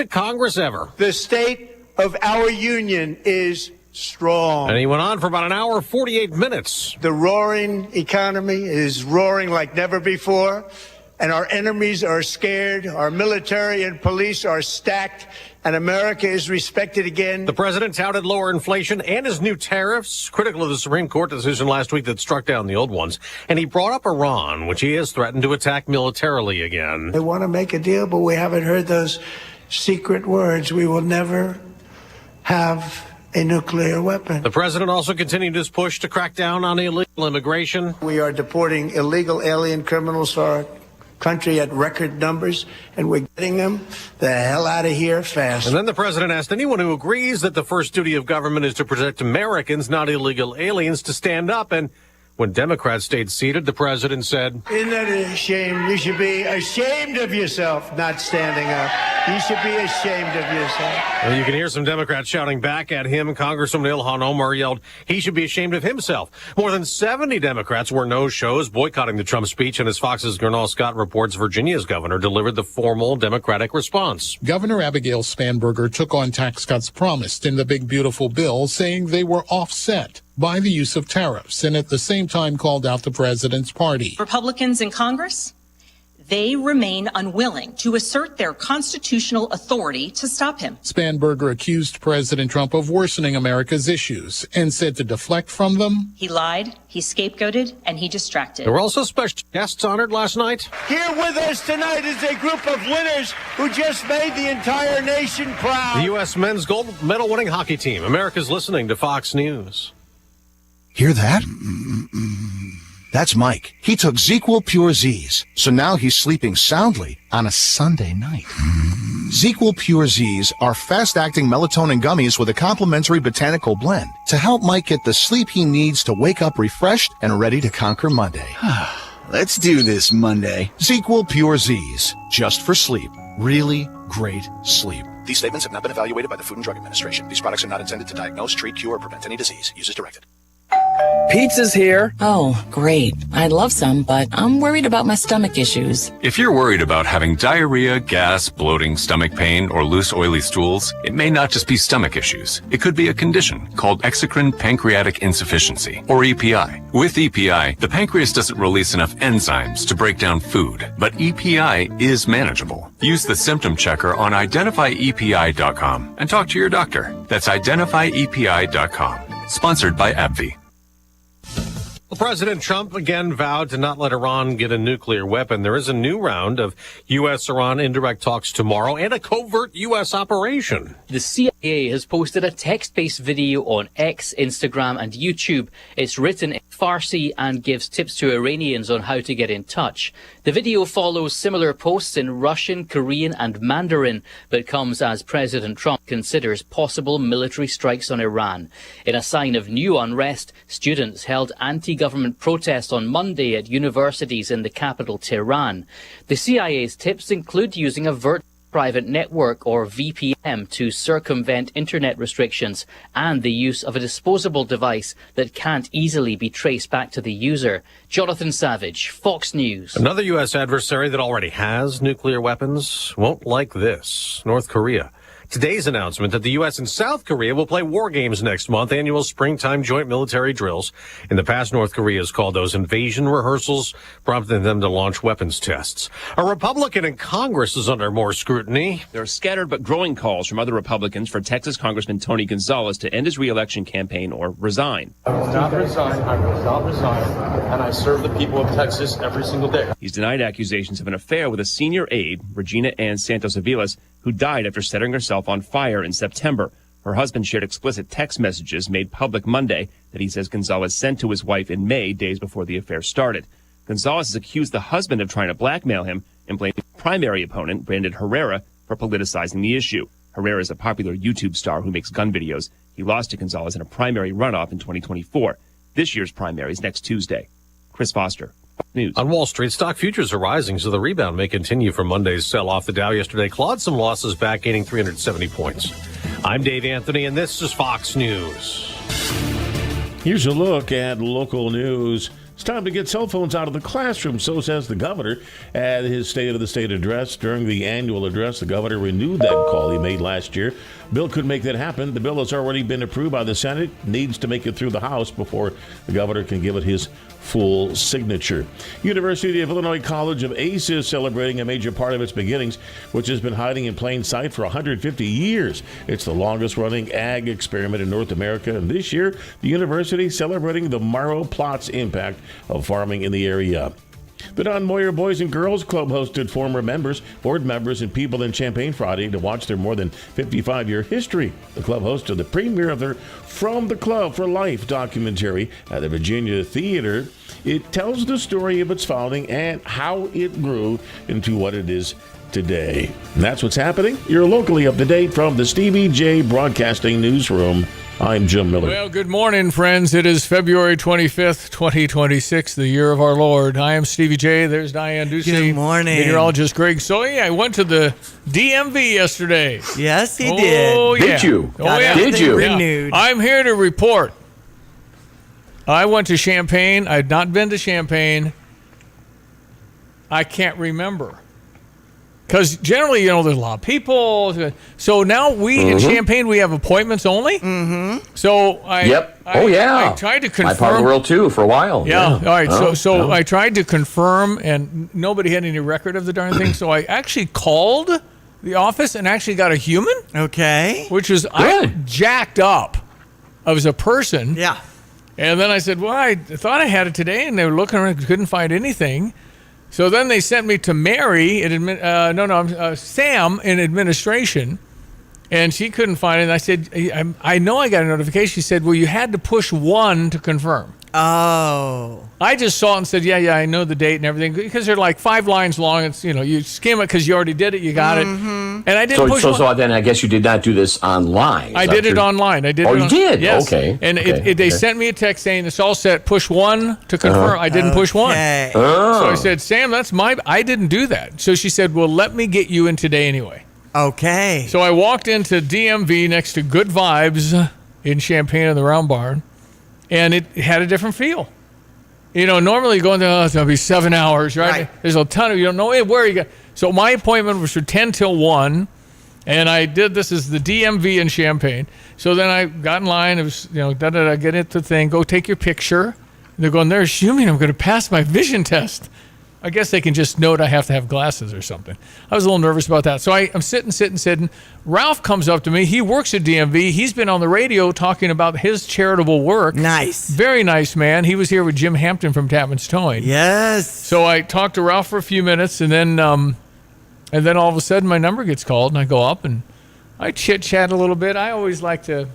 Congress ever. The state of our union is strong. And he went on for about an hour, 48 minutes. The roaring economy is roaring like never before, and our enemies are scared. Our military and police are stacked, and America is respected again. The president touted lower inflation and his new tariffs, critical of the Supreme Court decision last week that struck down the old ones. And he brought up Iran, which he has threatened to attack militarily again. They want to make a deal, but we haven't heard those secret words. We will never have a nuclear weapon. The president also continued his push to crack down on illegal immigration. We are deporting illegal alien criminals to our country at record numbers, and we're getting them the hell out of here fast. And then the president asked anyone who agrees that the first duty of government is to protect Americans, not illegal aliens, to stand up. And when Democrats stayed seated, the president said, "Isn't that a shame? You should be ashamed of yourself not standing up. You should be ashamed of yourself." Well, you can hear some Democrats shouting back at him. Congresswoman Ilhan Omar yelled he should be ashamed of himself. More than 70 Democrats were no-shows boycotting the Trump speech, and as Fox's Gernal Scott reports, Virginia's governor delivered the formal Democratic response. Governor Abigail Spanberger took on tax cuts promised in the big beautiful bill, saying they were offset by the use of tariffs, and at the same time called out the president's party. Republicans in Congress, they remain unwilling to assert their constitutional authority to stop him. Spanberger accused President Trump of worsening America's issues and said to deflect from them, he lied, he scapegoated, and he distracted. There were also special guests honored last night. Here with us tonight is a group of winners who just made the entire nation proud. The U.S. men's gold medal winning hockey team. America's listening to Fox News. Hear that? That's Mike. He took ZQL Pure Z's, so now he's sleeping soundly on a Sunday night. ZQL Pure Z's are fast-acting melatonin gummies with a complementary botanical blend to help Mike get the sleep he needs to wake up refreshed and ready to conquer Monday. Let's do this Monday. ZQL Pure Z's, just for sleep. Really great sleep. These statements have not been evaluated by the Food and Drug Administration. These products are not intended to diagnose, treat, cure, or prevent any disease. Use as directed. Pizza's here. Oh, great. I'd love some, but I'm worried about my stomach issues. If you're worried about having diarrhea, gas, bloating, stomach pain, or loose oily stools, it may not just be stomach issues. It could be a condition called exocrine pancreatic insufficiency, or EPI. With EPI, the pancreas doesn't release enough enzymes to break down food, but EPI is manageable. Use the symptom checker on identifyepi.com and talk to your doctor. That's identifyepi.com. Sponsored by AbbVie. Well, President Trump again vowed to not let Iran get a nuclear weapon. There is a new round of U.S.-Iran indirect talks tomorrow and a covert U.S. operation. The CIA has posted a text-based video on X, Instagram, and YouTube. It's written in Farsi and gives tips to Iranians on how to get in touch. The video follows similar posts in Russian, Korean, and Mandarin, but comes as President Trump considers possible military strikes on Iran. In a sign of new unrest, students held anti-government protests on Monday at universities in the capital, Tehran. The CIA's tips include using a virtual private network, or VPN, to circumvent internet restrictions and the use of a disposable device that can't easily be traced back to the user. Jonathan Savage, Fox News. Another U.S. adversary that already has nuclear weapons won't like this. North Korea. Today's announcement that the U.S. and South Korea will play war games next month, annual springtime joint military drills. In the past, North Korea has called those invasion rehearsals, prompting them to launch weapons tests. A Republican in Congress is under more scrutiny. There are scattered but growing calls from other Republicans for Texas Congressman Tony Gonzalez to end his re-election campaign or resign. I will not resign, and I serve the people of Texas every single day. He's denied accusations of an affair with a senior aide, Regina Ann Santos Aviles, who died after setting herself on fire in September. Her husband shared explicit text messages made public Monday that he says Gonzalez sent to his wife in May, days before the affair started. Gonzalez has accused the husband of trying to blackmail him and blamed primary opponent, Brandon Herrera, for politicizing the issue. Herrera is a popular YouTube star who makes gun videos. He lost to Gonzalez in a primary runoff in 2024. This year's primary is next Tuesday. Chris Foster, News. On Wall Street, stock futures are rising, so the rebound may continue from Monday's sell-off. The Dow yesterday clawed some losses back, gaining 370 points. I'm Dave Anthony, and this is Fox News. Here's a look at local news. It's time to get cell phones out of the classroom, so says the governor at his State of the State address. During the annual address, the governor renewed that call he made last year. Bill could make that happen. The bill has already been approved by the Senate, needs to make it through the House before the governor can give it his full signature. University of Illinois College of ACE is celebrating a major part of its beginnings, which has been hiding in plain sight for 150 years. It's the longest-running ag experiment in North America, and this year, the university celebrating the marrow plots impact of farming in the area. The Don Moyer Boys and Girls Club hosted former members, board members, and people in Champaign Friday to watch their more than 55-year history. The club hosted the premiere of their From the Club for Life documentary at the Virginia Theater. It tells the story of its founding and how it grew into what it is today. And that's what's happening. You're locally up to date from the Stevie J Broadcasting Newsroom. I'm Jim Miller. Well, good morning, friends. It is February 25th, 2026, the year of our Lord. I am Stevie J. There's Diane Ducey. Good morning. Meteorologist Greg Soy. I went to the DMV yesterday. Yes, he did. Oh, yeah. Did you? Oh, yeah. Did you? Renewed. Yeah. I'm here to report. I went to Champaign. I've not been to Champaign. I can't remember. Because generally, there's a lot of people. So now in Champaign, we have appointments only. Mm-hmm. So I tried to confirm. My part of the world too for a while. Yeah. All right. So I tried to confirm, and nobody had any record of the darn thing. So I actually called the office and actually got a human. Okay. Which was I'm jacked up as a person. Yeah. And then I said, well, I thought I had it today, and they were looking around, couldn't find anything. So then they sent me to Mary Sam in administration, and she couldn't find it. And I said, I know I got a notification. She said, well, you had to push 1 to confirm. Oh. I just saw it and said, yeah, I know the date and everything, because they're like 5 lines long. It's, you skim it because you already did it, you got it. And I didn't push So then I guess you did not do this online. I did it online. I did. Oh, you did? Yes. Okay. And they sent me a text saying it's all set. Push 1 to confirm. I didn't push 1. So I said, Sam, I didn't do that. So she said, well, let me get you in today anyway. Okay. So I walked into DMV next to Good Vibes in Champaign in the Round Barn, and it had a different feel. Normally you go into, it's going to be 7 hours, right? There's a ton of, you don't know where you got. So my appointment was for 10 till 1, and I did, this is the DMV in Champaign. So then I got in line, it was, get into the thing, go take your picture. And they're going, they're assuming I'm going to pass my vision test. I guess they can just note I have to have glasses or something. I was a little nervous about that. So I'm sitting. Ralph comes up to me. He works at DMV. He's been on the radio talking about his charitable work. Nice. Very nice man. He was here with Jim Hampton from Tapman's Towing. Yes. So I talked to Ralph for a few minutes, and then all of a sudden my number gets called, and I go up and I chit-chat a little bit. I always like to,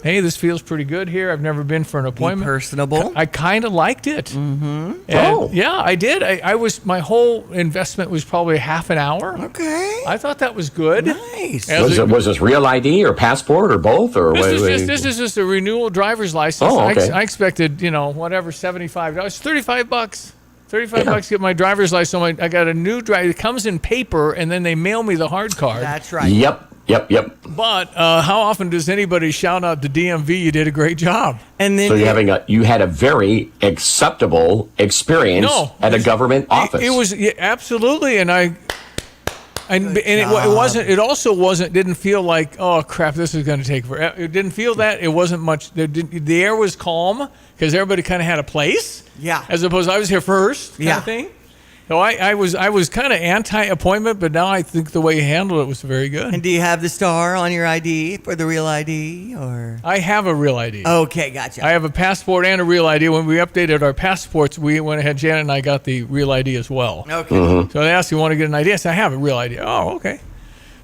hey, this feels pretty good here. I've never been for an appointment. Be personable. I kind of liked it. Mm-hmm. Yeah, I did. My whole investment was probably half an hour. Okay. I thought that was good. Nice. Was this real ID or passport or both? Or this is just a renewal driver's license. Oh, okay. I expected, whatever, $75. $35. $35 to get my driver's license. I got a new driver. It comes in paper, and then they mail me the hard card. That's right. Yep. But how often does anybody shout out to DMV, you did a great job? And then so you had a very acceptable experience at a government office. It was absolutely, it also didn't feel like, oh crap, this is going to take forever. It didn't feel that. It wasn't much. The air was calm because everybody kind of had a place. Yeah. As opposed, I was here first. Kind of thing. So I was kind of anti-appointment, but now I think the way you handled it was very good. And do you have the star on your ID for the real ID, or? I have a real ID. Okay, gotcha. I have a passport and a real ID. When we updated our passports, we went ahead, Janet and I got the real ID as well. Okay. Mm-hmm. So they asked me, want to get an ID? I said, I have a real ID. Oh, okay.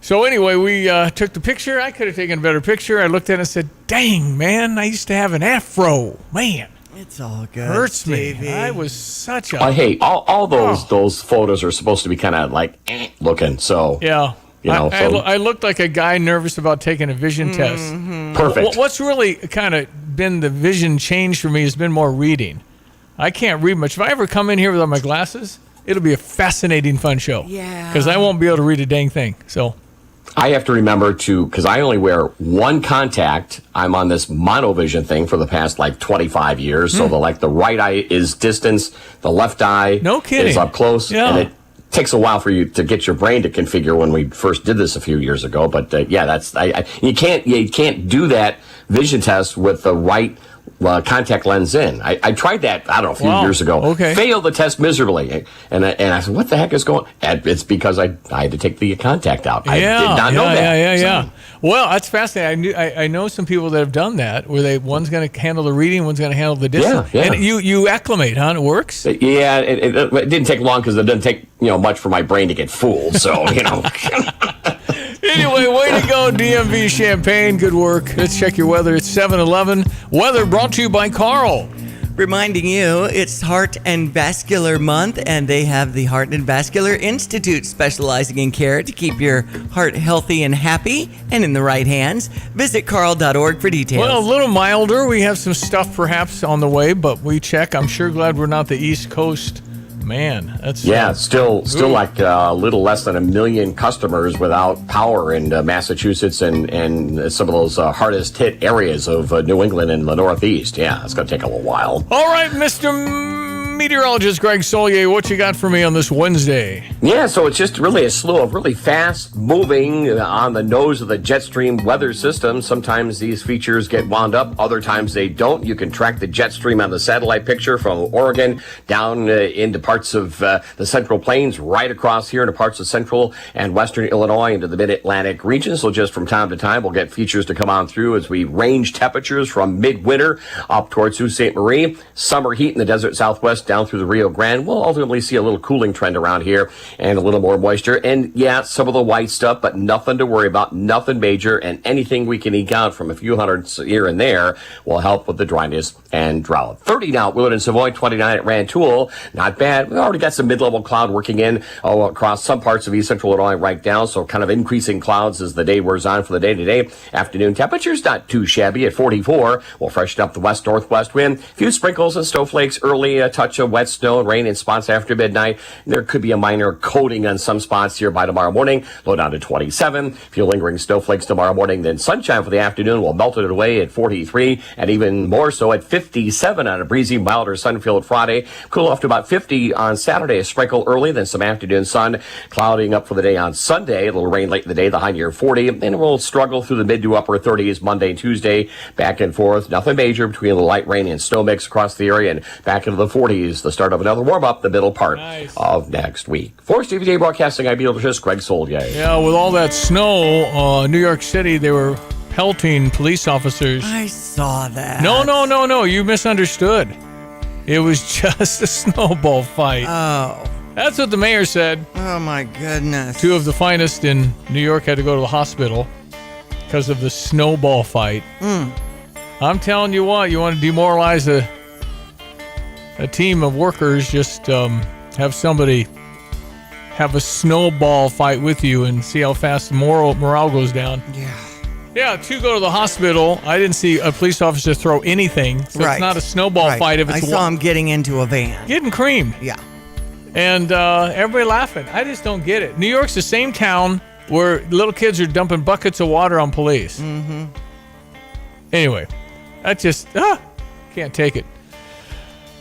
So anyway, we took the picture. I could have taken a better picture. I looked at it and said, dang, man, I used to have an afro. Man. It's all good. Hurts me. Stevie. I was such a... Hey, all those photos are supposed to be kind of like looking, so... Yeah. I looked like a guy nervous about taking a vision test. Perfect. What's really kind of been the vision change for me has been more reading. I can't read much. If I ever come in here without my glasses, it'll be a fascinating, fun show. Yeah. Because I won't be able to read a dang thing, so... I have to remember to, because I only wear one contact. I'm on this monovision thing for the past 25 years. So the right eye is distance, the left eye is up close, and it takes a while for you to get your brain to configure when we first did this a few years ago. But that's you can't do that vision test with the right contact lens in. I tried that, I don't know, a few years ago. Okay. Failed the test miserably. And I said, what the heck is going on? And it's because I had to take the contact out. I did not know that. Yeah. Well, that's fascinating. I know some people that have done that, where one's going to handle the reading, one's going to handle the distance. Yeah. And you acclimate, huh? It works? Yeah, it didn't take long because it doesn't take much for my brain to get fooled. So, Anyway, way to go, DMV Champaign. Good work. Let's check your weather. It's 7-Eleven. Weather brought to you by Carl. Reminding you, it's Heart and Vascular Month, and they have the Heart and Vascular Institute specializing in care to keep your heart healthy and happy and in the right hands. Visit carl.org for details. Well, a little milder. We have some stuff perhaps on the way, but we check. I'm sure glad we're not the East Coast. Man, that's still like a little less than 1 million customers without power in Massachusetts and some of those hardest hit areas of New England and the Northeast. Yeah, it's going to take a little while. All right, Mr. Meteorologist Greg Solier, what you got for me on this Wednesday? Yeah, so it's just really a slew of really fast moving on the nose of the jet stream weather system. Sometimes these features get wound up, other times they don't. You can track the jet stream on the satellite picture from Oregon down into parts of the Central Plains, right across here into parts of central and western Illinois into the mid-Atlantic region. So just from time to time, we'll get features to come on through as we range temperatures from midwinter up towards Sault Ste. Marie. Summer heat in the desert Southwest down through the Rio Grande. We'll ultimately see a little cooling trend around here and a little more moisture. And some of the white stuff, but nothing to worry about, nothing major, and anything we can eke out from a few hundreds here and there will help with the dryness and drought. 30 now at Willard and Savoy, 29 at Rantoul. Not bad. We already got some mid-level cloud working in across some parts of east central Illinois right now, so kind of increasing clouds as the day wears on for the day today. Afternoon temperatures not too shabby at 44. We'll freshen up the west-northwest wind. A few sprinkles and snowflakes early, a touch of wet snow and rain in spots after midnight. There could be a minor coating on some spots here by tomorrow morning. Low down to 27. A few lingering snowflakes tomorrow morning. Then sunshine for the afternoon will melt it away at 43 and even more so at 57 on a breezy, milder, sun-filled Friday. Cool off to about 50 on Saturday. A sprinkle early, then some afternoon sun. Clouding up for the day on Sunday. A little rain late in the day, the high near 40. And we'll struggle through the mid to upper 30s Monday and Tuesday. Back and forth. Nothing major between the light rain and snow mix across the area and back into the 40s. The start of another warm-up the middle part of next week. For Stevie J Broadcasting, I'm meteorologist Greg Solier. Yeah, with all that snow, New York City, they were pelting police officers. I saw that. No, you misunderstood. It was just a snowball fight. Oh. That's what the mayor said. Oh, my goodness. 2 of the finest in New York had to go to the hospital because of the snowball fight. I'm telling you what, you want to demoralize a team of workers, just have somebody have a snowball fight with you and see how fast the morale goes down. Yeah, 2 go to the hospital. I didn't see a police officer throw anything, so it's not a snowball fight. If it's I saw him getting into a van. Getting creamed. Yeah. And everybody laughing. I just don't get it. New York's the same town where little kids are dumping buckets of water on police. Mm-hmm. Anyway, I just can't take it.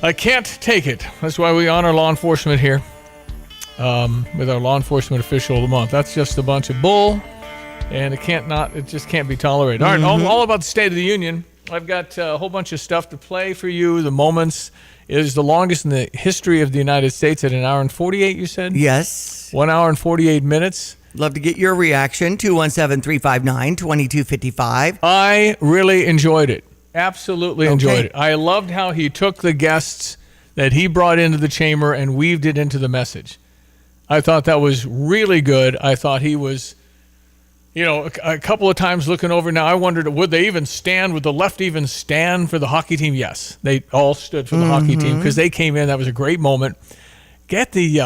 I can't take it. That's why we honor law enforcement here with our law enforcement official of the month. That's just a bunch of bull, and it just can't be tolerated. All right, all about the State of the Union. I've got a whole bunch of stuff to play for you. The Moments is the longest in the history of the United States at 1 hour and 48, you said? Yes. 1 hour and 48 minutes. Love to get your reaction. 217-359-2255. I really enjoyed it. Absolutely enjoyed it. I loved how he took the guests that he brought into the chamber and weaved it into the message. I thought that was really good. I thought he was, a couple of times looking over. Now, I wondered, would the left even stand for the hockey team? Yes, they all stood for the hockey team because they came in. That was a great moment. Get the,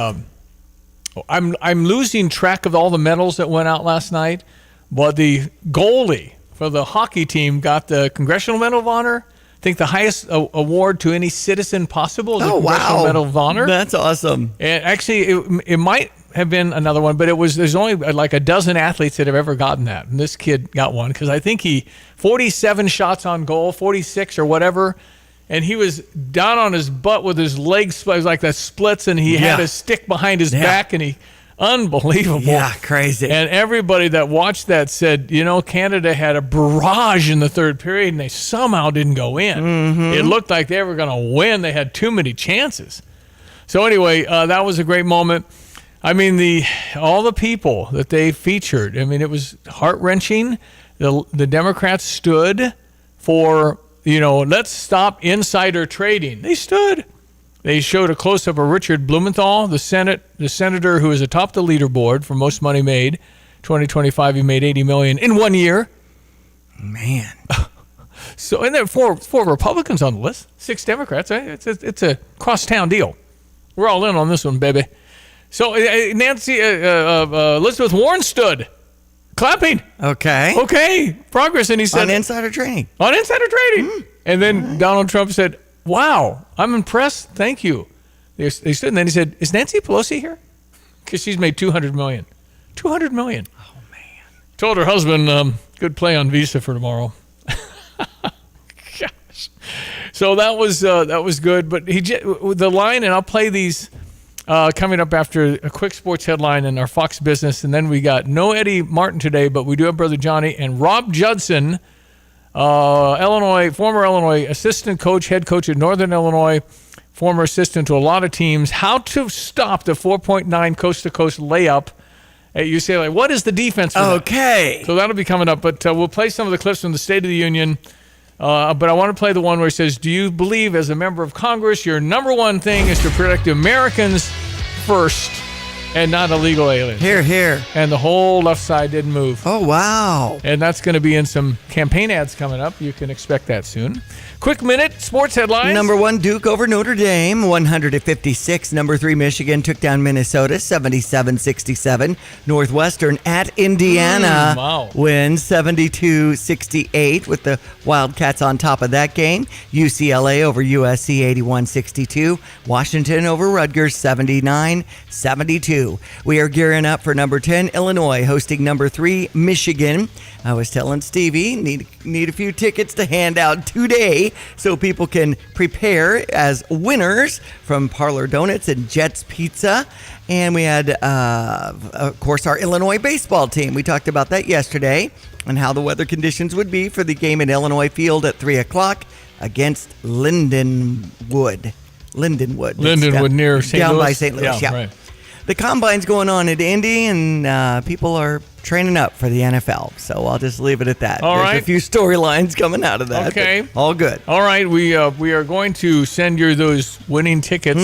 I'm losing track of all the medals that went out last night, but the goalie for the hockey team got the Congressional Medal of Honor. I think the highest award to any citizen possible is the Congressional Medal of Honor. That's awesome. And actually, it might have been another one, but there's only like a dozen athletes that have ever gotten that. And this kid got one because I think 47 shots on goal, 46 or whatever. And he was down on his butt with his legs, it was like that splits, and he had a stick behind his back, and unbelievable. Yeah, crazy. And everybody that watched that said, Canada had a barrage in the third period, and they somehow didn't go in. Mm-hmm. It looked like they were going to win. They had too many chances. So anyway, that was a great moment. I mean, all the people that they featured, I mean, it was heart-wrenching. The Democrats stood for, let's stop insider trading. They stood. They showed a close-up of Richard Blumenthal, the senator who is atop the leaderboard for most money made. 2025, he made $80 million in 1 year. Man. So, and there are four Republicans on the list, 6 Democrats. Right? It's a cross-town deal. We're all in on this one, baby. So Elizabeth Warren stood, clapping. Okay. Progress. And he said, on insider trading. And then Donald Trump said, wow, I'm impressed. Thank you. They stood, and then he said, is Nancy Pelosi here? Because she's made $200 million. $200 million. Oh, man. Told her husband, good play on Visa for tomorrow. Gosh. So that was good. But the line, and I'll play these coming up after a quick sports headline in our Fox Business. And then we got no Eddie Martin today, but we do have Brother Johnny and Rob Judson, former Illinois assistant coach, head coach at Northern Illinois, former assistant to a lot of teams. How to stop the 4.9 coast-to-coast layup at UCLA. What is the defense for that? Okay. So that'll be coming up, but we'll play some of the clips from the State of the Union. But I want to play the one where it says, do you believe as a member of Congress your number one thing is to protect Americans first and not illegal aliens? Here. And the whole left side didn't move. Oh, wow. And that's going to be in some campaign ads coming up. You can expect that soon. Quick minute, sports headlines. Number 1, Duke over Notre Dame, 100-56. Number 3, Michigan took down Minnesota, 77-67. Northwestern at Indiana wins 72-68 with the Wildcats on top of that game. UCLA over USC, 81-62. Washington over Rutgers, 79-72. We are gearing up for number 10, Illinois, hosting number 3, Michigan. I was telling Stevie, need a few tickets to hand out today so people can prepare as winners from Parlor Donuts and Jets Pizza. And we had, of course, our Illinois baseball team. We talked about that yesterday and how the weather conditions would be for the game at Illinois Field at 3 o'clock against Lindenwood. Lindenwood near St. Louis. Down by St. Louis, yeah. Right. The combine's going on at Indy, and people are training up for the NFL. So I'll just leave it at that. There's a few storylines coming out of that. Okay. All good. All right. We are going to send you those winning tickets,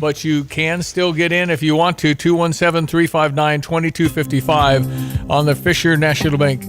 but you can still get in if you want to. 217-359-2255 on the Fisher National Bank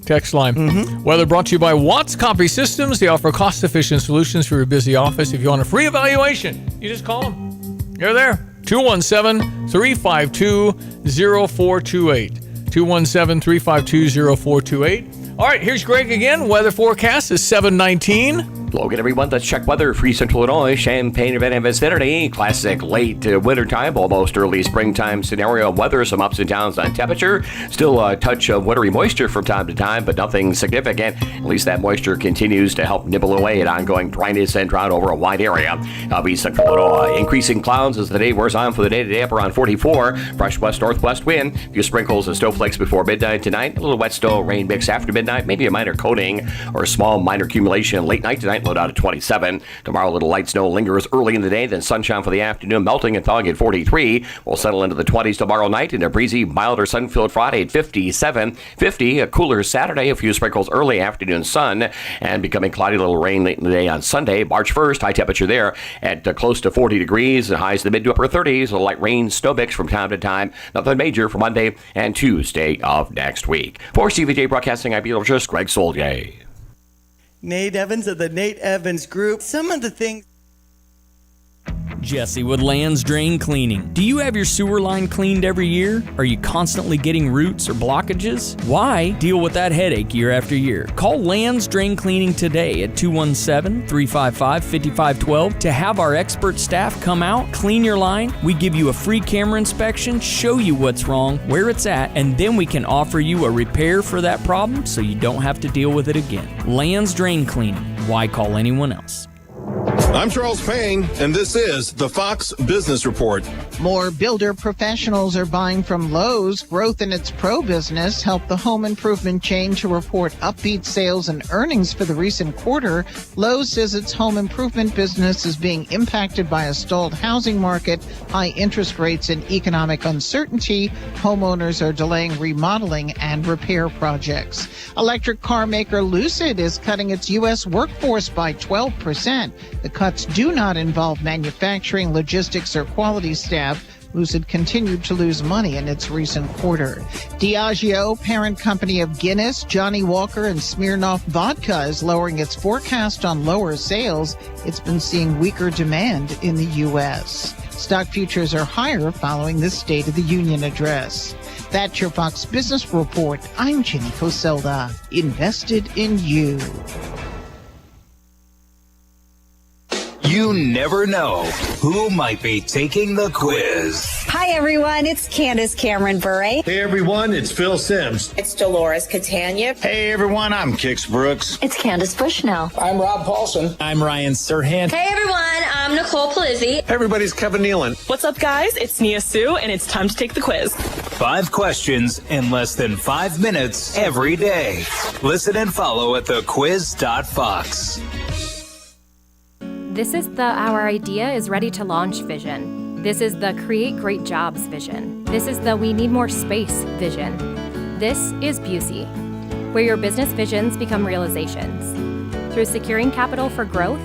text line. Weather brought to you by Watts Copy Systems. They offer cost-efficient solutions for your busy office. If you want a free evaluation, you just call them. You're there. 217-352-0428. 217-352-0428. All right, here's Greg again. Weather forecast is 719. Logan, everyone. Let's check weather. Free Central Illinois, Champaign, and vicinity. Classic late wintertime, almost early springtime scenario weather. Some ups and downs on temperature. Still a touch of watery moisture from time to time, but nothing significant. At least that moisture continues to help nibble away at ongoing dryness and drought over a wide area of East Central Illinois. Increasing clouds as the day wears on for the day-to-day up around 44. Fresh west-northwest wind. A few sprinkles and snowflakes before midnight tonight. A little wet snow rain mix after midnight. Maybe a minor coating or a small minor accumulation late night tonight. Low down to 27. Tomorrow, a little light snow lingers early in the day, then sunshine for the afternoon, melting and thawing at 43. We'll settle into the 20s tomorrow night, and a breezy, milder, sun-filled Friday at 57. 50, a cooler Saturday, a few sprinkles early afternoon sun, and becoming cloudy, little rain late in the day on Sunday, March 1st. High temperature there at close to 40 degrees, and highs in the mid to upper 30s. A light rain, snow mix from time to time. Nothing major for Monday and Tuesday of next week. For CVJ Broadcasting, I'm meteorologist Greg Soldier. Nate Evans of the Nate Evans Group. Some of the things Jesse with Land's Drain Cleaning. Do you have your sewer line cleaned every year? Are you constantly getting roots or blockages? Why deal with that headache year after year? Call Land's Drain Cleaning today at 217-355-5512 to have our expert staff come out, clean your line. We give you a free camera inspection, show you what's wrong, where it's at, and then we can offer you a repair for that problem so you don't have to deal with it again. Land's Drain Cleaning. Why call anyone else? I'm Charles Payne, and this is the Fox Business Report. More builder professionals are buying from Lowe's. Growth in its pro business helped the home improvement chain to report upbeat sales and earnings for the recent quarter. Lowe's says its home improvement business is being impacted by a stalled housing market, high interest rates, and economic uncertainty. Homeowners are delaying remodeling and repair projects. Electric car maker Lucid is cutting its U.S. workforce by 12%. The cuts do not involve manufacturing, logistics, or quality staff. Lucid continued to lose money in its recent quarter. Diageo, parent company of Guinness, Johnny Walker, and Smirnoff Vodka, is lowering its forecast on lower sales. It's been seeing weaker demand in the U.S. Stock futures are higher following this State of the Union address. That's your Fox Business Report. I'm Jenny Coselda. Invested in you. You never know who might be taking the quiz. Hi, everyone. It's Candace Cameron Bure. Hey, everyone. It's Phil Sims. It's Dolores Catania. Hey, everyone. I'm Kix Brooks. It's Candace Bushnell. I'm Rob Paulson. I'm Ryan Serhant. Hey, everyone. I'm Nicole Palizzi. Hey, everybody's Kevin Nealon. What's up, guys? It's Nia Sue, and it's time to take the quiz. 5 questions in less than 5 minutes every day. Listen and follow at thequiz.fox. This is the Our Idea is Ready to Launch vision. This is the Create Great Jobs vision. This is the We Need More Space vision. This is Busey, where your business visions become realizations through securing capital for growth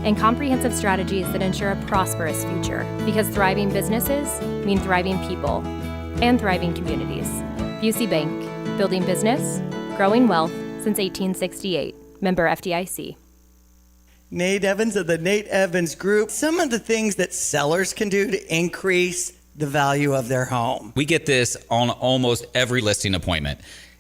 and comprehensive strategies that ensure a prosperous future, because thriving businesses mean thriving people and thriving communities. Busey Bank, building business, growing wealth since 1868. Member FDIC. Nate Evans of the Nate Evans Group. Some of the things that sellers can do to increase the value of their home. We get this on almost every listing appointment.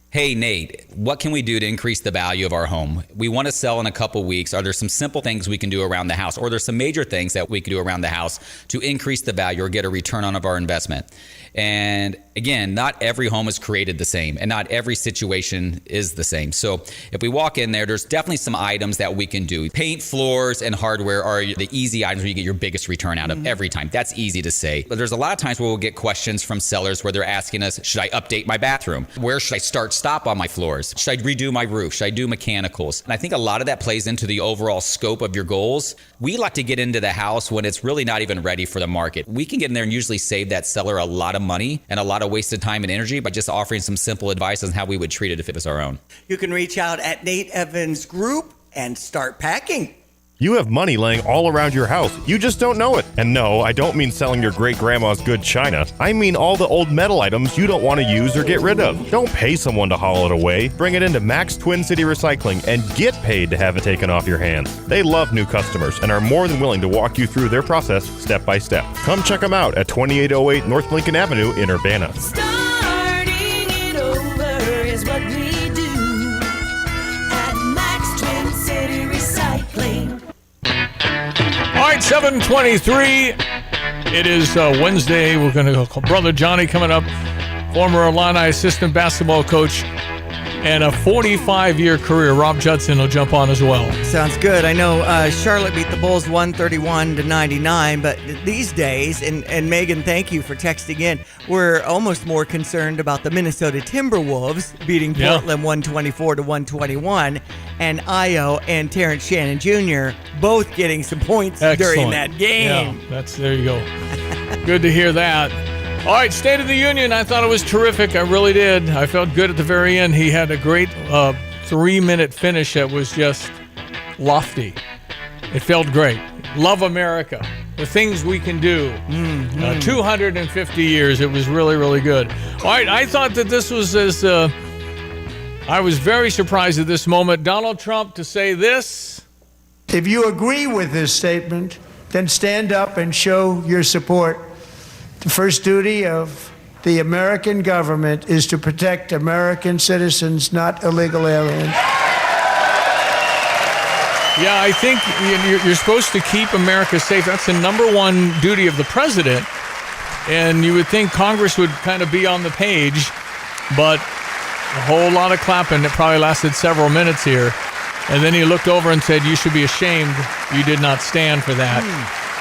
Hey, Nate, what can we do to increase the value of our home? We want to sell in a couple weeks. Are there some simple things we can do around the house? Or there's some major things that we can do around the house to increase the value or get a return on our investment? And again, not every home is created the same, and not every situation is the same. So if we walk in there, there's definitely some items that we can do. Paint, floors, and hardware are the easy items where you get your biggest return out of every time. That's easy to say. But there's a lot of times where we'll get questions from sellers where they're asking us, should I update my bathroom? Where should I stop on my floors? Should I redo my roof? Should I do mechanicals? And I think a lot of that plays into the overall scope of your goals. We like to get into the house when it's really not even ready for the market. We can get in there and usually save that seller a lot of money and a lot of wasted time and energy by just offering some simple advice on how we would treat it if it was our own. You can reach out at Nate Evans Group and start packing. You have money laying all around your house. You just don't know it. And no, I don't mean selling your great-grandma's good china. I mean all the old metal items you don't want to use or get rid of. Don't pay someone to haul it away. Bring it into Max Twin City Recycling and get paid to have it taken off your hands. They love new customers and are more than willing to walk you through their process step by step. Come check them out at 2808 North Lincoln Avenue in Urbana. Starting it over is what we do at Max Twin City Recycling. All right, 7:23. It is Wednesday. We're going to call Brother Johnny coming up, former Illini assistant basketball coach, and a 45-year career. Rob Judson will jump on as well. Sounds good. I know Charlotte beat the Bulls 131-99, but these days, and Megan, thank you for texting in, we're almost more concerned about the Minnesota Timberwolves beating Portland 124-121, and Io and Terrence Shannon Jr. both getting some points during that game. Yeah, there you go. Good to hear that. All right, State of the Union. I thought it was terrific. I really did. I felt good at the very end. He had a great 3-minute finish that was just lofty. It felt great. Love America. The things we can do. 250 years. It was really, really good. All right, I thought that this was I was very surprised at this moment. Donald Trump to say this. If you agree with this statement, then stand up and show your support. The first duty of the American government is to protect American citizens, not illegal aliens. Yeah, I think you're supposed to keep America safe. That's the number one duty of the president. And you would think Congress would kind of be on the page, but a whole lot of clapping. It probably lasted several minutes here. And then he looked over and said, you should be ashamed you did not stand for that.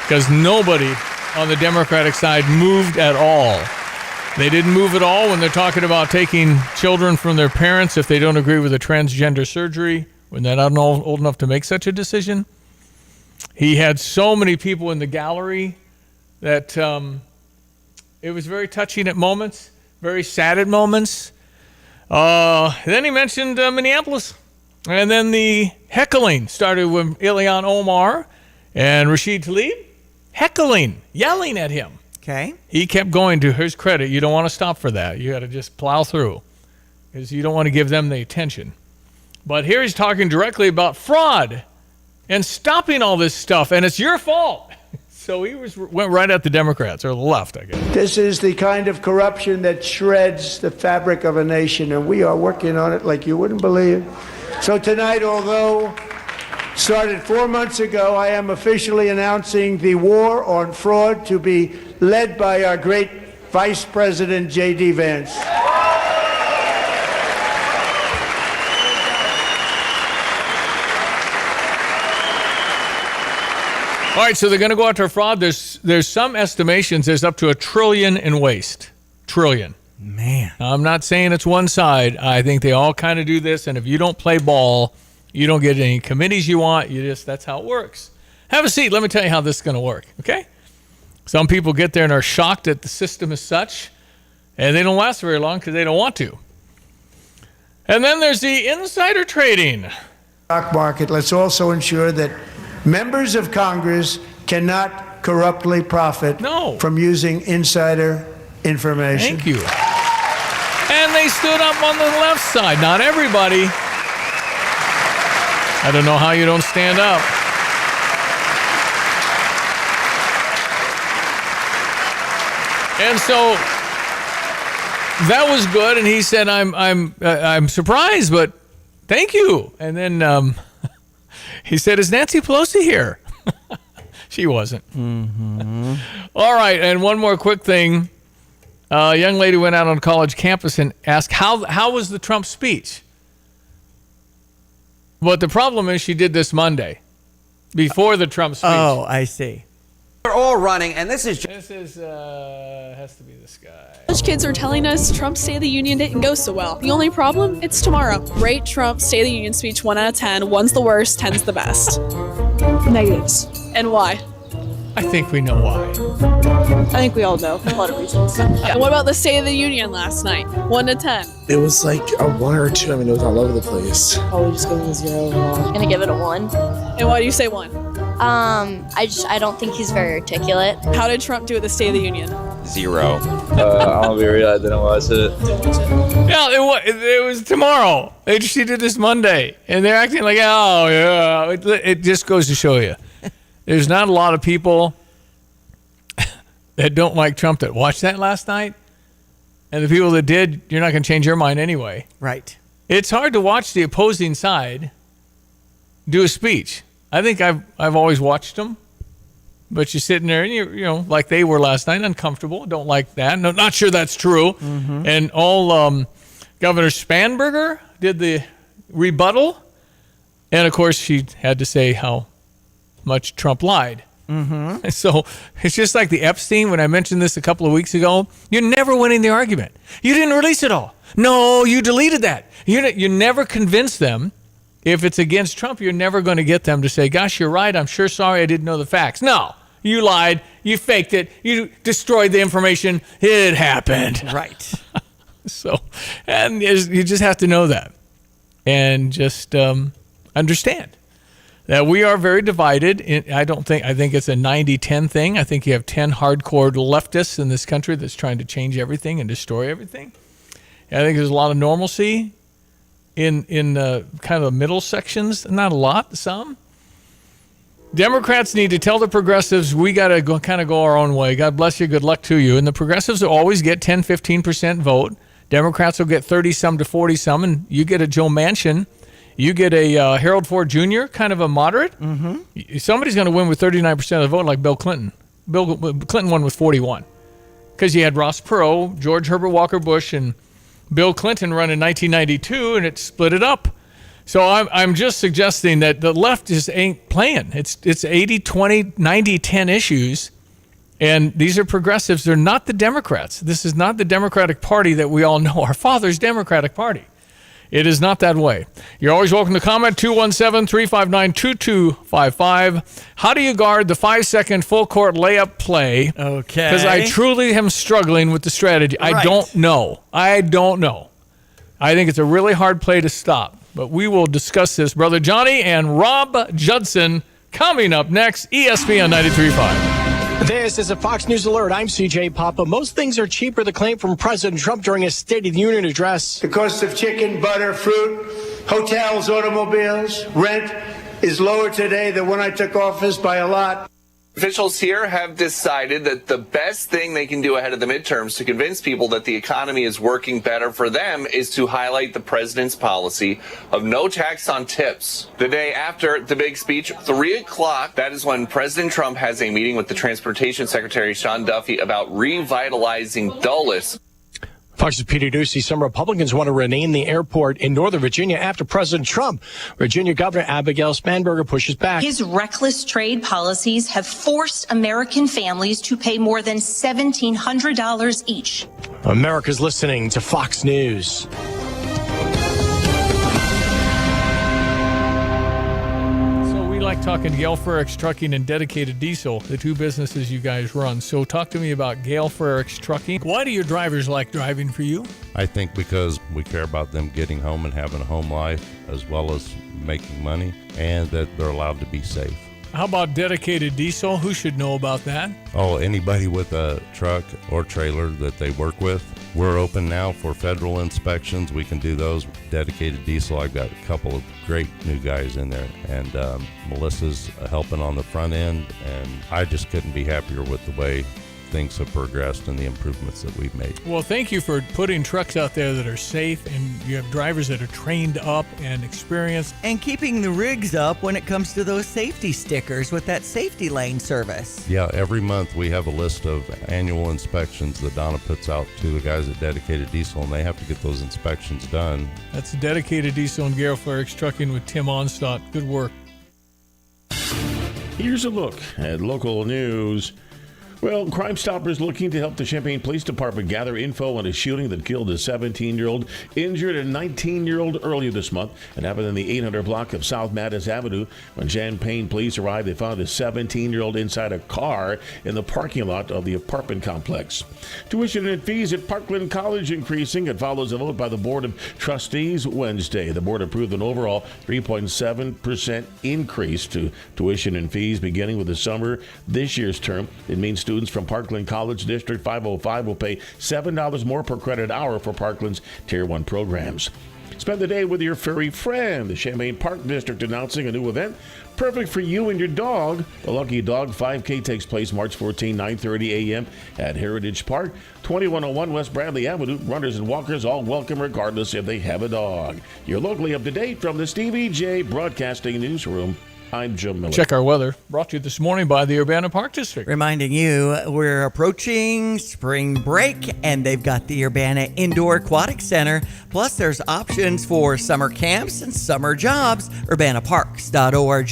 Because nobody on the Democratic side moved at all. They didn't move at all when they're talking about taking children from their parents if they don't agree with a transgender surgery, when they're not old enough to make such a decision. He had so many people in the gallery that it was very touching at moments, very sad at moments. Then he mentioned Minneapolis. And then the heckling started with Ilhan Omar and Rashid Tlaib. Heckling, yelling at him. Okay. He kept going. To his credit, you don't want to stop for that. You got to just plow through because you don't want to give them the attention. But here he's talking directly about fraud and stopping all this stuff, and it's your fault. So he went right at the Democrats, or the left, I guess. This is the kind of corruption that shreds the fabric of a nation, and we are working on it like you wouldn't believe. So tonight, although started 4 months ago, I am officially announcing the war on fraud to be led by our great Vice President J.D. Vance. All right, so they're going to go after fraud. There's some estimations there's up to $1 trillion in waste. Trillion. Man. I'm not saying it's one side. I think they all kind of do this, and if you don't play ball, you don't get any committees you want. That's how it works. Have a seat. Let me tell you how this is going to work, okay? Some people get there and are shocked that the system is such, and they don't last very long because they don't want to. And then there's the insider trading. Stock market. Let's also ensure that members of Congress cannot corruptly profit from using insider information. Thank you. And they stood up on the left side. Not everybody. I don't know how you don't stand up. And so that was good. And he said, "I'm surprised, but thank you." And then he said, "Is Nancy Pelosi here?" She wasn't. Mm-hmm. All right, and one more quick thing. A young lady went out on a college campus and asked, how was the Trump speech? But the problem is she did this Monday, before the Trump speech. Oh, I see. We're all running, and this is has to be this guy. College kids are telling us Trump's State of the Union didn't go so well. The only problem? It's tomorrow. Rate Trump's State of the Union speech 1 out of 10. 1's the worst, 10's the best. Negatives. And why? I think we know why. I think we all know for a lot of reasons. Yeah. What about the State of the Union last night? 1 to 10. It was like a 1 or 2. I mean, it was all over the place. Probably just giving a 0. Gonna give it a 1. And why do you say 1? I don't think he's very articulate. How did Trump do at the State of the Union? 0. I'll be real, I didn't watch it. Yeah, it was tomorrow. She did this Monday, and they're acting like, oh yeah. It just goes to show you, there's not a lot of people that don't like Trump that watched that last night, and the people that did, you're not going to change your mind anyway. Right. It's hard to watch the opposing side do a speech. I think I've always watched them, but you're sitting there and you like they were last night, uncomfortable. Don't like that. No, not sure that's true. Mm-hmm. And Governor Spanberger did the rebuttal, and of course she had to say how much Trump lied. Mm-hmm. So it's just like the Epstein. When I mentioned this a couple of weeks ago, you're never winning the argument. You didn't release it all. No, you deleted that. You never convince them. If it's against Trump, you're never going to get them to say, gosh, you're right. I'm sure sorry I didn't know the facts. No, you lied. You faked it. You destroyed the information. It happened. Right. So, and you just have to know that and just understand that we are very divided. I think it's a 90-10 thing. I think you have 10 hardcore leftists in this country that's trying to change everything and destroy everything. And I think there's a lot of normalcy in kind of the middle sections. Not a lot, some. Democrats need to tell the progressives we got to kind of go our own way. God bless you. Good luck to you. And the progressives will always get 10, 15% vote. Democrats will get 30-some to 40-some. And you get a Joe Manchin. You get a Harold Ford Jr., kind of a moderate. Mm-hmm. Somebody's going to win with 39% of the vote like Bill Clinton. Bill Clinton won with 41. Because you had Ross Perot, George Herbert Walker Bush, and Bill Clinton run in 1992, and it split it up. So I'm just suggesting that the left just ain't playing. It's 80-20, 90-10 issues, and these are progressives. They're not the Democrats. This is not the Democratic Party that we all know. Our father's Democratic Party. It is not that way. You're always welcome to comment, 217-359-2255. How do you guard the 5-second full court layup play? Okay. Because I truly am struggling with the strategy. Right. I don't know. I think it's a really hard play to stop. But we will discuss this. Brother Johnny and Rob Judson coming up next, ESPN 93.5. This is a Fox News Alert. I'm CJ Papa. Most things are cheaper, the claim from President Trump during his State of the Union address. The cost of chicken, butter, fruit, hotels, automobiles, rent is lower today than when I took office by a lot. Officials here have decided that the best thing they can do ahead of the midterms to convince people that the economy is working better for them is to highlight the president's policy of no tax on tips. The day after the big speech, 3 o'clock, that is when President Trump has a meeting with the Transportation Secretary Sean Duffy about revitalizing Dulles. Fox's Peter Ducey. Some Republicans want to rename the airport in Northern Virginia after President Trump. Virginia Governor Abigail Spanberger pushes back. His reckless trade policies have forced American families to pay more than $1,700 each. America's listening to Fox News. Like talking to Gale Frericks Trucking and Dedicated Diesel, the two businesses you guys run. So talk to me about Gale Frericks Trucking. Why do your drivers like driving for you? I think because we care about them getting home and having a home life as well as making money, and that they're allowed to be safe. How about Dedicated Diesel? Who should know about that? Oh, anybody with a truck or trailer that they work with. We're open now for federal inspections. We can do those. Dedicated Diesel, I've got a couple of great new guys in there, and Melissa's helping on the front end, and I just couldn't be happier with the way things have progressed and the improvements that we've made. Well, thank you for putting trucks out there that are safe, and you have drivers that are trained up and experienced. And keeping the rigs up when it comes to those safety stickers with that safety lane service. Yeah, every month we have a list of annual inspections that Donna puts out to the guys at Dedicated Diesel, and they have to get those inspections done. That's Dedicated Diesel and Gale Frericks Trucking with Tim Onstadt. Good work. Here's a look at local news. Well, Crime Stoppers looking to help the Champaign Police Department gather info on a shooting that killed a 17-year-old, injured a 19-year-old earlier this month. It happened in the 800 block of South Mattis Avenue. When Champaign police arrived, they found a 17-year-old inside a car in the parking lot of the apartment complex. Tuition and fees at Parkland College increasing. It follows a vote by the Board of Trustees Wednesday. The board approved an overall 3.7% increase to tuition and fees beginning with the summer this year's term. It means students from Parkland College District 505 will pay $7 more per credit hour for Parkland's Tier 1 programs. Spend the day with your furry friend. The Champaign Park District announcing a new event perfect for you and your dog. The Lucky Dog 5K takes place March 14, 9:30 a.m. at Heritage Park, 2101 West Bradley Avenue. Runners and walkers all welcome regardless if they have a dog. You're locally up to date from the Stevie J Broadcasting Newsroom. I'm Jim Miller. Check our weather. Brought to you this morning by the Urbana Park District. Reminding you, we're approaching spring break, and they've got the Urbana Indoor Aquatic Center. Plus, there's options for summer camps and summer jobs. UrbanaParks.org.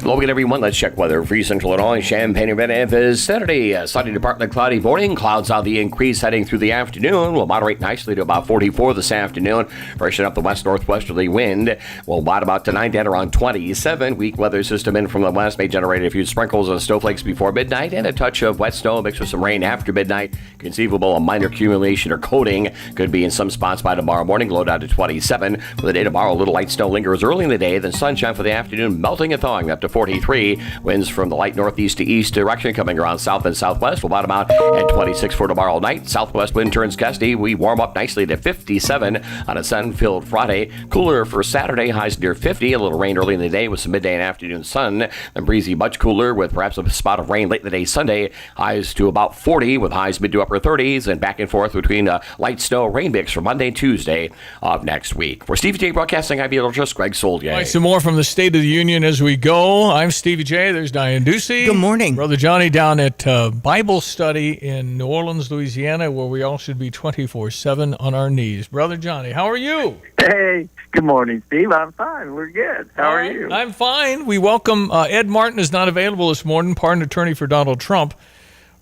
Hello again, everyone. Let's check weather for Central Illinois. Champaign, Urbana. It is Saturday. Sunny to partly cloudy morning. Clouds on the increase heading through the afternoon. Will moderate nicely to about 44 this afternoon. Freshen up the west-northwesterly wind. Will bottom out tonight at around 27. Weak weather system in from the west may generate a few sprinkles and snowflakes before midnight and a touch of wet snow mixed with some rain after midnight. Conceivable a minor accumulation or coating could be in some spots by tomorrow morning. Low down to 27. For the day tomorrow, a little light snow lingers early in the day, then sunshine for the afternoon, melting and thawing up to 43. Winds from the light northeast to east direction coming around south and southwest. Will bottom out at 26 for tomorrow night. Southwest wind turns gusty. We warm up nicely to 57 on a sun-filled Friday. Cooler for Saturday, highs near 50. A little rain early in the day with some midday and afternoon afternoon sun. Then breezy, much cooler with perhaps a spot of rain late in the day Sunday. Highs to about 40 with highs mid to upper 30s and back and forth between light snow rain mix for Monday and Tuesday of next week. For Stevie J Broadcasting, I'm meteorologist Greg Soldier. All right, some more from the State of the Union as we go. I'm Stevie J. There's Diane Ducey. Good morning. Brother Johnny down at Bible study in New Orleans, Louisiana, where we all should be 24/7 on our knees. Brother Johnny, how are you? Hey, good morning, Steve. I'm fine. We're good. How are you? I'm fine. We welcome Ed Martin is not available this morning, pardon attorney for Donald Trump.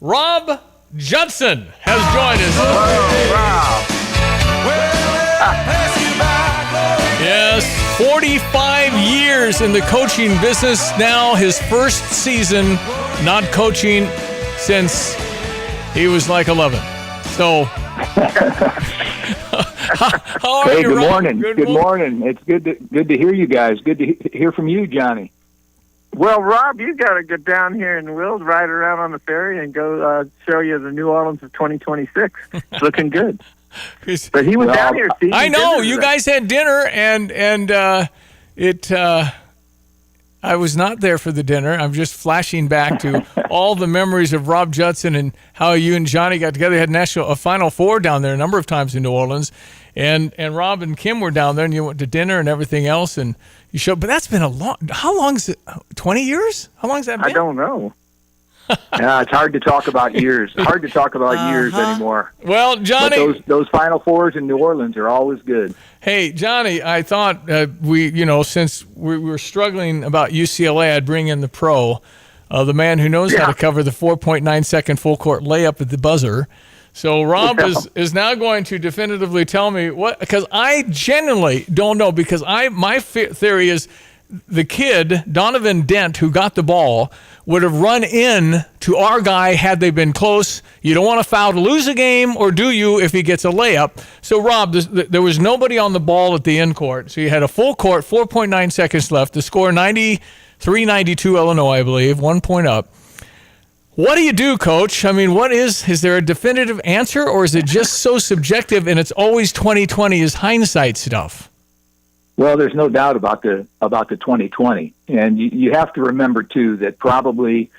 Rob Judson has joined us. Yes, 45 years in the coaching business now, his first season not coaching since he was like 11. So, how are hey, you, good Rob? morning. Good morning. It's good to hear you guys. Good to hear from you, Johnny. Well, Rob, you got to get down here and we'll ride around on the ferry and go show you the New Orleans of 2026. It's looking good. But he was down here. Steve. I know you guys had dinner, and I was not there for the dinner. I'm just flashing back to all the memories of Rob Judson and how you and Johnny got together. You had a Final Four down there a number of times in New Orleans, and Rob and Kim were down there, and you went to dinner and everything else, and you showed. But that's been a long. How long is it? 20 years? How long has that been? I don't know. It's hard to talk about years. Hard to talk about years anymore. Well, Johnny, but those Final Fours in New Orleans are always good. Hey, Johnny, I thought since we were struggling about UCLA, I'd bring in the pro, the man who knows how to cover the 4.9-second full court layup at the buzzer. So Rob is now going to definitively tell me what, because I genuinely don't know, because my theory is the kid, Donovan Dent, who got the ball, would have run in to our guy had they been close. You don't want to foul to lose a game, or do you if he gets a layup? So, Rob, there was nobody on the ball at the end court. So you had a full court, 4.9 seconds left. The score 93-92 Illinois, I believe, 1 point up. What do you do, Coach? I mean, is there a definitive answer, or is it just so subjective and it's always 20/20 is hindsight stuff? Well, there's no doubt about the 2020, and you have to remember too that probably,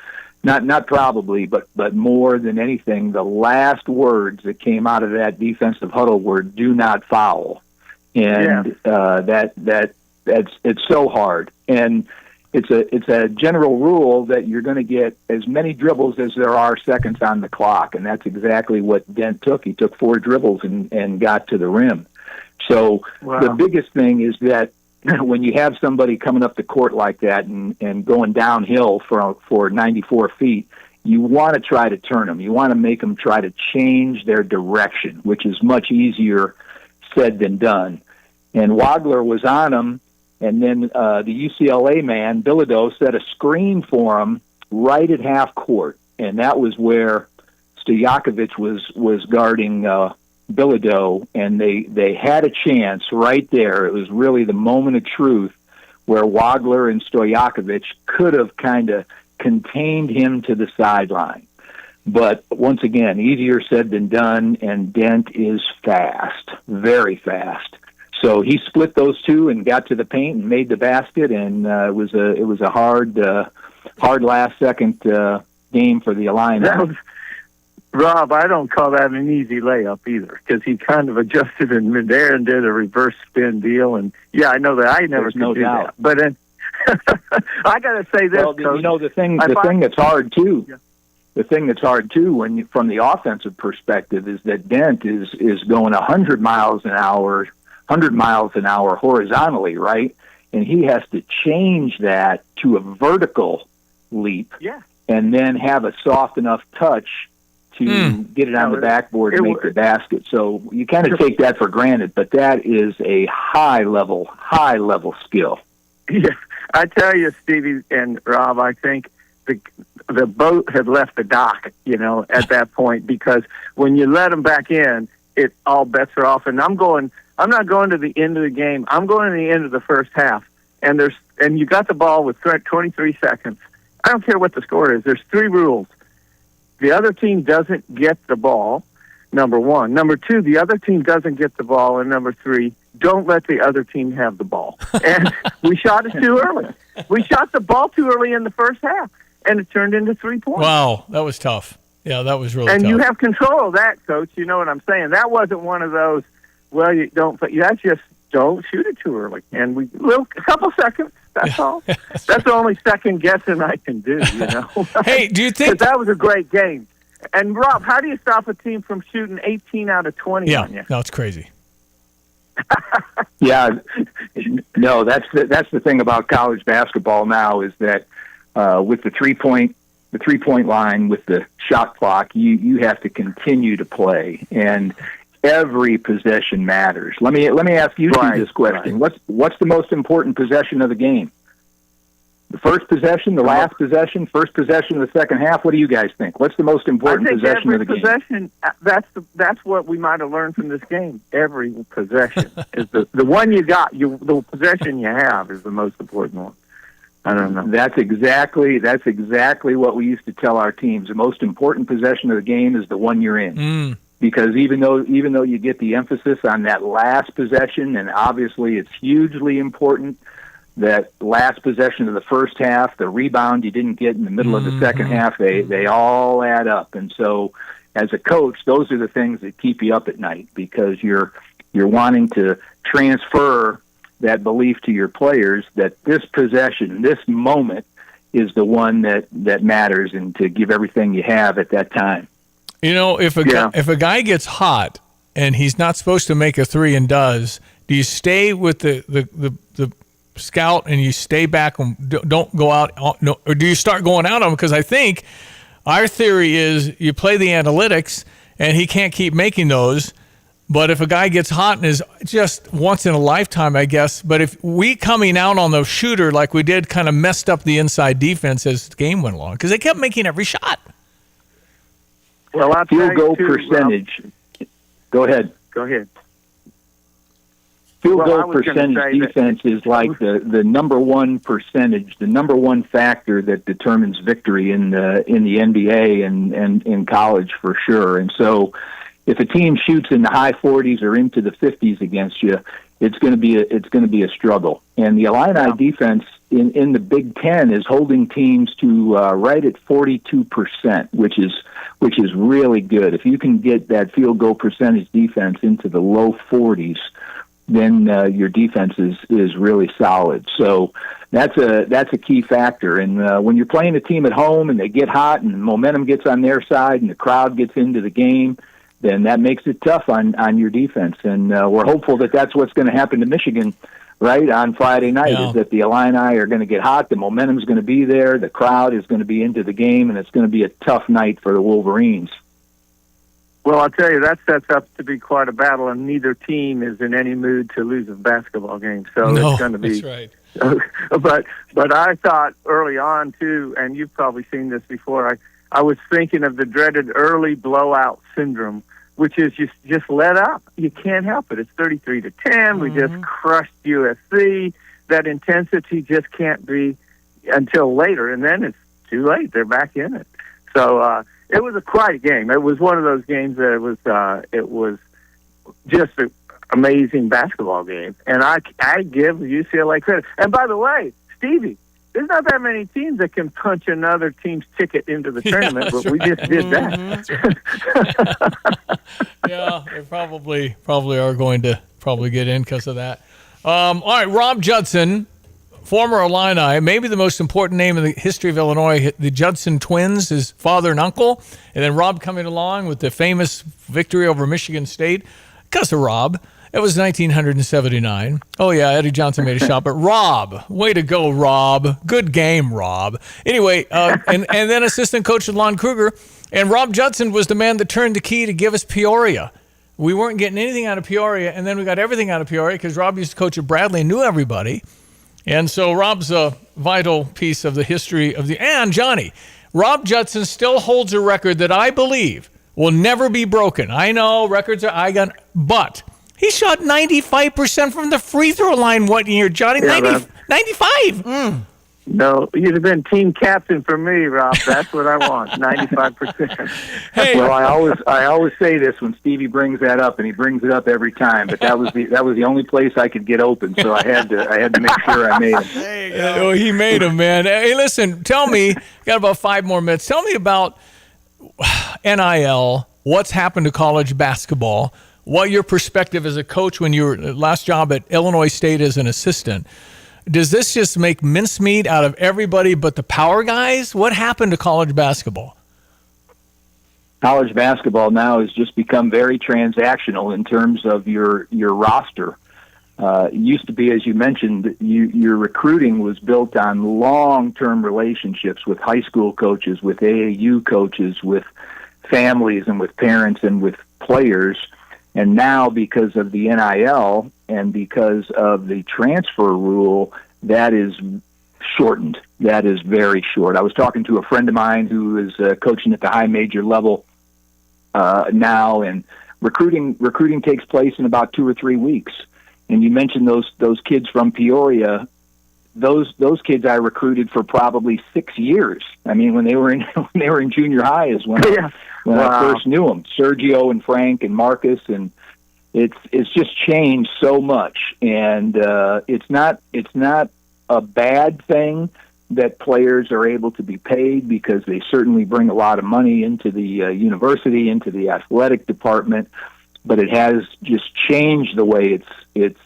not probably, but more than anything, the last words that came out of that defensive huddle were "do not foul," and it's so hard, and it's a general rule that you're going to get as many dribbles as there are seconds on the clock, and that's exactly what Dent took. He took 4 dribbles and got to the rim. So the biggest thing is that when you have somebody coming up the court like that and going downhill for 94 feet, you want to try to turn them. You want to make them try to change their direction, which is much easier said than done. And Wagler was on him, and then the UCLA man, Bilodeau, set a screen for him right at half court, and that was where Stojakovic was guarding Bilodeau, and they had a chance right there. It was really the moment of truth where Wagler and Stojakovic could have kind of contained him to the sideline. But once again, easier said than done, and Dent is fast, very fast. So he split those two and got to the paint and made the basket, and it was a hard last second game for the Illini. Rob, I don't call that an easy layup either, because he kind of adjusted in midair and did a reverse spin deal. And yeah, I know that. I never could do that. But I got to say this. Well, Coach, the thing that's hard too. Yeah. The thing that's hard too, from the offensive perspective, is that Dent is going 100 miles an hour horizontally, right? And he has to change that to a vertical leap, and then have a soft enough touch to get it on the backboard and make the basket. So you kind of take that for granted, but that is a high level skill. Yeah, I tell you, Stevie and Rob, I think the boat had left the dock, at that point, because when you let them back in, all bets are off. And I'm not going to the end of the game. I'm going to the end of the first half. And you got the ball with 23 seconds. I don't care what the score is. There's 3 rules. The other team doesn't get the ball, number 1. Number 2, the other team doesn't get the ball. And number 3, don't let the other team have the ball. And we shot it too early. We shot the ball too early in the first half, and it turned into 3 points. Wow, that was tough. Yeah, that was really and tough. you have control of that, Coach. You know what I'm saying? That wasn't one of those, well, you don't, but that's just don't shoot it too early. And a couple seconds, that's all. That's the only second guessing I can do, you know? Hey, do you think... Because that was a great game. And, Rob, how do you stop a team from shooting 18 out of 20 on you? No, it's crazy. Yeah, no, that's the thing about college basketball now is that with the 3-point line, with the shot clock, you have to continue to play, and every possession matters. Let me ask you this question: What's the most important possession of the game? The first possession, the last possession, first possession of the second half? What do you guys think? What's the most important possession of the game? Possession, that's what we might have learned from this game. Every possession is the one you got. The possession you have is the most important one. I don't know. That's exactly what we used to tell our teams. The most important possession of the game is the one you're in. Because even though you get the emphasis on that last possession, and obviously it's hugely important, that last possession of the first half, the rebound you didn't get in the middle of the second half, they all add up. And so as a coach, those are the things that keep you up at night, because you're wanting to transfer that belief to your players that this possession, this moment, is the one that matters, and to give everything you have at that time. You know, if a guy gets hot and he's not supposed to make a three and does, do you stay with the scout and you stay back and don't go out, or do you start going out on him? Because I think our theory is you play the analytics and he can't keep making those. But if a guy gets hot and is just once in a lifetime, I guess. But if we coming out on the shooter like we did kind of messed up the inside defense as the game went along, because they kept making every shot. Well, I'll field goal percentage. Go ahead. Field goal percentage defense is like the number one percentage, the number one factor that determines victory in the NBA and in college for sure. And so, if a team shoots in the high 40s or into the 50s against you, it's going to be a struggle. And the Illini defense in the Big Ten is holding teams to right at 42%, which is really good. If you can get that field goal percentage defense into the low 40s, then your defense is really solid. So that's a key factor. And when you're playing a team at home and they get hot and momentum gets on their side and the crowd gets into the game, then that makes it tough on your defense. And we're hopeful that that's what's going to happen to Michigan, right, on Friday night, is that the Illini are going to get hot, the momentum's going to be there, the crowd is going to be into the game, and it's going to be a tough night for the Wolverines. Well, I'll tell you, that sets up to be quite a battle, and neither team is in any mood to lose a basketball game. So it's going to be. That's right. But I thought early on, too, and you've probably seen this before, I was thinking of the dreaded early blowout syndrome, which is just let up. You can't help it. It's 33-10. We just crushed USC. That intensity just can't be until later, and then it's too late. They're back in it. So it was quite a game. It was one of those games that it was just an amazing basketball game, and I give UCLA credit. And by the way, Stevie, there's not that many teams that can punch another team's ticket into the tournament, but we just did that. Yeah, they probably are going to get in because of that. All right, Rob Judson, former Illini, maybe the most important name in the history of Illinois, the Judson twins, his father and uncle, and then Rob coming along with the famous victory over Michigan State. Because of Rob. It was 1979. Oh, yeah, Eddie Johnson made a shot. But Rob, way to go, Rob. Good game, Rob. Anyway, and then assistant coach Lon Kruger. And Rob Judson was the man that turned the key to give us Peoria. We weren't getting anything out of Peoria, and then we got everything out of Peoria because Rob used to coach at Bradley and knew everybody. And so Rob's a vital piece of the history of and Johnny, Rob Judson still holds a record that I believe will never be broken. I know records are but he shot 95% from the free throw line one year, Johnny. 95. No, you'd have been team captain for me, Rob. That's what I want, 95%. Well, I always say this when Stevie brings that up, and he brings it up every time. But that was the only place I could get open, so I had to make sure I made him. Oh, he made him, man. Hey, listen, tell me, got about 5 more minutes. Tell me about NIL, what's happened to college basketball, what your perspective as a coach when you were last job at Illinois State as an assistant. Does this just make mincemeat out of everybody but the power guys? What happened to college basketball? College basketball now has just become very transactional in terms of your roster. It used to be, as you mentioned, your recruiting was built on long-term relationships with high school coaches, with AAU coaches, with families and with parents and with players. And now, because of the NIL and because of the transfer rule, that is shortened. That is very short. I was talking to a friend of mine who is coaching at the high major level now, and recruiting takes place in about 2 or 3 weeks. And you mentioned those kids from Peoria. Those kids I recruited for probably 6 years. I mean, when they were in junior high is when I first knew them. Sergio and Frank and Marcus, and it's just changed so much. And it's not a bad thing that players are able to be paid, because they certainly bring a lot of money into the university, into the athletic department. But it has just changed the way it's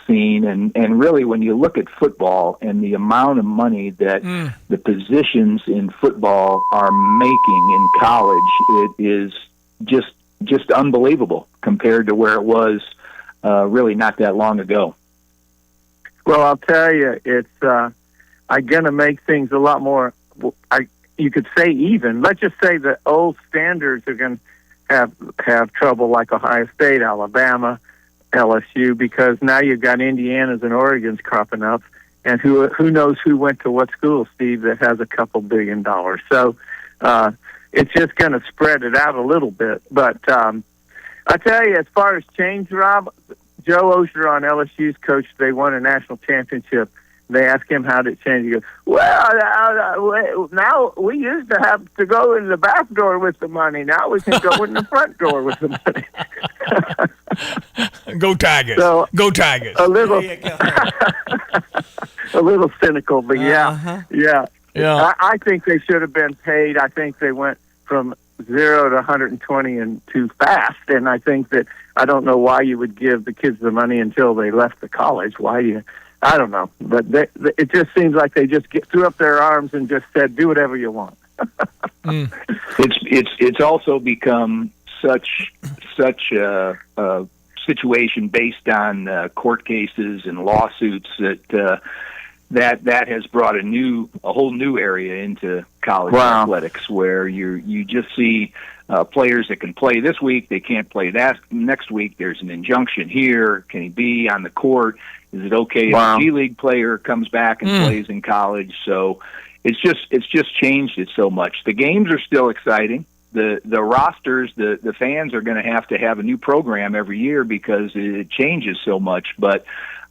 seen, and really, when you look at football and the amount of money that the positions in football are making in college, it is just unbelievable compared to where it was really not that long ago. Well, I'll tell you, it's going to make things a lot more. You could say even. Let's just say the old standards are going to have trouble, like Ohio State, Alabama, LSU, because now you've got Indiana's and Oregon's cropping up, and who knows who went to what school, Steve, that has a couple $2 billion. So it's just going to spread it out a little bit. But I tell you, as far as change, Rob, Joe Osher on LSU's coach, they won a national championship. They asked him how did it change. He goes, well, now we used to have to go in the back door with the money. Now we can go in the front door with the money. Go Tigers. So, go Tigers. A little, a little cynical, but yeah. I think they should have been paid. I think they went from 0 to 120 and too fast. And I think that I don't know why you would give the kids the money until they left the college. I don't know, but it just seems like they just threw up their arms and just said, "Do whatever you want." It's also become such a situation based on court cases and lawsuits that has brought a whole new area into college athletics, where you just see players that can play this week, they can't play that next week. There's an injunction here. Can he be on the court? Is it okay if a G League player comes back and plays in college? So it's just changed it so much. The games are still exciting. The rosters, the fans are going to have a new program every year because it changes so much. But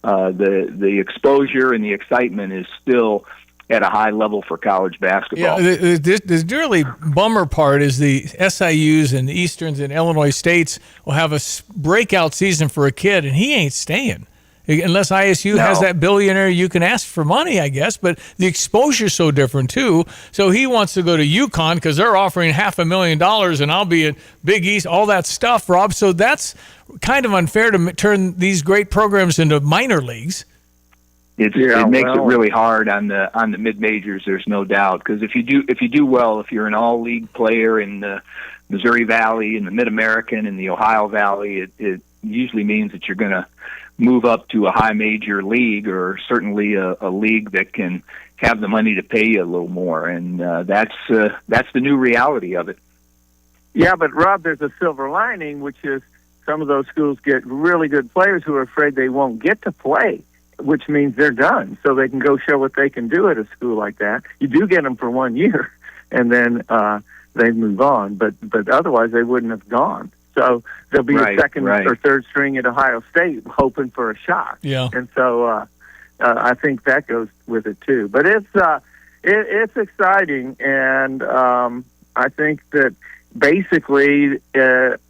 the exposure and the excitement is still at a high level for college basketball. Yeah, the really bummer part is the SIUs and the Easterns and Illinois States will have a breakout season for a kid, and he ain't staying. Unless ISU has that billionaire, you can ask for money, I guess, but the exposure's so different too. So he wants to go to UConn because they're offering $500,000, and I'll be at Big East, all that stuff, Rob. So that's kind of unfair to turn these great programs into minor leagues. It makes it really hard on the mid majors. There's no doubt, because if you do well, if you're an all league player in the Missouri Valley, in the Mid American, in the Ohio Valley, it usually means that you're going to move up to a high major league, or certainly a league that can have the money to pay you a little more, and that's the new reality of it. Yeah, but Rob, there's a silver lining, which is some of those schools get really good players who are afraid they won't get to play, which means they're done, so they can go show what they can do at a school like that. You do get them for 1 year, and then they move on, but otherwise they wouldn't have gone. So there'll be a second or third string at Ohio State hoping for a shot. Yeah. And so I think that goes with it too. But it's exciting, and I think that basically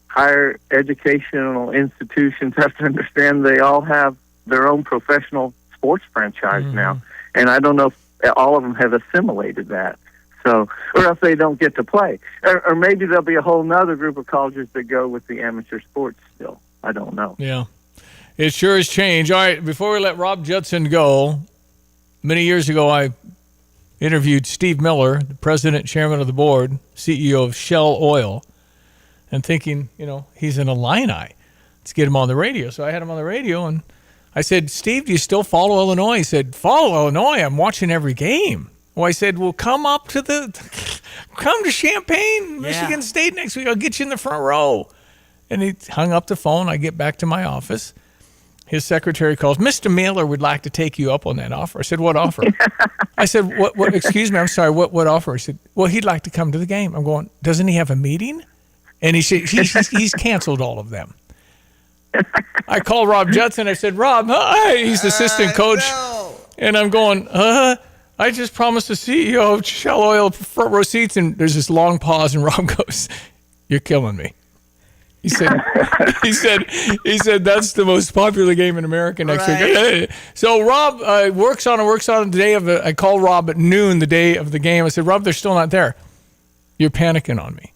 higher educational institutions have to understand they all have their own professional sports franchise now, and I don't know if all of them have assimilated that. So, or else they don't get to play, or maybe there'll be a whole nother group of colleges that go with the amateur sports still. I don't know. Yeah, it sure has changed. All right, before we let Rob Judson go, many years ago I interviewed Steve Miller, the president, chairman of the board, CEO of Shell Oil, and thinking, he's an Illini. Let's get him on the radio. So I had him on the radio, and I said, Steve, do you still follow Illinois? He said, follow Illinois? I'm watching every game. Well, I said, well, come to Champaign, Michigan State next week. I'll get you in the front row. And he hung up the phone. I get back to my office. His secretary calls, Mr. Miller would like to take you up on that offer. I said, what offer? I said, what, excuse me, I'm sorry, what offer? He said, well, he'd like to come to the game. I'm going, doesn't he have a meeting? And he said, he's canceled all of them. I called Rob Judson. I said, Rob, hi. He's the assistant coach. No. And I'm going, I just promised the CEO of Shell Oil front row seats. And there's this long pause, and Rob goes, you're killing me. He said, that's the most popular game in America next week. So Rob works on the day of I called Rob at noon the day of the game. I said, Rob, they're still not there. You're panicking on me.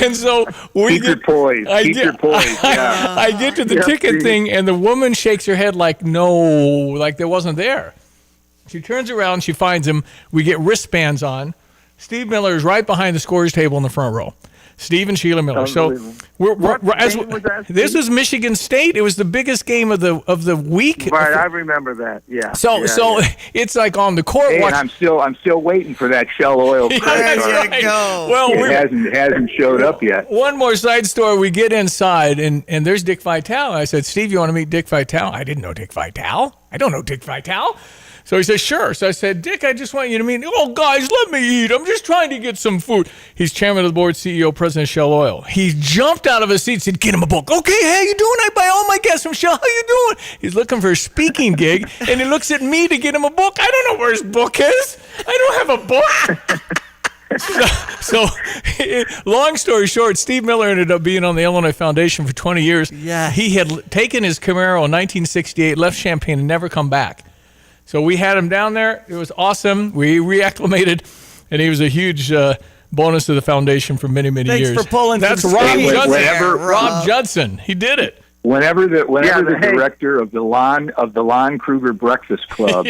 And so keep your poise. Yeah. I get to the ticket thing, and the woman shakes her head like they wasn't there. She turns around, she finds him. We get wristbands on. Steve Miller is right behind the scorer's table in the front row. Steve and Sheila Miller. So this was Michigan State. It was the biggest game of the week. Right, I remember that. Yeah. So it's like on the court. Hey, and I'm still waiting for that Shell Oil. There you go. Well, it hasn't showed up yet. One more side story. We get inside, and there's Dick Vitale. I said, Steve, you want to meet Dick Vitale? I didn't know Dick Vitale. I don't know Dick Vitale. So he says, sure. So I said, Dick, I just want you to meet. Oh, guys, let me eat. I'm just trying to get some food. He's chairman of the board, CEO, president of Shell Oil. He jumped out of his seat and said, get him a book. Okay, how you doing? I buy all my guests from Shell. How you doing? He's looking for a speaking gig, and he looks at me to get him a book. I don't know where his book is. I don't have a book. So, long story short, Steve Miller ended up being on the Illinois Foundation for 20 years. Yeah. He had taken his Camaro in 1968, left Champaign, and never come back. So we had him down there. It was awesome. We reacclimated, and he was a huge bonus to the foundation for many, many years. Thanks for pulling. That's some Rob strings Judson. there, Rob Judson. He did it. Whenever the director of the Lon Kruger Breakfast Club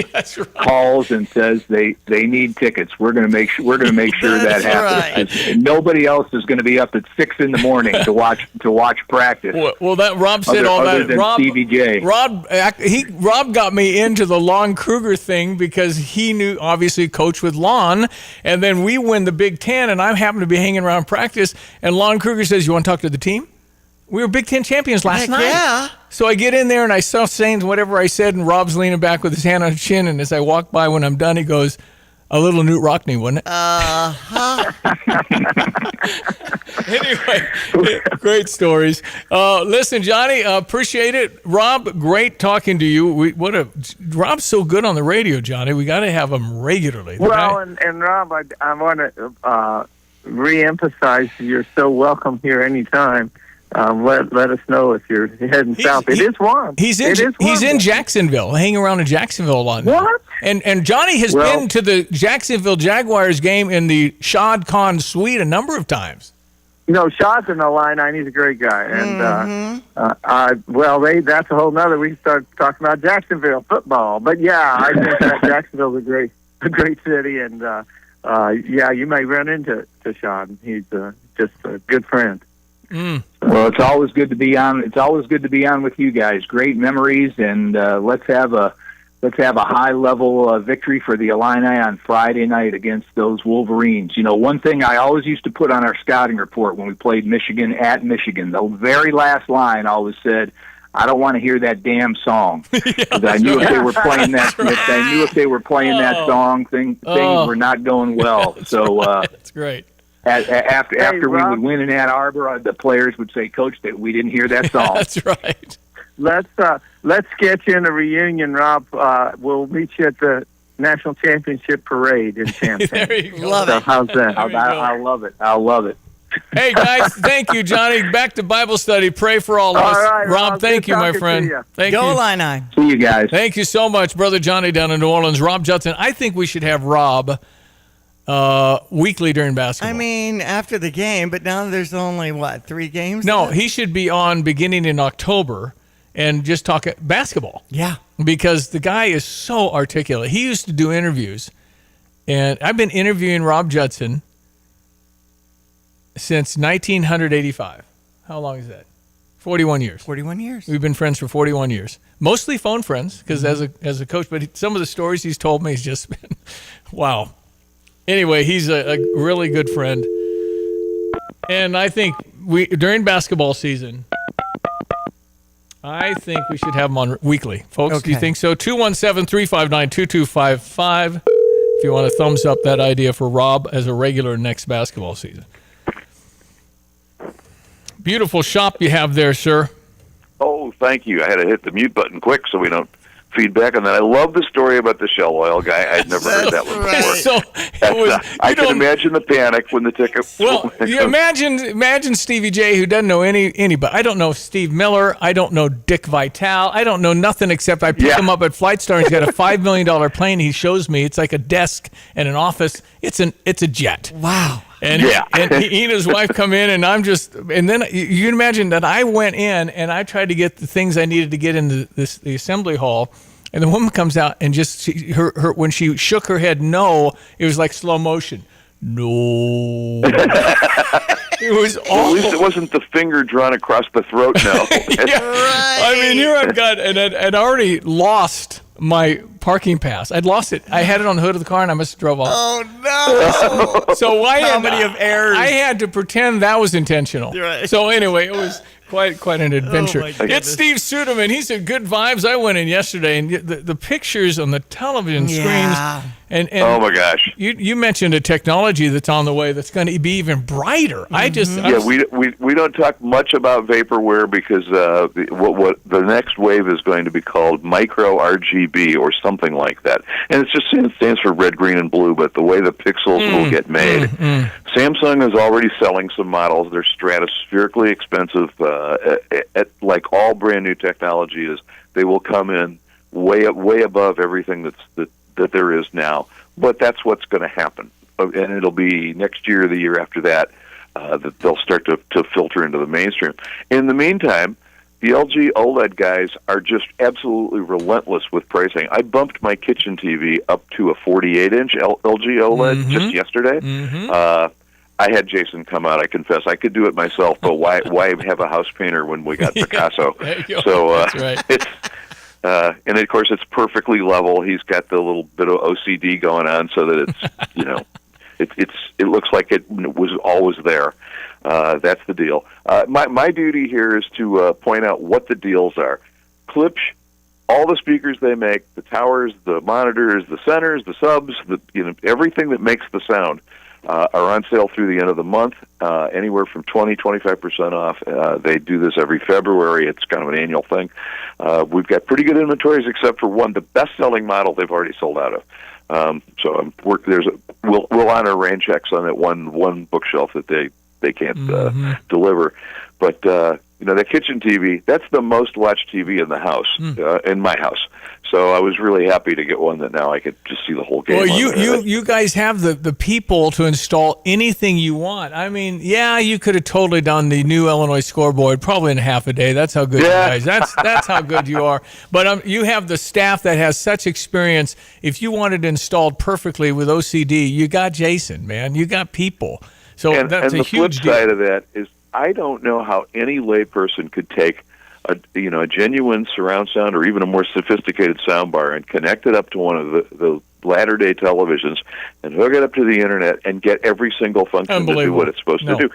calls and says they need tickets, we're going to make sure that happens. Right. Nobody else is going to be up at 6 a.m. to watch practice. Well, that Rob said all other that. Than Rob, CBJ. Rob got me into the Lon Kruger thing because he knew, obviously, coach with Lon, and then we win the Big Ten, and I happen to be hanging around practice, and Lon Kruger says, "You want to talk to the team?" We were Big Ten champions last night. Yeah. So I get in there and I saw saying whatever I said, and Rob's leaning back with his hand on his chin. And as I walk by, when I'm done, he goes, "A little Newt Rockney, wasn't it?" Anyway, great stories. Listen, Johnny, appreciate it. Rob, great talking to you. Rob's so good on the radio, Johnny. We got to have him regularly. And Rob, I want to reemphasize you're so welcome here anytime. Let us know if you're heading south. It is warm. He's in Jacksonville, hanging around in Jacksonville a lot. What? And Johnny has been to the Jacksonville Jaguars game in the Shad Khan suite a number of times. Shad's in the line, and he's a great guy. And that's a whole nother. We start talking about Jacksonville football. But yeah, I think that Jacksonville's a great city, and you may run into Shad. He's just a good friend. Well, it's always good to be on. It's always good to be on with you guys. Great memories, and let's have a high level victory for the Illini on Friday night against those Wolverines. One thing I always used to put on our scouting report when we played Michigan at Michigan, the very last line always said, "I don't want to hear that damn song." Because I knew if they were playing that, that song, things were not going well. So that's great. After we would win in Ann Arbor, the players would say, "Coach, that we didn't hear that song." That's right. let's get you in a reunion, Rob. We'll meet you at the National Championship Parade in Champaign. There you go. Love So it. how's that? There you go. I love it. I love it. Hey, guys, thank you, Johnny. Back to Bible study. Pray for all of us. right, Rob, thank good you, my talking to friend. you. Thank Go you. Illini. See you guys. Thank you so much, Brother Johnny down in New Orleans. Rob Judson. I think we should have Rob weekly during basketball. I mean, after the game, but now there's only, 3 games? No, left? he should be on beginning in October and just talk basketball. Yeah. Because the guy is so articulate. He used to do interviews, and I've been interviewing Rob Judson since 1985. How long is that? 41 years. 41 years. We've been friends for 41 years. Mostly phone friends, because as a coach, but some of the stories he's told me has just been, wow. Anyway, he's a really good friend. And I think during basketball season, I think we should have him on weekly. Folks, do you Okay. think so? 217-359-2255 if you want to thumbs up that idea for Rob as a regular next basketball season. Beautiful shop you have there, sir. Oh, thank you. I had to hit the mute button quick so we don't feedback on that. I love the story about the Shell Oil guy. I'd never heard that one before. So I can imagine the panic when the ticket. Well, you imagine Stevie J, who doesn't know anybody. I don't know Steve Miller. I don't know Dick Vitale. I don't know nothing except I picked him up at Flight Star. He's got a $5 million plane. He shows me it's like a desk and an office. It's a jet. Wow. And he and his wife come in, and I'm just, and then you can imagine that I went in and I tried to get the things I needed to get into the assembly hall, and the woman comes out and just her when she shook her head no, it was like slow motion. No. It was awful. Well, at least it wasn't the finger drawn across the throat. No. I mean, here I've got, and I'd already lost my parking pass. I'd lost it. I had it on the hood of the car, and I must have drove off. Oh, no. So Comedy of errors. I had to pretend that was intentional. Right. So anyway, it was quite an adventure. Oh, my goodness. It's Steve Suderman. He said good vibes. I went in yesterday, and the pictures on the television Yeah. screens. And oh my gosh! You mentioned a technology that's on the way that's going to be even brighter. We don't talk much about vaporware because what the next wave is going to be called micro RGB or something like that, and it stands for red, green, and blue. But the way the pixels will get made, Samsung is already selling some models. They're stratospherically expensive. Like all brand new technology is, they will come in way above everything that there is now, but that's what's going to happen, and it'll be next year or the year after that that they'll start to filter into the mainstream. In the meantime, the LG OLED guys are just absolutely relentless with pricing. I bumped my kitchen TV up to a 48-inch LG OLED just yesterday. I had Jason come out. I confess, I could do it myself, but why have a house painter when we got Picasso? So That's right. it's. And of course, it's perfectly level. He's got the little bit of OCD going on, so that it's it looks like it was always there. That's the deal. My duty here is to point out what the deals are. Klipsch, all the speakers they make, the towers, the monitors, the centers, the subs, everything that makes the sound. Are on sale through the end of the month, anywhere from 25% off. They do this every February. It's kind of an annual thing. We've got pretty good inventories, except for one, the best-selling model they've already sold out of. So we'll honor rain checks on that one bookshelf that they can't deliver. But the kitchen TV, that's the most watched TV in the house, in my house. So I was really happy to get one that now I could just see the whole game. Well, you guys have the people to install anything you want. I mean, you could have totally done the new Illinois scoreboard probably in half a day. That's how good you guys. That's how good you are. But you have the staff that has such experience. If you wanted it installed perfectly with OCD, you got Jason, man. You got people. So that's a huge deal. And the flip side of that is, I don't know how any layperson could take a genuine surround sound or even a more sophisticated sound bar and connect it up to one of the latter-day televisions and hook it up to the internet and get every single function to do what it's supposed to do.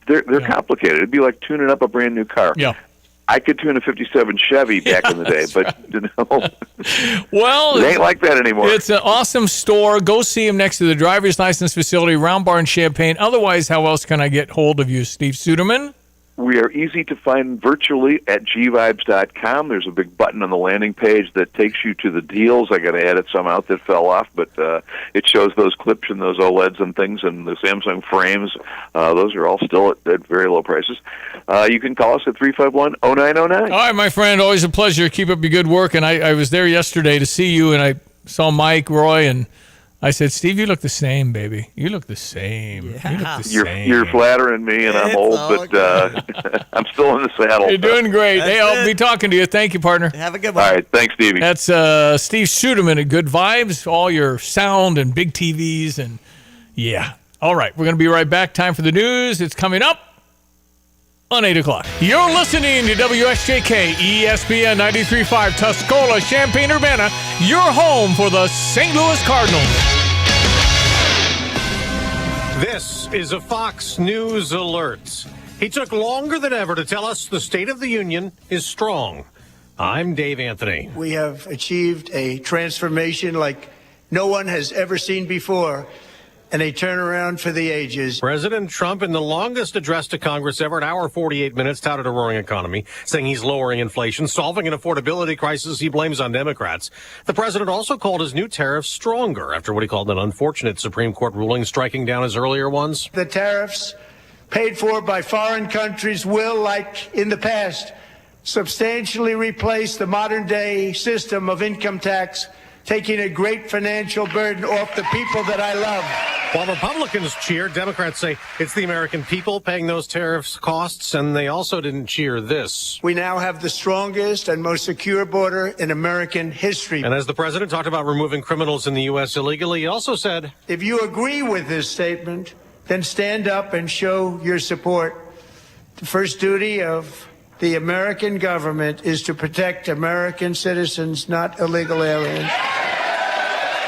They're complicated. It'd be like tuning up a brand new car. Yeah. I could tune a 57 Chevy back in the day, but well, it ain't like that anymore. It's an awesome store. Go see him next to the driver's license facility, Round Barn, Champaign. Otherwise, how else can I get hold of you, Steve Suderman? We are easy to find virtually at gvibes.com. There's a big button on the landing page that takes you to the deals. I got to edit some out that fell off, but it shows those clips and those OLEDs and things, and the Samsung frames. Those are all still at very low prices. You can call us at 351-0909. All right, my friend, always a pleasure. Keep up your good work. And I was there yesterday to see you, and I saw Mike, Roy, and I said, Steve, you look the same, baby. You look the same. Yeah. You look the same. You're flattering me, and I'm old, but I'm still in the saddle. You're doing great. Hey, I'll be talking to you. Thank you, partner. Have a good one. All right, thanks, Stevie. That's Steve Suderman at Good Vibes, all your sound and big TVs. And yeah. All right, we're going to be right back. Time for the news. It's coming up on 8 o'clock. You're listening to WSJK ESPN 93.5 Tuscola, Champaign-Urbana, your home for the St. Louis Cardinals. This is a Fox News alert. He took longer than ever to tell us the State of the Union is strong. I'm Dave Anthony. We have achieved a transformation like no one has ever seen before, and a turnaround for the ages. President Trump, in the longest address to Congress ever, an hour 48 minutes, touted a roaring economy, saying he's lowering inflation, solving an affordability crisis he blames on Democrats. The president also called his new tariffs stronger after what he called an unfortunate Supreme Court ruling striking down his earlier ones. The tariffs paid for by foreign countries will, like in the past, substantially replace the modern-day system of income tax, taking a great financial burden off the people that I love. While Republicans cheer, Democrats say it's the American people paying those tariffs costs, and they also didn't cheer this. We now have the strongest and most secure border in American history. And as the president talked about removing criminals in the U.S. illegally, he also said, if you agree with this statement, then stand up and show your support. The first duty of the American government is to protect American citizens, not illegal aliens.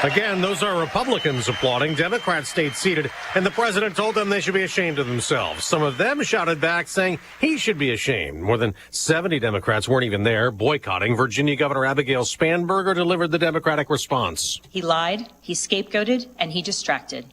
Again, those are Republicans applauding. Democrats stayed seated, and the president told them they should be ashamed of themselves. Some of them shouted back, saying he should be ashamed. More than 70 Democrats weren't even there, boycotting. Virginia Governor Abigail Spanberger delivered the Democratic response. He lied, he scapegoated, and he distracted.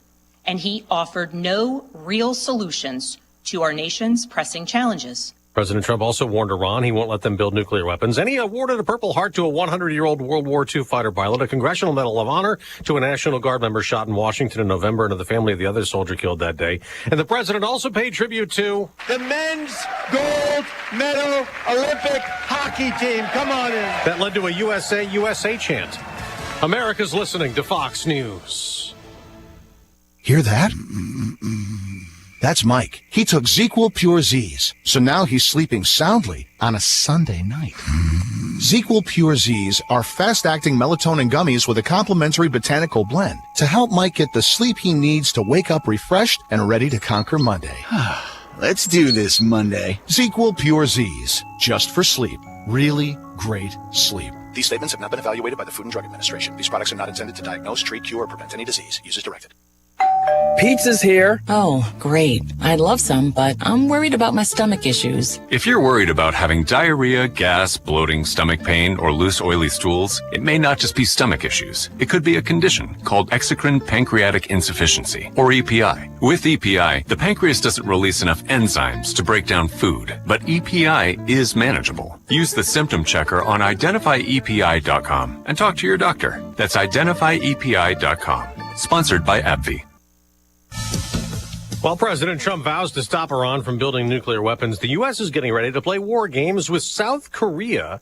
And he offered no real solutions to our nation's pressing challenges. President Trump also warned Iran he won't let them build nuclear weapons, and he awarded a Purple Heart to a 100-year-old World War II fighter pilot, a Congressional Medal of Honor to a National Guard member shot in Washington in November, and to the family of the other soldier killed that day. And the president also paid tribute to the men's gold medal Olympic hockey team. Come on in. That led to a USA, USA chant. America's listening to Fox News. Hear that? That's Mike. He took ZQL Pure Z's, so now he's sleeping soundly on a Sunday night. ZQL Pure Z's are fast-acting melatonin gummies with a complementary botanical blend to help Mike get the sleep he needs to wake up refreshed and ready to conquer Monday. Let's do this Monday. ZQL Pure Z's, just for sleep. Really great sleep. These statements have not been evaluated by the Food and Drug Administration. These products are not intended to diagnose, treat, cure, or prevent any disease. Use as directed. Pizza's here. Oh, great. I'd love some, but I'm worried about my stomach issues. If you're worried about having diarrhea, gas, bloating, stomach pain, or loose oily stools, it may not just be stomach issues. It could be a condition called exocrine pancreatic insufficiency, or EPI. With EPI, the pancreas doesn't release enough enzymes to break down food, but EPI is manageable. Use the symptom checker on identifyepi.com and talk to your doctor. That's identifyepi.com. Sponsored by AbbVie. While President Trump vows to stop Iran from building nuclear weapons, the U.S. is getting ready to play war games with South Korea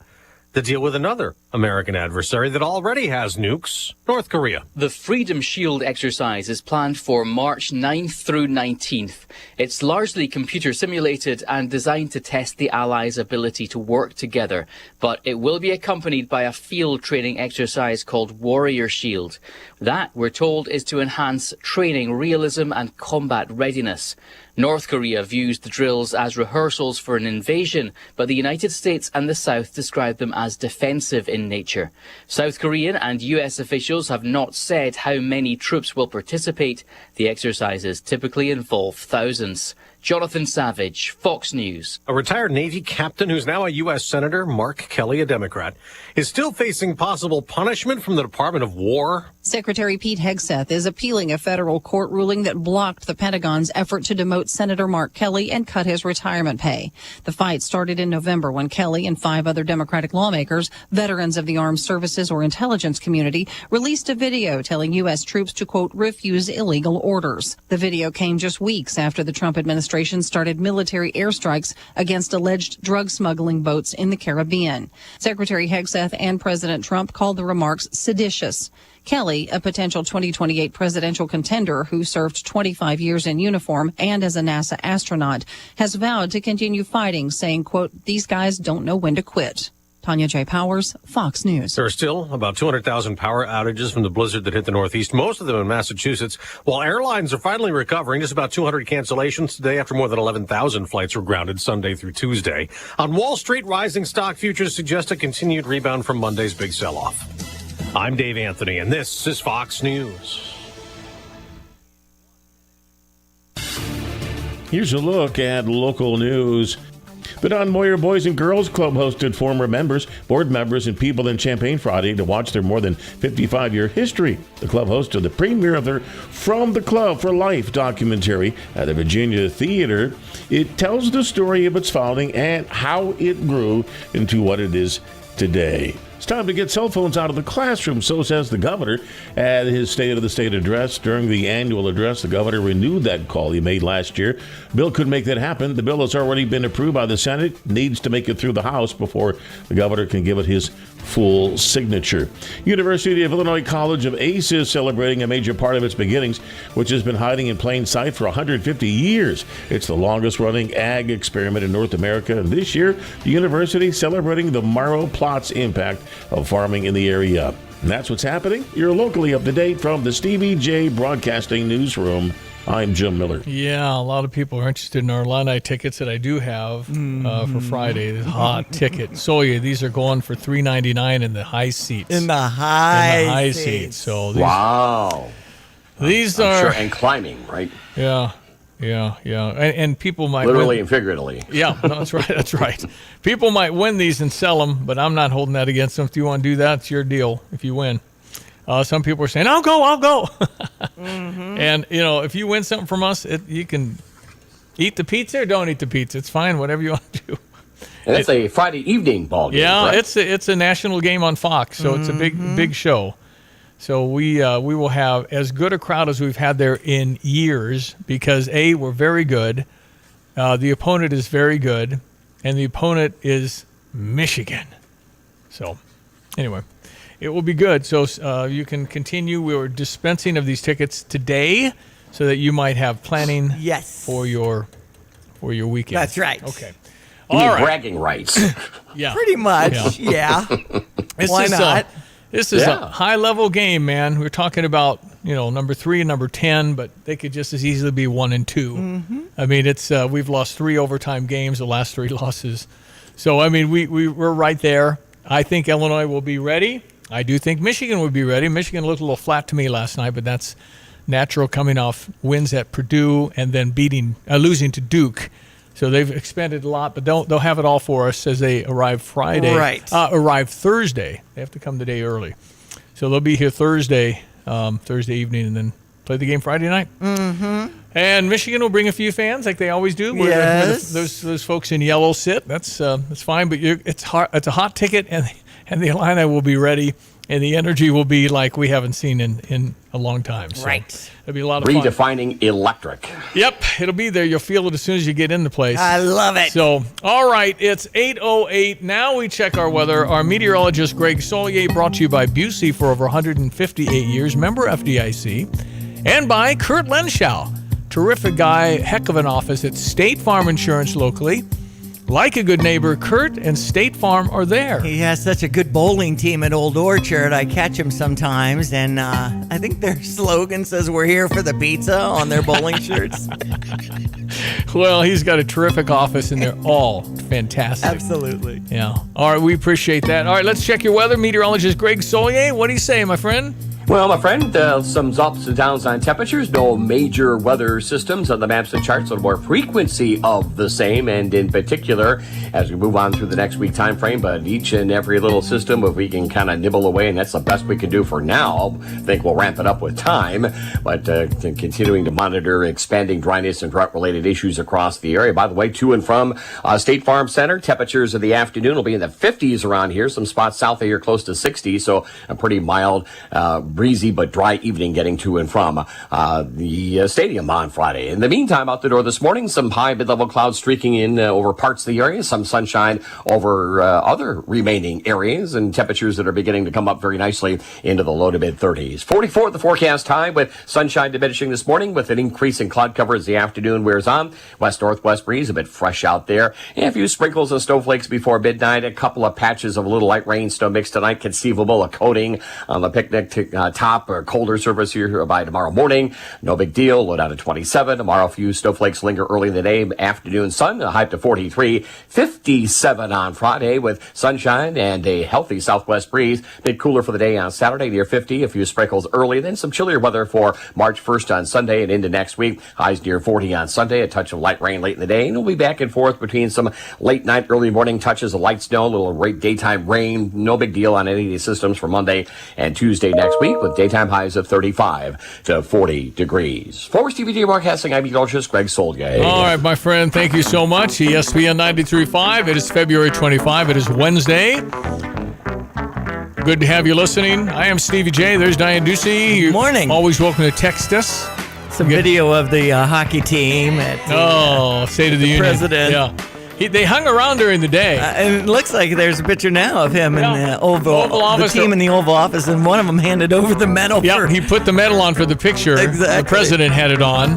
to deal with another American adversary that already has nukes, North Korea. The Freedom Shield exercise is planned for March 9th through 19th. It's largely computer simulated and designed to test the allies' ability to work together, but it will be accompanied by a field training exercise called Warrior Shield. That, we're told, is to enhance training realism and combat readiness. North Korea views the drills as rehearsals for an invasion, but the United States and the South describe them as defensive in nature. South Korean and US officials have not said how many troops will participate. The exercises typically involve thousands. Jonathan Savage, Fox News. A retired Navy captain who's now a U.S. Senator, Mark Kelly, a Democrat, is still facing possible punishment from the Department of War. Secretary Pete Hegseth is appealing a federal court ruling that blocked the Pentagon's effort to demote Senator Mark Kelly and cut his retirement pay. The fight started in November when Kelly and 5 other Democratic lawmakers, veterans of the armed services or intelligence community, released a video telling U.S. troops to, quote, refuse illegal orders. The video came just weeks after the Trump administration started military airstrikes against alleged drug smuggling boats in the Caribbean. Secretary Hegseth and President Trump called the remarks seditious. Kelly, a potential 2028 presidential contender who served 25 years in uniform and as a NASA astronaut, has vowed to continue fighting, saying, quote, these guys don't know when to quit. Tanya J. Powers, Fox News. There are still about 200,000 power outages from the blizzard that hit the Northeast, most of them in Massachusetts. While airlines are finally recovering, just about 200 cancellations today after more than 11,000 flights were grounded Sunday through Tuesday. On Wall Street, rising stock futures suggest a continued rebound from Monday's big sell-off. I'm Dave Anthony, and this is Fox News. Here's a look at local news. The Don Moyer Boys and Girls Club hosted former members, board members, and people in Champaign Friday to watch their more than 55-year history. The club hosted the premiere of their From the Club for Life documentary at the Virginia Theater. It tells the story of its founding and how it grew into what it is today. It's time to get cell phones out of the classroom, so says the governor at his State of the State address. During the annual address, the governor renewed that call he made last year. Bill could make that happen. The bill has already been approved by the Senate, needs to make it through the House before the governor can give it his full signature. University of Illinois College of ACE is celebrating a major part of its beginnings, which has been hiding in plain sight for 150 years. It's the longest-running ag experiment in North America, and this year, the university celebrating the marrow plots impact of farming in the area. And that's what's happening. You're locally up to date from the Stevie J Broadcasting Newsroom. I'm Jim Miller. Yeah, a lot of people are interested in our Illini tickets that I do have for Friday. The hot ticket. So yeah, these are going for $3.99 in the high seats. In the high seats. So these, wow. These I'm are sure, and climbing, right? Yeah. And people might literally win. and figuratively. Yeah, no, that's right. That's right. People might win these and sell them, but I'm not holding that against them. If you want to do that, it's your deal. If you win. Some people are saying, I'll go. And, if you win something from us, you can eat the pizza or don't eat the pizza. It's fine, whatever you want to do. And it's a Friday evening ball game. Yeah, correct? it's a national game on Fox, so it's a big show. So we will have as good a crowd as we've had there in years because, A, we're very good. The opponent is very good, and the opponent is Michigan. So, anyway. It will be good. So you can continue. We were dispensing of these tickets today so that you might have planning for your weekend. That's right. Okay. You mean bragging rights. Yeah. Pretty much, yeah. Why not? This is a high-level game, man. We're talking about, number 3 and number 10, but they could just as easily be 1 and 2. Mm-hmm. I mean, it's we've lost 3 overtime games, the last 3 losses. So, I mean, we're right there. I think Illinois will be ready. I do think Michigan would be ready. Michigan looked a little flat to me last night, but that's natural coming off wins at Purdue and then losing to Duke. So they've expanded a lot, but they'll have it all for us as they arrive Friday. Right. Arrive Thursday. They have to come the day early. So they'll be here Thursday evening, and then play the game Friday night. Mm-hmm. And Michigan will bring a few fans like they always do. Yes. Those folks in yellow sit. That's fine, but it's a hot ticket, and the Illini will be ready, and the energy will be like we haven't seen in a long time. So right. It'll be a lot of fun. Redefining electric. Yep, it'll be there. You'll feel it as soon as you get in the place. I love it. So, all right, it's 8:08. Now we check our weather. Our meteorologist, Greg Solier, brought to you by Busey for over 158 years, member FDIC, and by Kurt Lenschow. Terrific guy, heck of an office at State Farm Insurance locally. Like a good neighbor, Kurt and State Farm are there. He has such a good bowling team at Old Orchard. I catch him sometimes, and I think their slogan says "We're here for the pizza" on their bowling shirts. Well, he's got a terrific office, and they're all fantastic. Absolutely. Yeah. All right, we appreciate that. All right, let's check your weather. Meteorologist Greg Solier, what do you say, my friend? Well, my friend, some ups and downs on temperatures. No major weather systems on the maps and charts. A little more frequency of the same, and in particular, as we move on through the next week time frame. But each and every little system, if we can kind of nibble away, and that's the best we can do for now. I think we'll ramp it up with time. But continuing to monitor expanding dryness and drought-related issues across the area. By the way, to and from State Farm Center, temperatures of the afternoon will be in the 50s around here. Some spots south of here close to 60, so a pretty mild, breezy but dry evening getting to and from the stadium on Friday. In the meantime, out the door this morning, some high mid-level clouds streaking in over parts of the area, some sunshine over other remaining areas, and temperatures that are beginning to come up very nicely into the low to mid-30s. 44 the forecast high, with sunshine diminishing this morning with an increase in cloud cover as the afternoon wears on. West-northwest breeze, a bit fresh out there, and a few sprinkles and snowflakes before midnight. A couple of patches of a little light rain, snow mix tonight, conceivable. A coating on the picnic top or colder surface here by tomorrow morning. No big deal. Low down to 27. Tomorrow, a few snowflakes linger early in the day. Afternoon sun, a high to 43. 57 on Friday with sunshine and a healthy southwest breeze. Bit cooler for the day on Saturday, near 50. A few sprinkles early. Then some chillier weather for March 1st on Sunday and into next week. Highs near 40 on Sunday. A touch of light rain late in the day. And we'll be back and forth between some late night, early morning touches of light snow, a little daytime rain. No big deal on any of these systems for Monday and Tuesday next week, with daytime highs of 35 to 40 degrees. For TVD Broadcasting, I'm meteorologist Greg Solgay. All right, my friend, thank you so much. ESPN 93.5. It is February 25. It is Wednesday. Good to have you listening. I am Stevie J. There's Diane Ducey. Good morning. Always welcome to text us. Some video of the hockey team at the, State of the Union. President. Yeah. They hung around during the day. And it looks like there's a picture now of him in the Oval Office. The team in the Oval Office, and one of them handed over the medal. Yeah, he put the medal on for the picture. Exactly. The president had it on.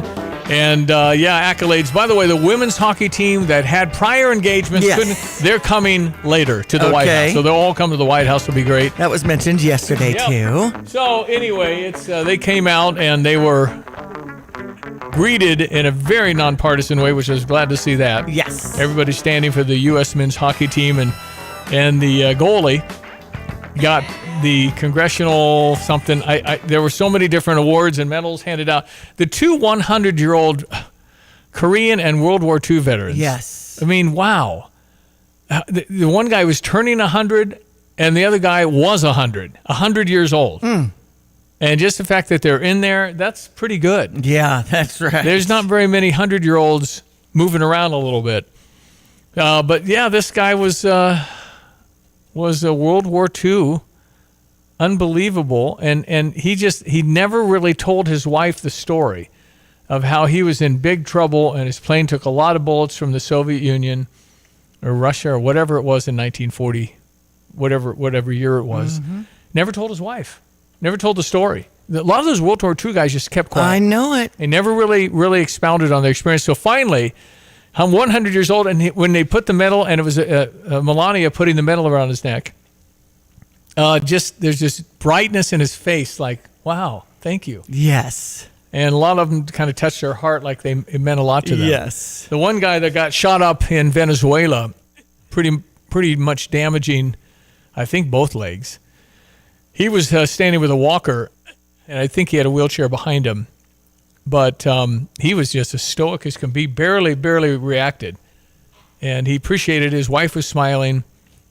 And, accolades. By the way, the women's hockey team that had prior engagements, they're coming later to the White House. So they'll all come to the White House. It'll be great. That was mentioned yesterday, too. So, anyway, it's they came out and they were greeted in a very nonpartisan way, which I was glad to see that. Yes. Everybody standing for the U.S. men's hockey team, and the goalie got the congressional something. There were so many different awards and medals handed out. The two 100-year-old Korean and World War II veterans. Yes. I mean, wow. The one guy was turning 100, and the other guy was 100 years old. And just the fact that they're in there, that's pretty good. Yeah, that's right. There's not very many 100-year-olds moving around a little bit. But yeah, this guy was a World War II, unbelievable. And he never really told his wife the story of how he was in big trouble and his plane took a lot of bullets from the Soviet Union or Russia or whatever it was in 1940, whatever year it was. Mm-hmm. Never told his wife. Never told the story. A lot of those World War II guys just kept quiet. I know it. They never really expounded on their experience. So finally, I'm 100 years old, and when they put the medal, and it was Melania putting the medal around his neck, there's this brightness in his face, like, wow, thank you. Yes. And a lot of them kind of touched their heart, like it meant a lot to them. Yes. The one guy that got shot up in Venezuela, pretty much damaging, I think, both legs. He was standing with a walker, and I think he had a wheelchair behind him. But he was just as stoic as can be, barely reacted. And he appreciated his wife was smiling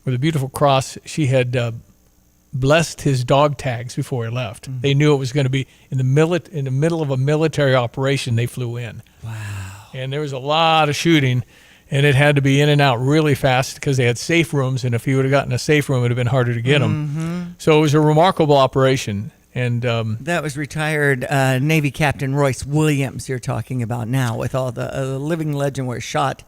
with a beautiful cross. She had blessed his dog tags before he left. Mm. They knew it was going to be in the middle of a military operation. They flew in. Wow. And there was a lot of shooting, and it had to be in and out really fast because they had safe rooms, and if he would have gotten a safe room, it would have been harder to get him. Mm-hmm. So it was a remarkable operation. And that was retired Navy Captain Royce Williams you're talking about now, with all the living legend where shot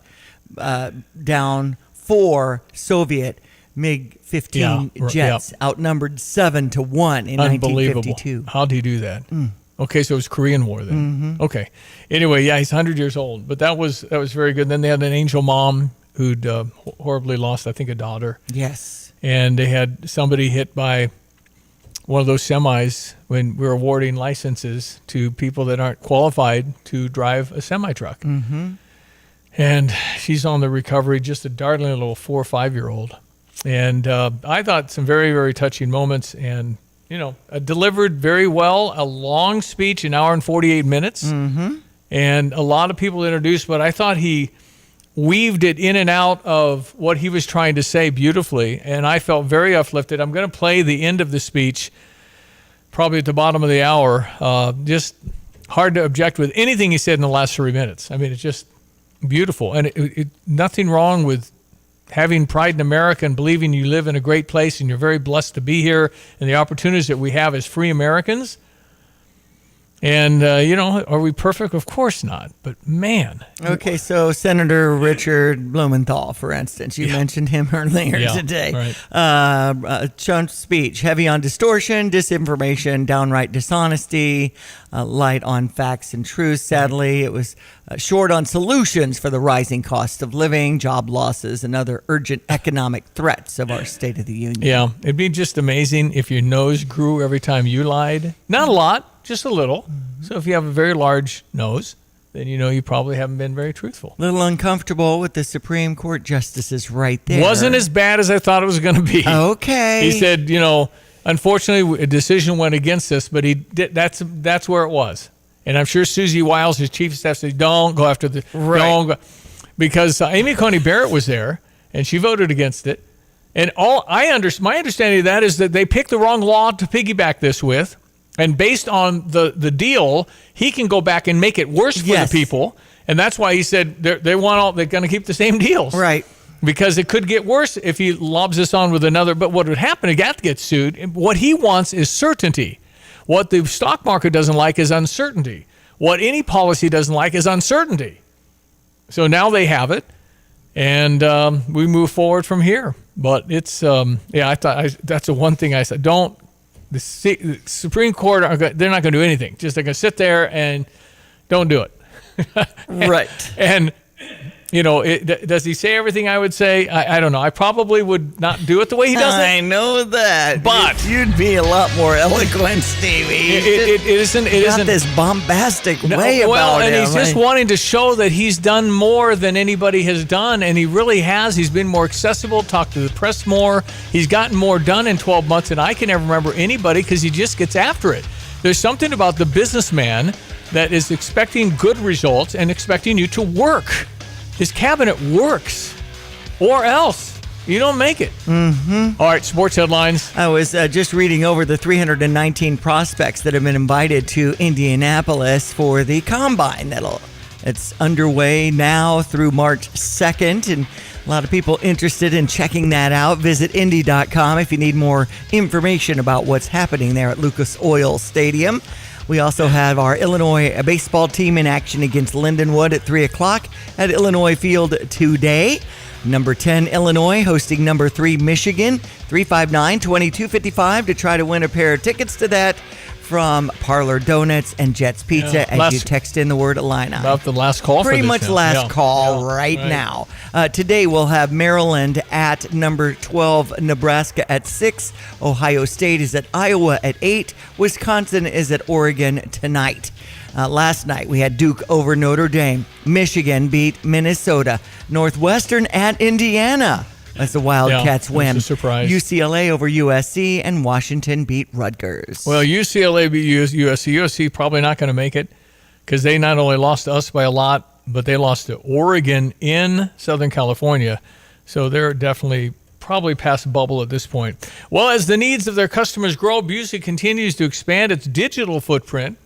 down 4 Soviet MiG-15 jets, outnumbered 7-1 in 1952. How'd he do that? Okay, so it was Korean War then. Mm-hmm. Okay. Anyway, yeah, he's 100 years old, but that was very good. Then they had an angel mom who'd horribly lost, I think, a daughter. Yes. And they had somebody hit by one of those semis when we were awarding licenses to people that aren't qualified to drive a semi-truck. Mm-hmm. And she's on the recovery, just a darling little 4 or 5-year-old. And I thought some very, very touching moments. And delivered very well. A long speech, an hour and 48 minutes. Mm-hmm. And a lot of people introduced, but I thought he weaved it in and out of what he was trying to say beautifully, and I felt very uplifted. I'm going to play the end of the speech probably at the bottom of the hour. Just hard to object with anything he said in the last 3 minutes. I mean, it's just beautiful. And nothing wrong with having pride in America and believing you live in a great place and you're very blessed to be here and the opportunities that we have as free Americans. And, are we perfect? Of course not. But, man. Okay, so Senator Richard Blumenthal, for instance, you mentioned him earlier today. Right. Trump's speech, heavy on distortion, disinformation, downright dishonesty, light on facts and truth. Sadly, it was short on solutions for the rising cost of living, job losses, and other urgent economic threats of our State of the Union. Yeah, it'd be just amazing if your nose grew every time you lied. Not a lot. Just a little. So if you have a very large nose, then you probably haven't been very truthful. A little uncomfortable with the Supreme Court justices right there. Wasn't as bad as I thought it was going to be. Okay. He said, unfortunately, a decision went against us, but he did. That's where it was. And I'm sure Susie Wiles, his chief of staff, said, "Don't go after the don't go," because Amy Coney Barrett was there and she voted against it. And my understanding of that is that they picked the wrong law to piggyback this with. And based on the deal, he can go back and make it worse for the people. And that's why he said they're going to keep the same deals. Right. Because it could get worse if he lobs this on with another. But what would happen, he got to get sued. What he wants is certainty. What the stock market doesn't like is uncertainty. What any policy doesn't like is uncertainty. So now they have it. And we move forward from here. But it's, I thought that's the one thing I said. The Supreme Court, they're not going to do anything. Just they're going to sit there and don't do it. Right. And, does he say everything I would say? I don't know. I probably would not do it the way he does it. I know that. But you'd be a lot more eloquent, Stevie. It isn't this bombastic way about him. And he's just right? wanting to show that he's done more than anybody has done, and he really has. He's been more accessible, talked to the press more. He's gotten more done in 12 months than I can ever remember anybody because he just gets after it. There's something about the businessman that is expecting good results and expecting you to work. His cabinet works, or else you don't make it. Mm-hmm. All right, sports headlines. I was just reading over the 319 prospects that have been invited to Indianapolis for the Combine. It's underway now through March 2nd, and a lot of people interested in checking that out. Visit Indy.com if you need more information about what's happening there at Lucas Oil Stadium. We also have our Illinois baseball team in action against Lindenwood at 3 o'clock at Illinois Field today. Number 10, Illinois, hosting number 3, Michigan. 359-2255 to try to win a pair of tickets to that from Parlor Donuts and Jet's Pizza as you text in the word Illini. About the last call Pretty for this much now. last call right now. Today we'll have Maryland at number 12, Nebraska at 6. Ohio State is at Iowa at 8. Wisconsin is at Oregon tonight. Last night we had Duke over Notre Dame. Michigan beat Minnesota. Northwestern at Indiana. That's the Wildcats win. That's a surprise. UCLA over USC, and Washington beat Rutgers. Well, UCLA beat USC. USC probably not going to make it because they not only lost to us by a lot, but they lost to Oregon in Southern California. So they're definitely probably past bubble at this point. Well, as the needs of their customers grow, Busey continues to expand its digital footprint.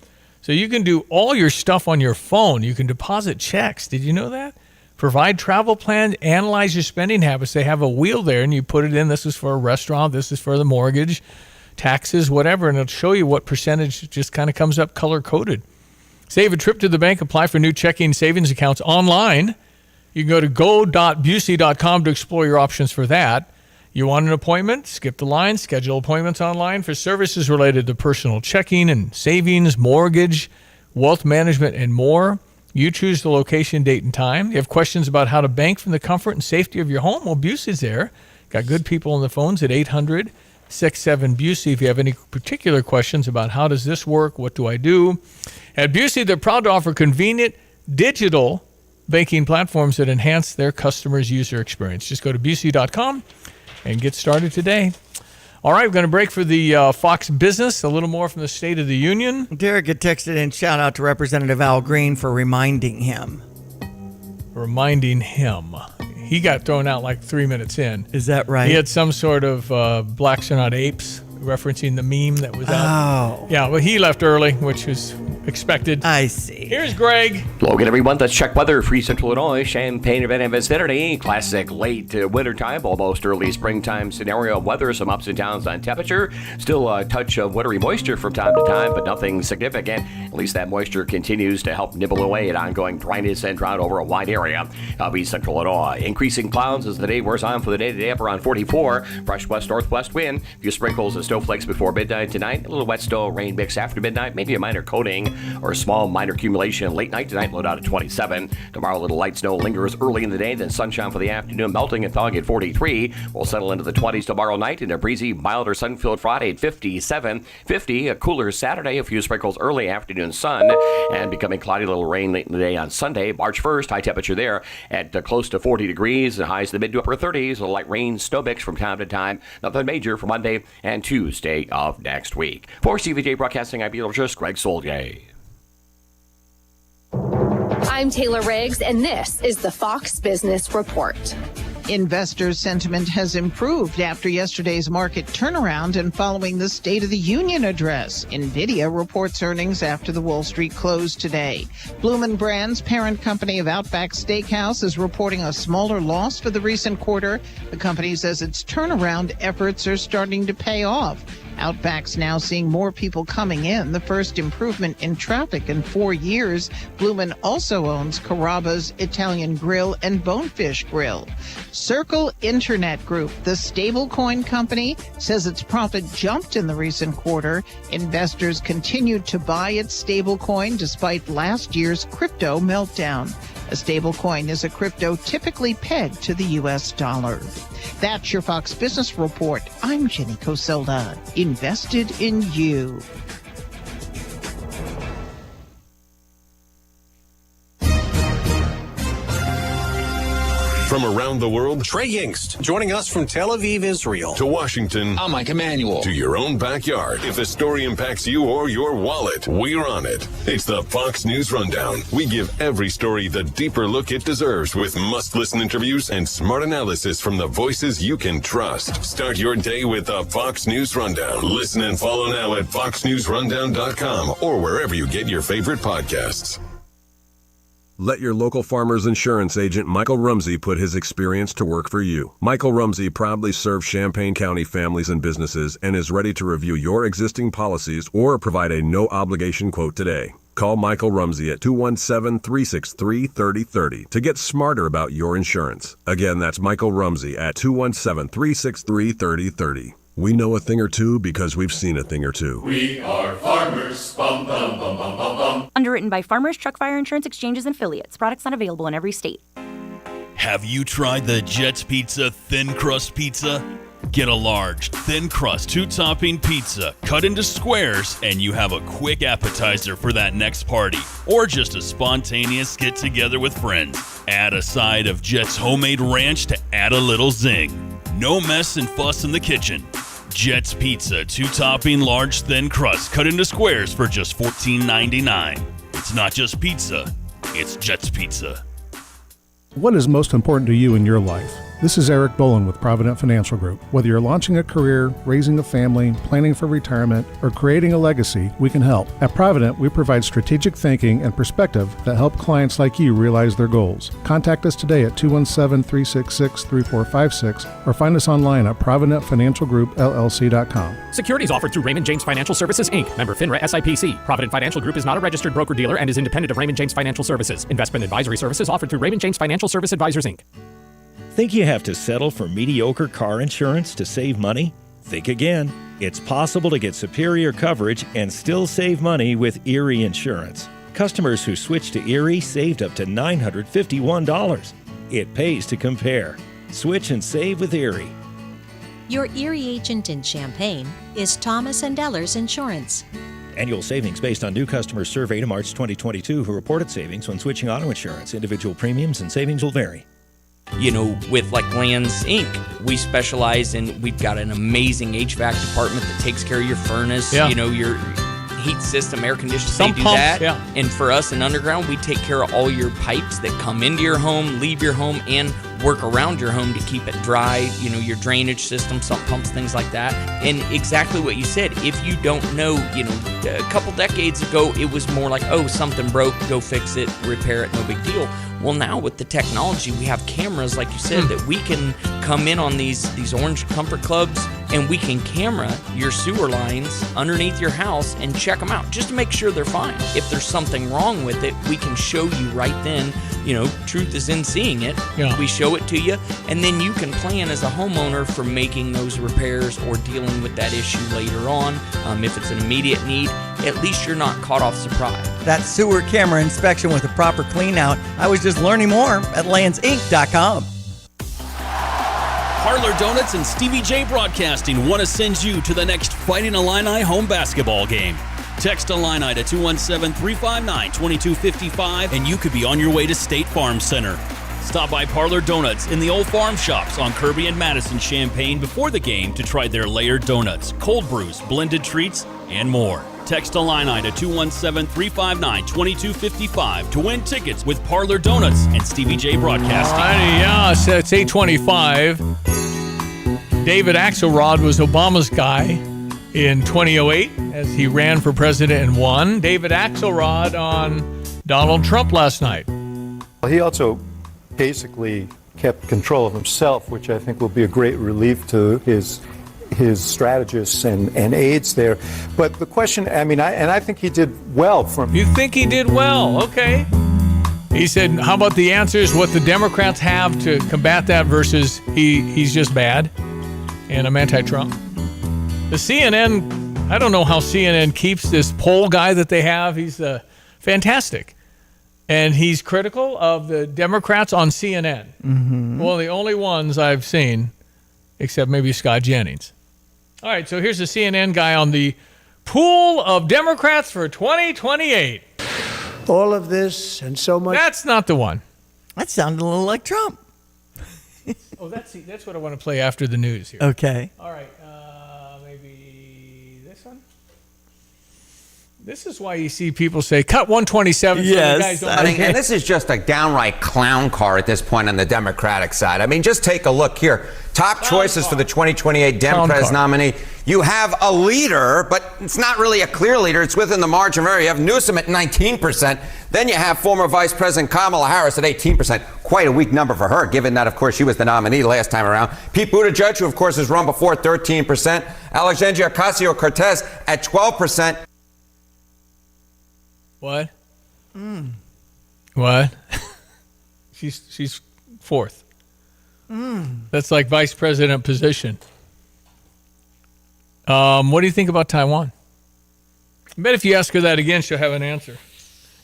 So you can do all your stuff on your phone. You can deposit checks. Did you know that? Provide travel plans, analyze your spending habits. They have a wheel there, and you put it in. This is for a restaurant. This is for the mortgage, taxes, whatever, and it'll show you what percentage just kind of comes up color-coded. Save a trip to the bank. Apply for new checking savings accounts online. You can go to go.busey.com to explore your options for that. You want an appointment? Skip the line. Schedule appointments online for services related to personal checking and savings, mortgage, wealth management, and more. You choose the location, date, and time. You have questions about how to bank from the comfort and safety of your home? Well, Busey's there. Got good people on the phones at 800-67-BUSEY if you have any particular questions about how does this work, what do I do. At Busey, they're proud to offer convenient digital banking platforms that enhance their customers' user experience. Just go to Busey.com and get started today. All right, we're going to break for the Fox Business, a little more from the State of the Union. Derek had texted in, shout out to Representative Al Green for reminding him. He got thrown out like 3 minutes in. Is that right? He had some sort of blacks are not apes, referencing the meme that was out. Oh. Yeah, well, he left early, which was expected. I see. Here's Greg. Logan, everyone. Let's check weather. Free Central Illinois, Champaign, Urbana, and vicinity. Classic late wintertime, almost early springtime scenario of weather. Some ups and downs on temperature. Still a touch of wintry moisture from time to time, but nothing significant. At least that moisture continues to help nibble away at ongoing dryness and drought over a wide area of East Central Illinois. Increasing clouds as the day wears on for the day today up around 44. Fresh west-northwest wind. A few sprinkles and snowflakes before midnight tonight. A little wet snow, rain mix after midnight. Maybe a minor coating or a small minor accumulation late night tonight, low down at 27. Tomorrow, a little light snow lingers early in the day, then sunshine for the afternoon, melting and thawing at 43. We'll settle into the 20s tomorrow night and a breezy, milder, sun-filled Friday at 57. 50, a cooler Saturday, a few sprinkles early afternoon sun, and becoming cloudy, little rain late in the day on Sunday, March 1st. High temperature there at close to 40 degrees, and highs in the mid to upper 30s. A light rain, snow mix from time to time. Nothing major for Monday and Tuesday of next week. For CVJ Broadcasting, I'm meteorologist Greg Solgay. I'm Taylor Riggs, and this is the Fox Business Report. Investor sentiment has improved after yesterday's market turnaround and following the State of the Union address. NVIDIA reports earnings after the Wall Street closed today. Bloomin' Brands, parent company of Outback Steakhouse, is reporting a smaller loss for the recent quarter. The company says its turnaround efforts are starting to pay off. Outback's now seeing more people coming in, the first improvement in traffic in 4 years. Bloomin' also owns Carrabba's Italian Grill and Bonefish Grill. Circle Internet Group, the stablecoin company, says its profit jumped in the recent quarter. Investors continued to buy its stablecoin despite last year's crypto meltdown. A stablecoin is a crypto typically pegged to the U.S. dollar. That's your Fox Business Report. I'm Jenny Coselda. Invested in you. From around the world, Trey Yingst joining us from Tel Aviv, Israel. To Washington, I'm Mike Emanuel. To your own backyard. If a story impacts you or your wallet, we're on it. It's the Fox News Rundown. We give every story the deeper look it deserves with must-listen interviews and smart analysis from the voices you can trust. Start your day with the Fox News Rundown. Listen and follow now at foxnewsrundown.com or wherever you get your favorite podcasts. Let your local farmer's insurance agent, Michael Rumsey, put his experience to work for you. Michael Rumsey proudly serves Champaign County families and businesses and is ready to review your existing policies or provide a no-obligation quote today. Call Michael Rumsey at 217-363-3030 to get smarter about your insurance. Again, that's Michael Rumsey at 217-363-3030. We know a thing or two because we've seen a thing or two. We are farmers. Bum, bum, bum, bum, bum, bum. Underwritten by Farmers Truck Fire Insurance Exchanges and Affiliates. Products not available in every state. Have you tried the Jets Pizza Thin Crust Pizza? Get a large, thin crust, 2-topping pizza cut into squares, and you have a quick appetizer for that next party, or just a spontaneous get-together with friends. Add a side of Jets homemade ranch to add a little zing. No mess and fuss in the kitchen. Jets Pizza, 2-topping, large, thin crust cut into squares for just $14.99. It's not just pizza, it's Jets Pizza. What is most important to you in your life? This is Eric Boland with Provident Financial Group. Whether you're launching a career, raising a family, planning for retirement, or creating a legacy, we can help. At Provident, we provide strategic thinking and perspective that help clients like you realize their goals. Contact us today at 217-366-3456 or find us online at providentfinancialgroupllc.com. Securities offered through Raymond James Financial Services, Inc., member FINRA SIPC. Provident Financial Group is not a registered broker-dealer and is independent of Raymond James Financial Services. Investment advisory services offered through Raymond James Financial Service Advisors, Inc. Think you have to settle for mediocre car insurance to save money? Think again. It's possible to get superior coverage and still save money with Erie Insurance. Customers who switched to Erie saved up to $951. It pays to compare. Switch and save with Erie. Your Erie agent in Champaign is Thomas & Ellers Insurance. Annual savings based on new customers surveyed in March 2022 who reported savings when switching auto insurance. Individual premiums and savings will vary. with like Lands Inc., we specialize in, we've got an amazing HVAC department that takes care of your furnace, your heat system, air conditioning, they do pumps, that. yeah. And for us in Underground, we take care of all your pipes that come into your home, leave your home, and work around your home to keep it dry, your drainage system, sump pumps, things like that. And exactly what you said, if you don't know, a couple decades ago, it was more like, oh, something broke, go fix it, repair it, no big deal. Well, now with the technology, we have cameras, like you said, that we can come in on these orange comfort clubs, and we can camera your sewer lines underneath your house and check them out just to make sure they're fine. If there's something wrong with it, we can show you right then. Truth is in seeing it. Yeah. We show it to you, and then you can plan as a homeowner for making those repairs or dealing with that issue later on. If it's an immediate need, at least you're not caught off surprise. That sewer camera inspection with a proper clean out. I was just learning more at landsinc.com. Parlor Donuts and Stevie J Broadcasting want to send you to the next Fighting Illini home basketball game. Text Illini to 217-359-2255 and you could be on your way to State Farm Center. Stop by Parlor Donuts in the Old Farm Shops on Kirby and Madison Champaign before the game to try their layered donuts, cold brews, blended treats, and more. Text Illini to 217-359-2255 to win tickets with Parlor Donuts and Stevie J Broadcasting. Alrighty, yeah, so it's 8:25. David Axelrod was Obama's guy in 2008 as he ran for president and won. David Axelrod on Donald Trump last night. Well, he also basically kept control of himself, which I think will be a great relief to his strategists and aides there. But the question, I think he did well from... You think he did well? Okay. He said, how about the answers, what the Democrats have to combat that versus he's just bad and I'm anti-Trump. The CNN, I don't know how CNN keeps this poll guy that they have. He's fantastic. And he's critical of the Democrats on CNN. Mm-hmm. One of the only ones I've seen, except maybe Scott Jennings. All right, so here's the CNN guy on the pool of Democrats for 2028. All of this and so much. That's not the one. That sounded a little like Trump. Oh, that's what I want to play after the news here. Okay. All right, maybe this one? This is why you see people say, cut 127. Yes. So the guys don't And this is just a downright clown car at this point on the Democratic side. I mean, just take a look here. Top choices for the 2028 Democrats nominee. You have a leader, but it's not really a clear leader. It's within the margin of error. You have Newsom at 19%. Then you have former Vice President Kamala Harris at 18%. Quite a weak number for her, given that, of course, she was the nominee last time around. Pete Buttigieg, who, of course, has run before, 13%. Alexandria Ocasio-Cortez at 12%. What? What? She's fourth. That's like vice president position. What do you think about Taiwan? I bet if you ask her that again, she'll have an answer.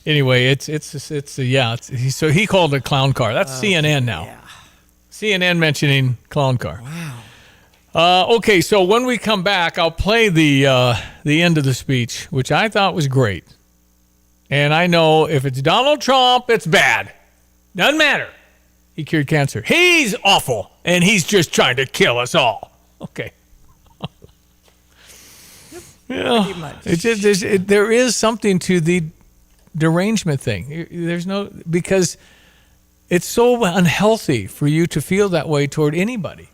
Anyway, so he called it a clown car. That's CNN now. Yeah. CNN mentioning clown car. Wow. Okay, so when we come back, I'll play the end of the speech, which I thought was great. And I know if it's Donald Trump, it's bad. Doesn't matter. He cured cancer. He's awful, and he's just trying to kill us all. Okay. Yeah. There is something to the derangement thing. Because it's so unhealthy for you to feel that way toward anybody.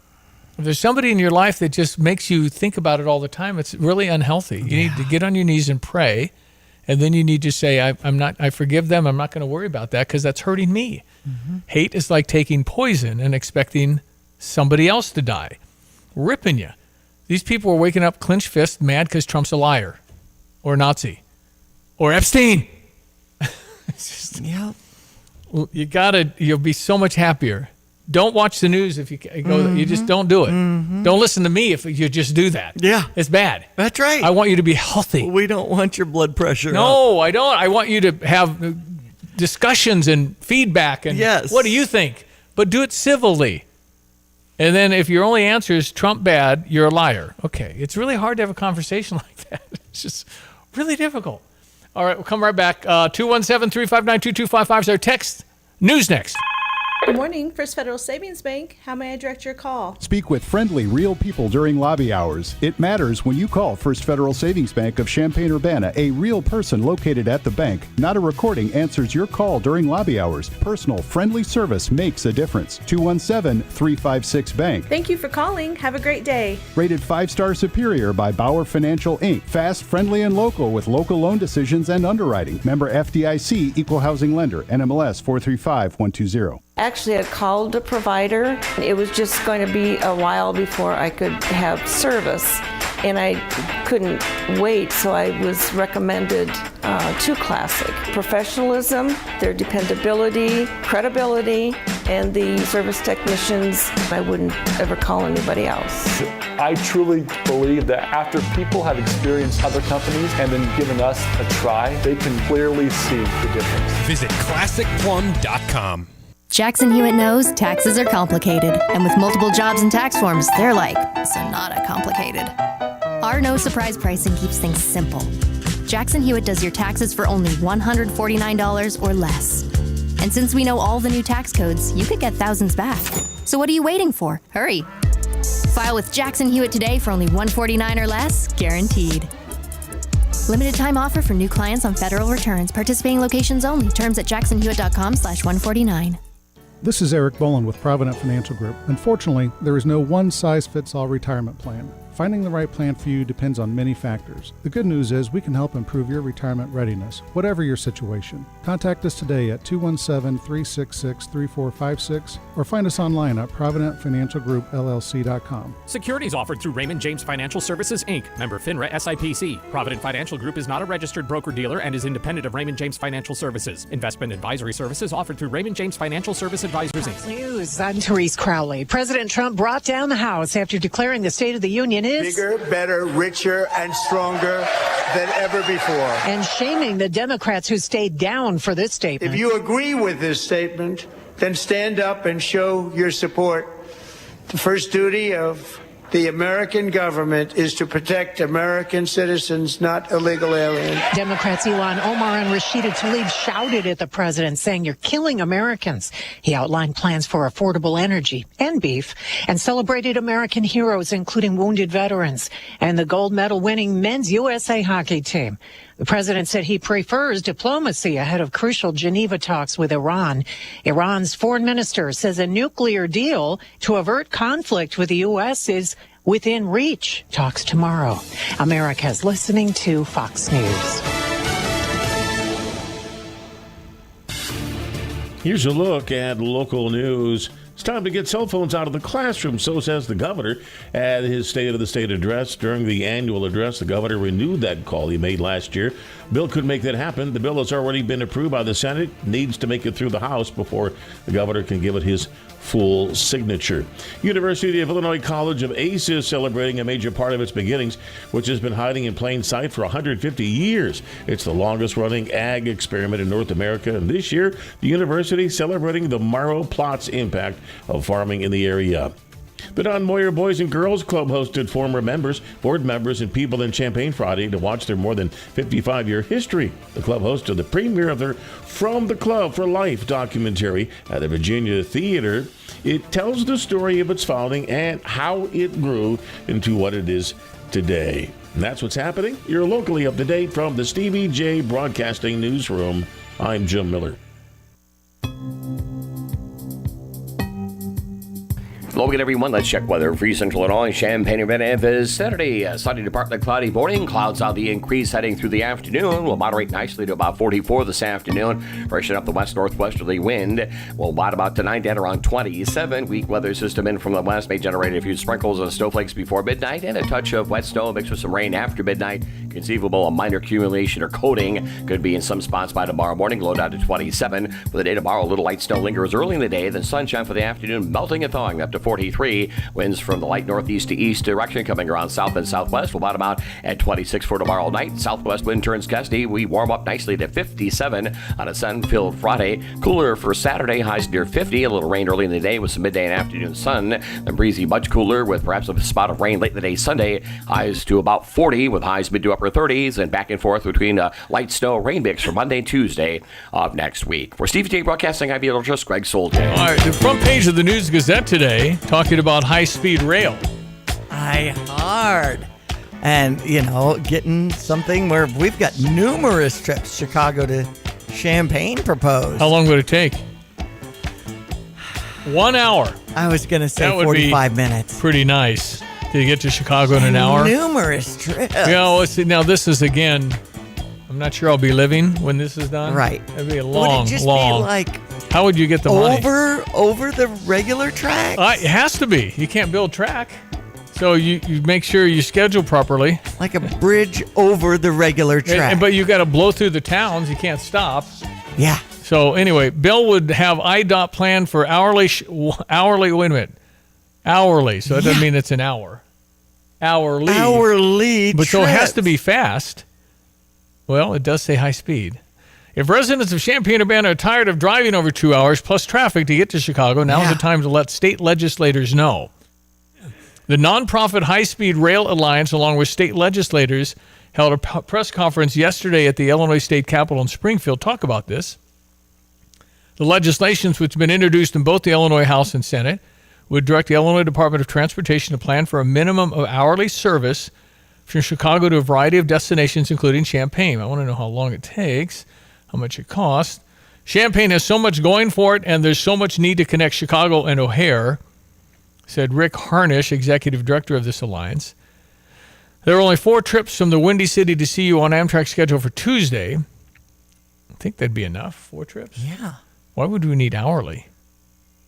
If there's somebody in your life that just makes you think about it all the time, it's really unhealthy. You need to get on your knees and pray. And then you need to say, I forgive them. I'm not going to worry about that because that's hurting me. Mm-hmm. Hate is like taking poison and expecting somebody else to die. Ripping you. These people are waking up clenched fists mad because Trump's a liar or Nazi or Epstein. It's just, you'll be so much happier. Don't watch the news if you go. Mm-hmm. You just don't do it. Mm-hmm. Don't listen to me if you just do that. Yeah. It's bad. That's right. I want you to be healthy. We don't want your blood pressure No, I don't. I want you to have discussions and feedback and what do you think? But do it civilly. And then if your only answer is Trump bad, you're a liar. Okay. It's really hard to have a conversation like that. It's just really difficult. All right, we'll come right back. 217-359-2255 is our text. News next. Good morning, First Federal Savings Bank. How may I direct your call? Speak with friendly, real people during lobby hours. It matters when you call First Federal Savings Bank of Champaign-Urbana. A real person located at the bank, not a recording, answers your call during lobby hours. Personal, friendly service makes a difference. 217-356-BANK. Thank you for calling. Have a great day. Rated 5-star superior by Bauer Financial, Inc. Fast, friendly, and local with local loan decisions and underwriting. Member FDIC, Equal Housing Lender, NMLS 435120. Actually, I called the provider. It was just going to be a while before I could have service, and I couldn't wait, so I was recommended to Classic. Professionalism, their dependability, credibility, and the service technicians. I wouldn't ever call anybody else. I truly believe that after people have experienced other companies and then given us a try, they can clearly see the difference. Visit ClassicPlum.com. Jackson Hewitt knows taxes are complicated, and with multiple jobs and tax forms, they're like Sonata complicated. Our no surprise pricing keeps things simple. Jackson Hewitt does your taxes for only $149 or less. And since we know all the new tax codes, you could get thousands back. So what are you waiting for? Hurry. File with Jackson Hewitt today for only $149 or less, guaranteed. Limited time offer for new clients on federal returns. Participating locations only. Terms at jacksonhewitt.com/149. This is Eric Boland with Provident Financial Group. Unfortunately, there is no one-size-fits-all retirement plan. Finding the right plan for you depends on many factors. The good news is we can help improve your retirement readiness, whatever your situation. Contact us today at 217-366-3456 or find us online at providentfinancialgroupllc.com. Securities offered through Raymond James Financial Services, Inc., member FINRA SIPC. Provident Financial Group is not a registered broker-dealer and is independent of Raymond James Financial Services. Investment advisory services offered through Raymond James Financial Service Advisors, Inc. News. I'm Therese Crowley. President Trump brought down the House after declaring the State of the Union is bigger, better, richer, and stronger than ever before. And shaming the Democrats who stayed down for this statement. If you agree with this statement, then stand up and show your support. The first duty of the American government is to protect American citizens, not illegal aliens. Democrats Ilhan Omar and Rashida Tlaib shouted at the president, saying, "You're killing Americans." He outlined plans for affordable energy and beef and celebrated American heroes, including wounded veterans and the gold medal winning men's USA hockey team. The president said he prefers diplomacy ahead of crucial Geneva talks with Iran. Iran's foreign minister says a nuclear deal to avert conflict with the U.S. is within reach. Talks tomorrow. America's listening to Fox News. Here's a look at local news. It's time to get cell phones out of the classroom, so says the governor at his State of the State address. During the annual address, the governor renewed that call he made last year. Bill could make that happen. The bill has already been approved by the Senate, needs to make it through the House before the governor can give it his full signature. University of Illinois College of ACE is celebrating a major part of its beginnings, which has been hiding in plain sight for 150 years. It's the longest-running ag experiment in North America, and this year, the university celebrating the marrow plots impact of farming in the area. The Don Moyer Boys and Girls Club hosted former members, board members, and people in Champaign Friday to watch their more than 55-year history. The club hosted the premiere of their From the Club for Life documentary at the Virginia Theater. It tells the story of its founding and how it grew into what it is today. And that's what's happening. You're locally up to date from the Stevie J Broadcasting Newsroom. I'm Jim Miller. Hello again, everyone. Let's check weather for Central Illinois. Champaign-Urbana is Saturday. Sunny to partly cloudy morning. Clouds on the increase heading through the afternoon. Will moderate nicely to about 44 this afternoon. Freshen up the west-northwesterly wind. Will bottom out tonight at around 27. Weak weather system in from the west may generate a few sprinkles and snowflakes before midnight and a touch of wet snow mixed with some rain after midnight. Conceivable a minor accumulation or coating could be in some spots by tomorrow morning. Low down to 27. For the day tomorrow, a little light snow lingers early in the day. Then sunshine for the afternoon, melting and thawing up to 43. Winds from the light northeast to east direction coming around south and southwest will bottom out at 26 for tomorrow night. Southwest wind turns gusty. We warm up nicely to 57 on a sun-filled Friday. Cooler for Saturday, highs near 50. A little rain early in the day with some midday and afternoon sun. Then breezy, much cooler with perhaps a spot of rain late in the day Sunday. Highs to about 40 with highs mid to upper 30s and back and forth between light snow rain mix for Monday and Tuesday of next week. For Stevie J Broadcasting, I'm just Greg Soldier. All right, the front page of the News Gazette today talking about high-speed rail. Hard. And, getting something where we've got numerous trips, Chicago to Champaign proposed. How long would it take? 1 hour. I was going to say that would 45 be minutes. Pretty nice to get to Chicago in an hour. Numerous trips. Now this is, again, I'm not sure I'll be living when this is done. Right. It'd be a Would long, it just long. be like how would you get the money? Over the regular track? It has to be. You can't build track. So you make sure you schedule properly. Like a bridge over the regular track. But you got to blow through the towns. You can't stop. Yeah. So anyway, Bill would have IDOT plan for hourly. Wait a minute. Hourly. So that doesn't mean it's an hour. Hourly. But so it has to be fast. Well, it does say high speed. If residents of Champaign-Urbana are tired of driving over 2 hours plus traffic to get to Chicago, now's the time to let state legislators know. The nonprofit High Speed Rail Alliance, along with state legislators, held a press conference yesterday at the Illinois State Capitol in Springfield. Talk about this. The legislations, which have been introduced in both the Illinois House and Senate, would direct the Illinois Department of Transportation to plan for a minimum of hourly service from Chicago to a variety of destinations, including Champaign. I want to know how long it takes, how much it costs. Champaign has so much going for it, and there's so much need to connect Chicago and O'Hare, said Rick Harnish, executive director of this alliance. There are only 4 trips from the Windy City to see you on Amtrak scheduled for Tuesday. I think that'd be enough, 4 trips. Yeah. Why would we need hourly?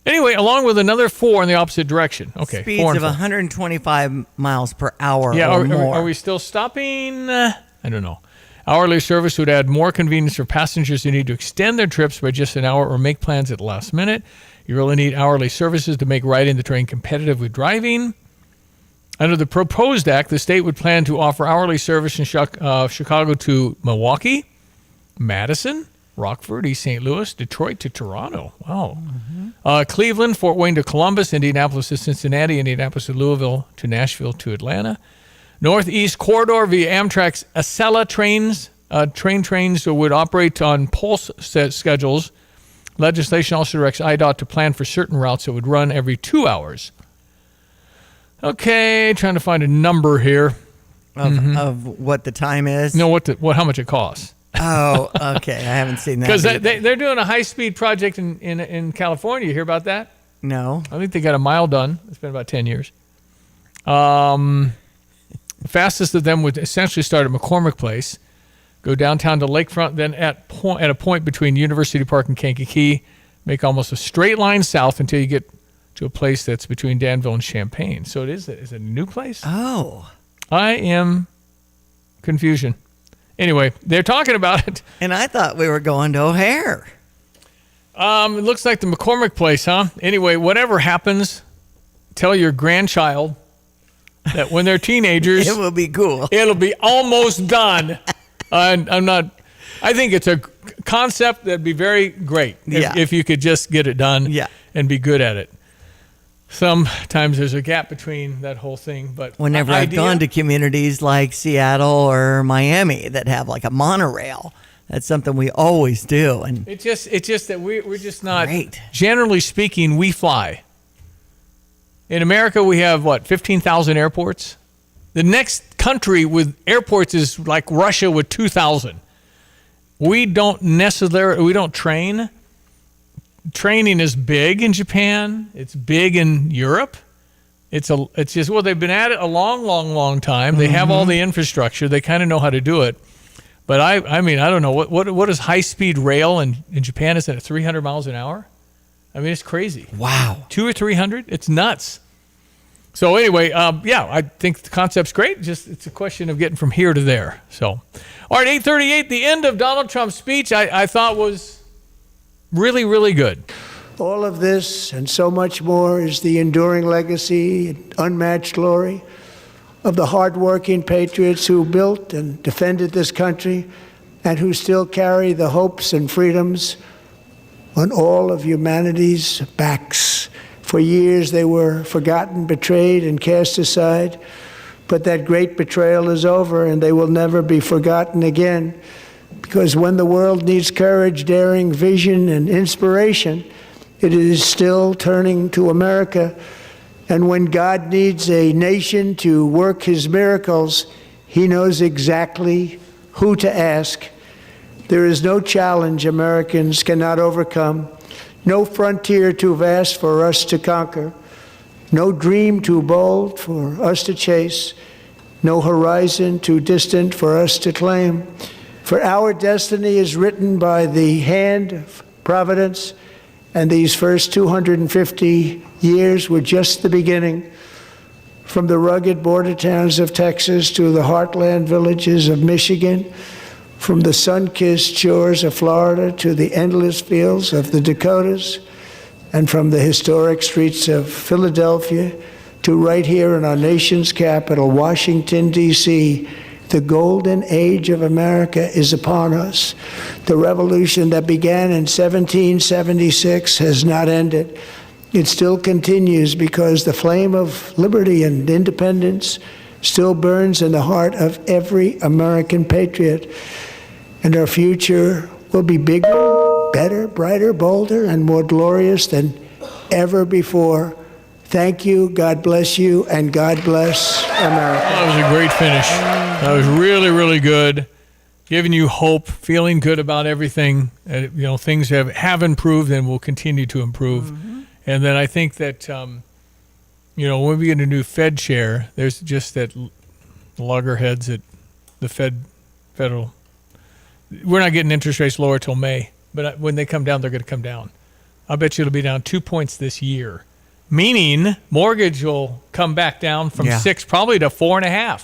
Anyway, along with another 4 in the opposite direction. Okay. Speeds of 125 miles per hour or more. Are we still stopping? I don't know. Hourly service would add more convenience for passengers who need to extend their trips by just an hour or make plans at the last minute. You really need hourly services to make riding the train competitive with driving. Under the proposed act, the state would plan to offer hourly service in Chicago to Milwaukee, Madison, Rockford, East St. Louis, Detroit to Toronto. Wow. Cleveland, Fort Wayne to Columbus, Indianapolis to Cincinnati, Indianapolis to Louisville to Nashville to Atlanta. Northeast Corridor via Amtrak's Acela trains would operate on pulse set schedules. Legislation also directs IDOT to plan for certain routes that would run every 2 hours. Okay, trying to find a number here. Of what the time is? No, how much it costs. Oh, okay. I haven't seen that. Because they're doing a high-speed project in California. You hear about that? No. I think they got a mile done. It's been about 10 years. The fastest of them would essentially start at McCormick Place, go downtown to Lakefront, then at a point between University Park and Kankakee, make almost a straight line south until you get to a place that's between Danville and Champaign. So is it a new place? Oh. I am confusion. Anyway, they're talking about it. And I thought we were going to O'Hare. It looks like the McCormick Place, huh? Anyway, whatever happens, tell your grandchild that when they're teenagers, it will be cool. It'll be almost done. I think it's a concept that'd be very great if you could just get it done and be good at it. Sometimes there's a gap between that whole thing, but whenever I've gone to communities like Seattle or Miami that have like a monorail, that's something we always do. And it's just that we're just not. Generally speaking, we fly. In America, we have 15,000 airports. The next country with airports is like Russia with 2,000. We don't train. Training is big in Japan. It's big in Europe. It's just they've been at it a long time. They have all the infrastructure. They kind of know how to do it. But I mean, I don't know what is high speed rail in Japan? Is it at 300 miles an hour? I mean, it's crazy. Wow. 200 or 300? It's nuts. So anyway, I think the concept's great. Just it's a question of getting from here to there. So, all right, 8:38. The end of Donald Trump's speech I thought was really, really good. All of this and so much more is the enduring legacy and unmatched glory of the hardworking patriots who built and defended this country and who still carry the hopes and freedoms on all of humanity's backs. For years they were forgotten, betrayed, and cast aside, but that great betrayal is over and they will never be forgotten again, because when the world needs courage, daring, vision, and inspiration, it is still turning to America. And when God needs a nation to work his miracles, he knows exactly who to ask. There is no challenge Americans cannot overcome, no frontier too vast for us to conquer, no dream too bold for us to chase, no horizon too distant for us to claim. For our destiny is written by the hand of providence, and these first 250 years were just the beginning. From the rugged border towns of Texas to the heartland villages of Michigan, from the sun-kissed shores of Florida to the endless fields of the Dakotas, and from the historic streets of Philadelphia to right here in our nation's capital, Washington, D.C., the golden age of America is upon us. The revolution that began in 1776 has not ended. It still continues because the flame of liberty and independence still burns in the heart of every American patriot. And our future will be bigger, better, brighter, bolder, and more glorious than ever before. Thank you, God bless you, and God bless America. That was a great finish. That was really, really good. Giving you hope, feeling good about everything. Things have improved and will continue to improve. Mm-hmm. And then I think that, when we get a new Fed chair, there's just that loggerheads at the federal. We're not getting interest rates lower till May, but when they come down, they're going to come down. I bet you it'll be down 2 points this year. Meaning mortgage will come back down from 6 probably to 4.5.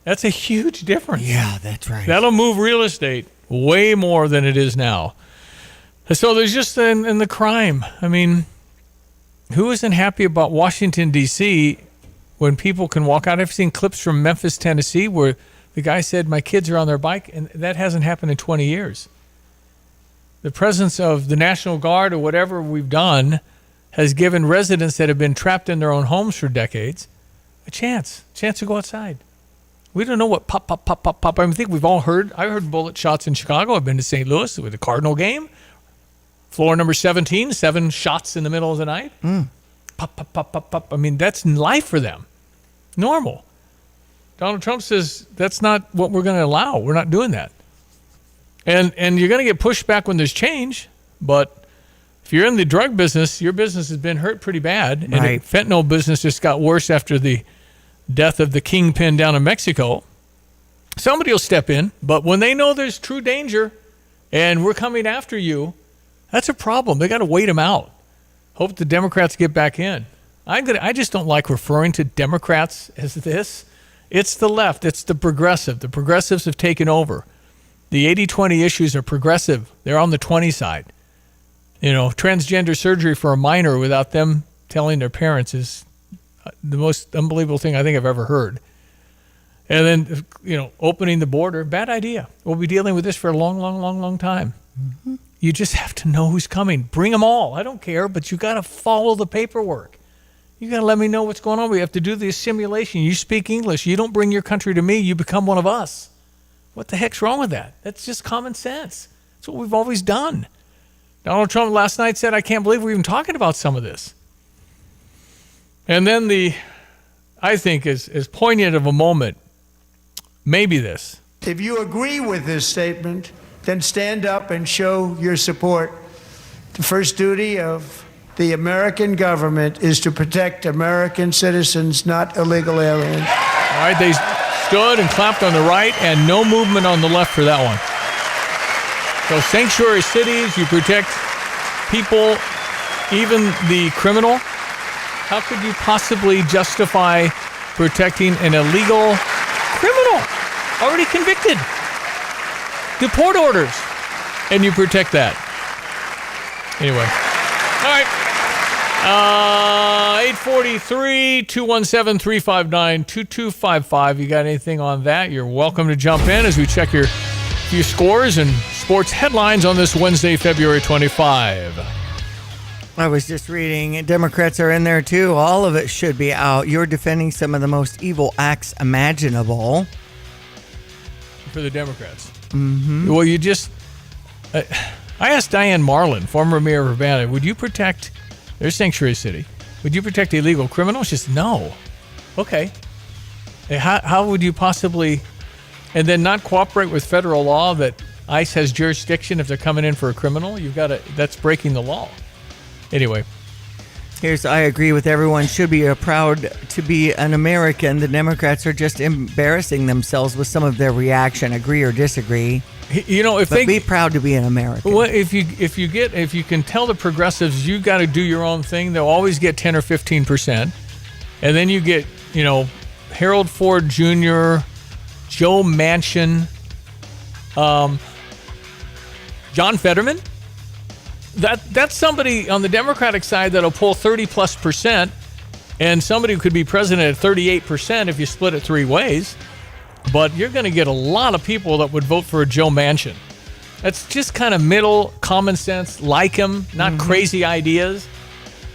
That's a huge difference. Yeah, that's right. That'll move real estate way more than it is now. So there's just in the crime. I mean, who isn't happy about Washington, D.C. when people can walk out? I've seen clips from Memphis, Tennessee where the guy said, my kids are on their bike, and that hasn't happened in 20 years. The presence of the National Guard or whatever we've done has given residents that have been trapped in their own homes for decades a chance to go outside. We don't know what pop. I think we've all heard. I heard bullet shots in Chicago. I've been to St. Louis with the Cardinal game. Floor number 17, 7 shots in the middle of the night. Pop. I mean, that's life for them. Normal. Donald Trump says that's not what we're going to allow. We're not doing that. And you're going to get pushed back when there's change, but if you're in the drug business, your business has been hurt pretty bad. And Right. the fentanyl business just got worse after the death of the kingpin down in Mexico. Somebody will step in, but when they know there's true danger and we're coming after you, that's a problem. They got to wait them out. Hope the Democrats get back in. I just don't like referring to Democrats as this. It's the left. It's the progressive. The progressives have taken over. The 80-20 issues are progressive. They're on the 20 side. Transgender surgery for a minor without them telling their parents is the most unbelievable thing I think I've ever heard. And then, opening the border, bad idea. We'll be dealing with this for a long, long, long, long time. Mm-hmm. You just have to know who's coming. Bring them all. I don't care, but you got to follow the paperwork. You got to let me know what's going on. We have to do the assimilation. You speak English. You don't bring your country to me. You become one of us. What the heck's wrong with that? That's just common sense. That's what we've always done. Donald Trump last night said, I can't believe we're even talking about some of this. And then I think as poignant of a moment, maybe this. If you agree with this statement, then stand up and show your support. The first duty of the American government is to protect American citizens, not illegal aliens. All right, they stood and clapped on the right and no movement on the left for that one. So sanctuary cities, you protect people, even the criminal. How could you possibly justify protecting an illegal criminal already convicted? Deport orders, and you protect that. Anyway, All right. 843 217 359 2255. You got anything on that? You're welcome to jump in as we check your few scores and sports headlines on this Wednesday, February 25. I was just reading, Democrats are in there too. All of it should be out. You're defending some of the most evil acts imaginable. For the Democrats. Mm-hmm. Well, you just... I asked Diane Marlin, former mayor of Urbana, would you protect their sanctuary city? Would you protect illegal criminals? She said, no. Okay. How would you possibly... And then not cooperate with federal law that ICE has jurisdiction if they're coming in for a criminal? You've got to... That's breaking the law. Anyway. I agree with everyone. Should be proud to be an American. The Democrats are just embarrassing themselves with some of their reaction. Agree or disagree. You know, be proud to be an American. Well, if you can tell the progressives you got to do your own thing, they'll always get 10 or 15%, and then you get Harold Ford Jr., Joe Manchin, John Fetterman. That's somebody on the Democratic side that'll pull 30+%, and somebody who could be president at 38% if you split it three ways. But you're going to get a lot of people that would vote for a Joe Manchin. That's just kind of middle, common sense, like him, not crazy ideas.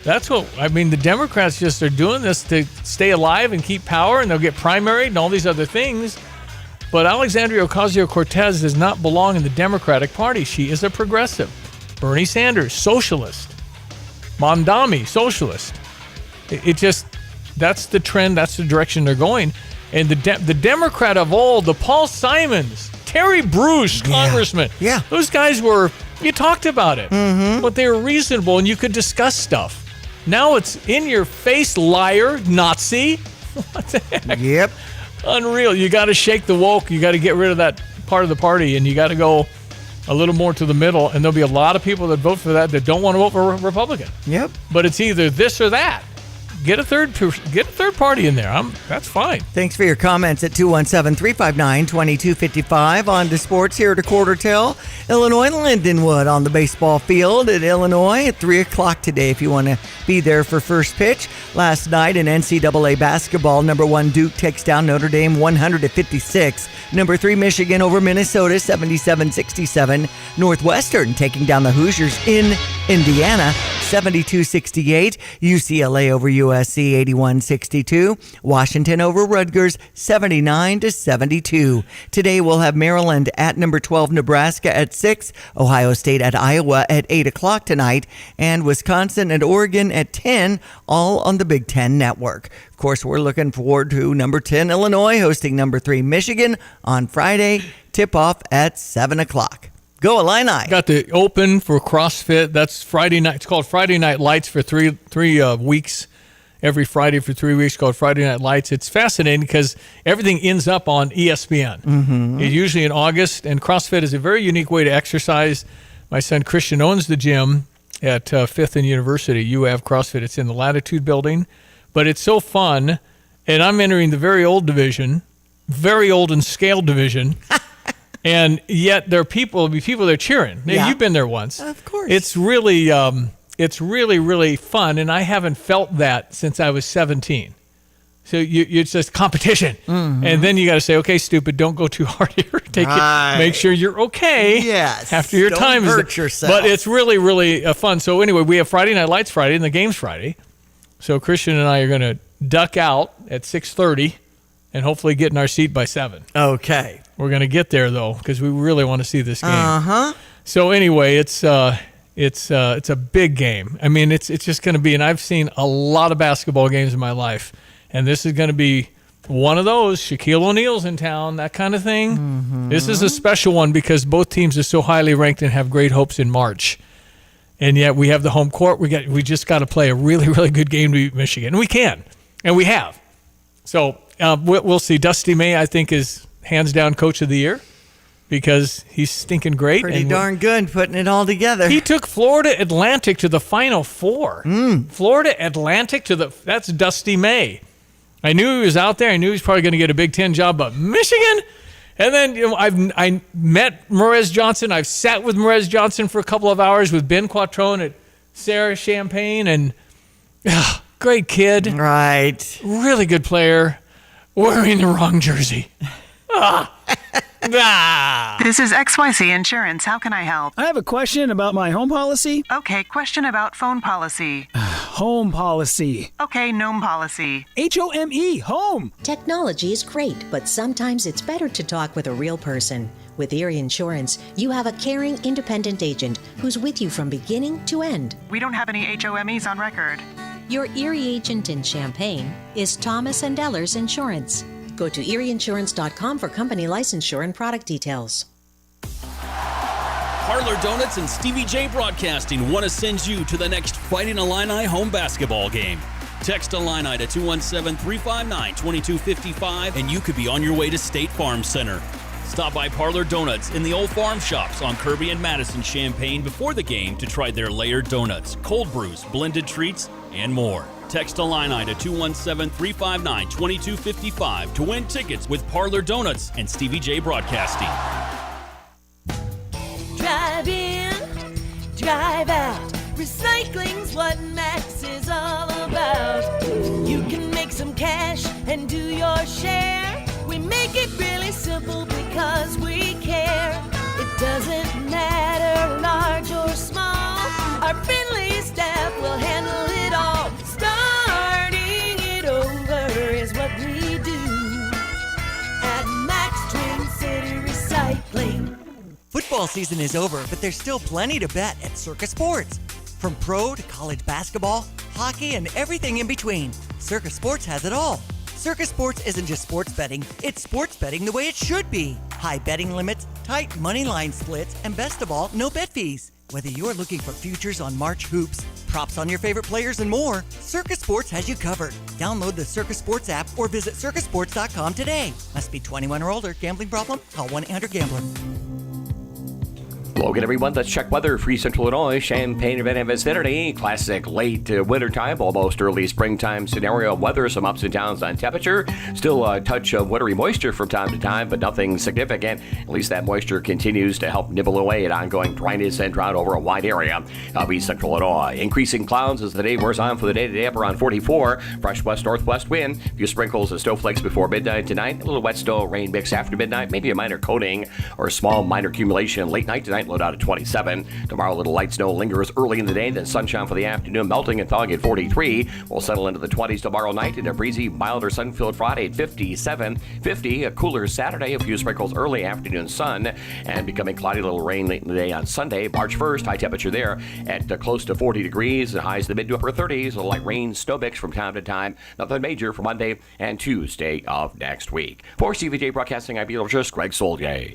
That's what, the Democrats just are doing this to stay alive and keep power, and they'll get primaried and all these other things. But Alexandria Ocasio-Cortez does not belong in the Democratic Party. She is a progressive. Bernie Sanders, socialist. Mamdani, socialist. That's the trend, that's the direction they're going. And the Democrat of old, the Paul Simons, Terry Bruce, congressman. Yeah. Those guys you talked about it. Mm-hmm. But they were reasonable and you could discuss stuff. Now it's in your face, liar, Nazi. What the heck? Yep. Unreal. You got to shake the woke. You got to get rid of that part of the party, and you got to go a little more to the middle, and there'll be a lot of people that vote for that don't want to vote for a Republican. Yep. But it's either this or that. Get a third party in there. That's fine. Thanks for your comments at 217-359-2255. On to sports here at a quarter till. Illinois Lindenwood on the baseball field at Illinois at 3 o'clock today if you want to be there for first pitch. Last night in NCAA basketball, number 1 Duke takes down Notre Dame 100-56. Number 3 Michigan over Minnesota 77-67. Northwestern taking down the Hoosiers in Indiana 72-68. UCLA over USC 81-62. Washington over Rutgers 79-72. Today we'll have Maryland at number 12 Nebraska at 6, Ohio State at Iowa at 8 o'clock tonight, and Wisconsin and Oregon at 10, all on the Big Ten Network. Of course, we're looking forward to number 10 Illinois hosting number 3 Michigan on Friday. Tip-off at 7 o'clock. Go Illini. Got the Open for CrossFit. That's Friday night. It's called Friday Night Lights for three weeks. Every Friday for 3 weeks, called Friday Night Lights. It's fascinating because everything ends up on ESPN. Mm-hmm. It's usually in August, and CrossFit is a very unique way to exercise. My son Christian owns the gym at 5th and University, UAV CrossFit. It's in the Latitude building, but it's so fun. And I'm entering the very old division, very old and scaled division. And yet there are people that are cheering. Now, you've been there once. Of course. It's really, really fun, and I haven't felt that since I was 17. So it's just competition. Mm-hmm. And then you got to say, okay, stupid, don't go too hard here. Make sure you're okay. Yes. After your time is hurt yourself. But it's really, really fun. So anyway, we have Friday Night Lights Friday, and the game's Friday. So Christian and I are going to duck out at 6:30 and hopefully get in our seat by 7. Okay. We're going to get there, though, because we really want to see this game. Uh-huh. So anyway, it's a big game. I mean, it's just going to be, and I've seen a lot of basketball games in my life, and this is going to be one of those. Shaquille O'Neal's in town, that kind of thing. Mm-hmm. This is a special one because both teams are so highly ranked and have great hopes in March. And yet we have the home court. We just got to play a really, really good game to beat Michigan. And we can, and we have. So we'll see. Dusty May, I think, is hands down Coach of the Year because he's stinking great. Pretty darn good putting it all together. He took Florida Atlantic to the Final Four. Florida Atlantic that's Dusty May. I knew he was out there. I knew he was probably going to get a Big Ten job, but Michigan? And then I met Morez Johnson. I've sat with Morez Johnson for a couple of hours with Ben Quattrone at Sarah Champagne, and great kid. Right. Really good player. Wearing the wrong jersey. This is XYZ Insurance. How can I help? I have a question about my home policy. Okay, question about phone policy. Home policy. Okay, gnome policy. HOME, home. Technology is great, but sometimes it's better to talk with a real person. With Erie Insurance, you have a caring, independent agent who's with you from beginning to end. We don't have any HOMEs on record. Your Erie agent in Champaign is Thomas & Ellers Insurance. Go to erieinsurance.com for company licensure and product details. Parlor Donuts and Stevie J Broadcasting want to send you to the next Fighting Illini home basketball game. Text Illini to 217-359-2255 and you could be on your way to State Farm Center. Stop by Parlor Donuts in the Old Farm Shops on Kirby and Madison Champaign before the game to try their layered donuts, cold brews, blended treats, and more. Text Illini to 217-359-2255 to win tickets with Parlor Donuts and Stevie J Broadcasting. Drive in, drive out. Recycling's what Max is all about. You can make some cash and do your share. We make it really simple because we care. It doesn't matter large or small. Our friendly staff will handle it all. Starting it over is what we do at Max Twin City Recycling. Football season is over, but there's still plenty to bet at Circa Sports. From pro to college basketball, hockey, and everything in between, Circa Sports has it all. Circa Sports isn't just sports betting, it's sports betting the way it should be. High betting limits, tight money line splits, and best of all, no bet fees. Whether you're looking for futures on March hoops, props on your favorite players, and more, Circa Sports has you covered. Download the Circa Sports app or visit circasports.com today. Must be 21 or older. Gambling problem? Call 1-800-GAMBLER. Logan, everyone, let's check weather. Free Central Illinois, Champaign event and vicinity. Classic late wintertime, almost early springtime scenario weather. Some ups and downs on temperature. Still a touch of watery moisture from time to time, but nothing significant. At least that moisture continues to help nibble away at ongoing dryness and drought over a wide area of East Central Illinois. Increasing clouds as the day wears on for the day today up around 44. Fresh west-northwest wind. A few sprinkles of snowflakes before midnight tonight. A little wet snow rain mix after midnight. Maybe a minor coating or a small minor accumulation late night tonight. Low down at 27. Tomorrow, a little light snow lingers early in the day, then sunshine for the afternoon, melting and thawing at 43. We'll settle into the 20s tomorrow night and a breezy, milder, sun-filled Friday at 57. 50, a cooler Saturday, a few sprinkles early afternoon sun, and becoming cloudy, little rain late in the day on Sunday, March 1st. High temperature there at close to 40 degrees, and highs in the mid to upper 30s. A little light rain, snow mix from time to time. Nothing major for Monday and Tuesday of next week. For CVJ Broadcasting, I'm meteorologist Greg Soldier.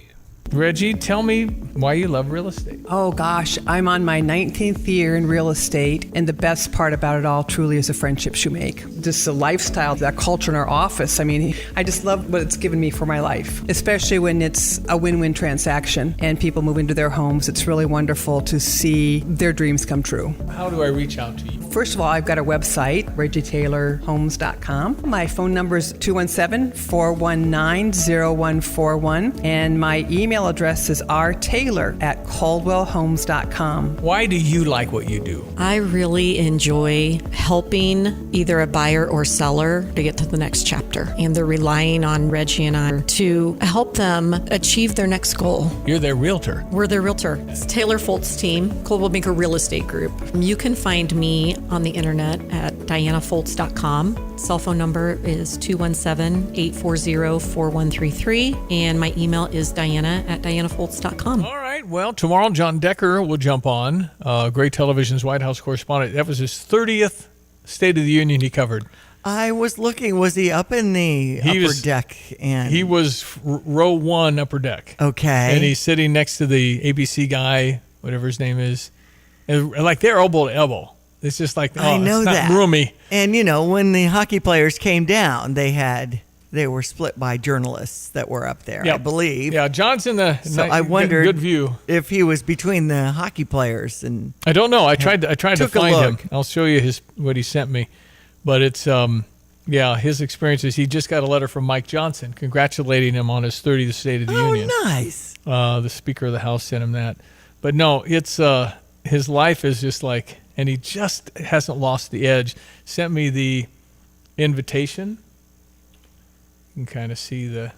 Reggie, tell me why you love real estate. Oh gosh, I'm on my 19th year in real estate, and the best part about it all truly is the friendships you make. Just the lifestyle, that culture in our office. I mean, I just love what it's given me for my life, especially when it's a win-win transaction and people move into their homes. It's really wonderful to see their dreams come true. How do I reach out to you? First of all, I've got a website, ReggieTaylorHomes.com. My phone number is 217-419-0141, and my email address is rtaylor@caldwellhomes.com. Why do you like what you do? I really enjoy helping either a buyer or seller to get to the next chapter. And they're relying on Reggie and I to help them achieve their next goal. You're their realtor. We're their realtor. It's Taylor Folt's team, Coldwell Banker Real Estate Group. You can find me on the internet at dianafoltz.com. Cell phone number is 217-840-4133. And my email is diana@dianafoltz.com. All right. Well, tomorrow John Decker will jump on, Great Television's White House correspondent. That was his 30th State of the Union he covered. I was looking. Was he up in the upper deck? And he was row 1 upper deck. Okay. And he's sitting next to the ABC guy, whatever his name is. And like they're elbow to elbow. It's just like, I know it's not that. roomy. And, you know, when the hockey players came down, they were split by journalists that were up there, I believe. Yeah, John's in the I wondered good view. If he was between the hockey players. And I don't know. I tried to find him. I'll show you what he sent me. But it's his experiences. He just got a letter from Mike Johnson congratulating him on his 30th State of the Union. Oh, nice. The Speaker of the House sent him that. But no, it's his life is just like and he just hasn't lost the edge. Sent me the invitation. You can kind of see the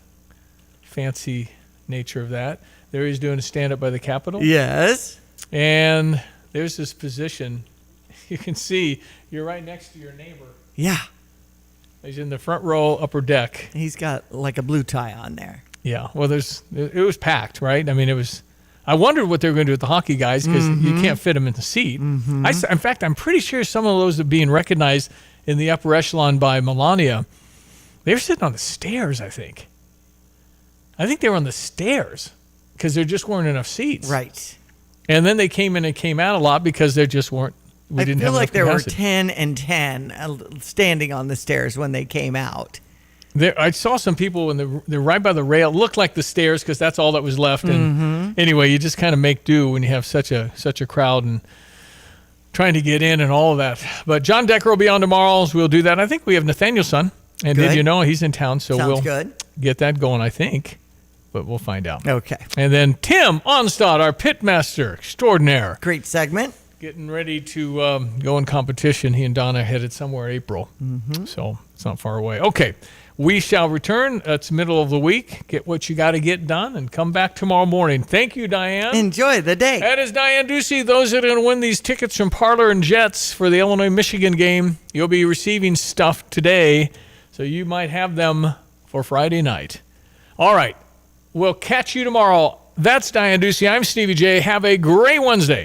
fancy nature of that. There he's doing a stand-up by the Capitol. Yes. And there's this position. You can see you're right next to your neighbor. Yeah. He's in the front row, upper deck. He's got like a blue tie on there. Yeah. Well, it was packed, right? I mean, it was. I wondered what they were going to do with the hockey guys because you can't fit them in the seat. In fact, I'm pretty sure some of those are being recognized in the upper echelon by Melania. They were sitting on the stairs, I think. I think they were on the stairs because there just weren't enough seats. Right. And then they came in and came out a lot because there just weren't. We didn't have enough like there capacity. were 10 and 10 standing on the stairs when they came out. I saw some people when they're right by the rail. Looked like the stairs because that's all that was left. And anyway, you just kind of make do when you have such a crowd and trying to get in and all of that. But John Decker will be on tomorrow, so we'll do that. I think we have Nathaniel's son. And Good. did you know he's in town? So Sounds we'll good. get that going, I think. But we'll find out. Okay. And then Tim Onstad, our pitmaster extraordinaire. Great segment. Getting ready to go in competition. He and Donna headed somewhere April. So it's not far away. Okay. We shall return. It's middle of the week. Get what you got to get done and come back tomorrow morning. Thank you, Diane. Enjoy the day. That is Diane Ducey. Those that are going to win these tickets from Parlor and Jets for the Illinois-Michigan game, you'll be receiving stuff today, so you might have them for Friday night. All right. We'll catch you tomorrow. That's Diane Ducey. I'm Stevie J. Have a great Wednesday.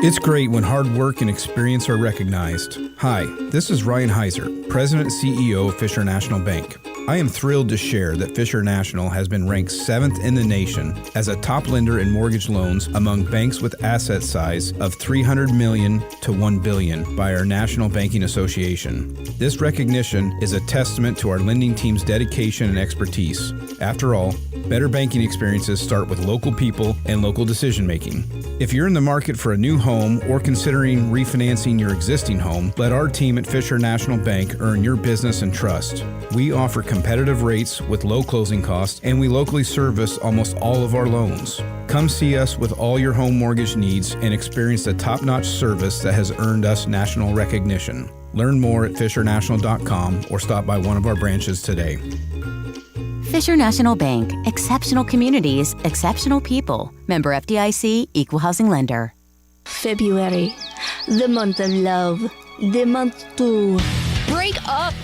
It's great when hard work and experience are recognized. Hi, this is Ryan Heiser, President and CEO of Fisher National Bank. I am thrilled to share that Fisher National has been ranked 7th in the nation as a top lender in mortgage loans among banks with asset size of $300 million to $1 billion by our National Banking Association. This recognition is a testament to our lending team's dedication and expertise. After all, better banking experiences start with local people and local decision making. If you're in the market for a new home or considering refinancing your existing home, let our team at Fisher National Bank earn your business and trust. We offer competitive rates with low closing costs, and we locally service almost all of our loans. Come see us with all your home mortgage needs and experience the top-notch service that has earned us national recognition. Learn more at fishernational.com or stop by one of our branches today. Fisher National Bank. Exceptional communities, exceptional people. Member FDIC, Equal Housing Lender. February, the month of love, the month to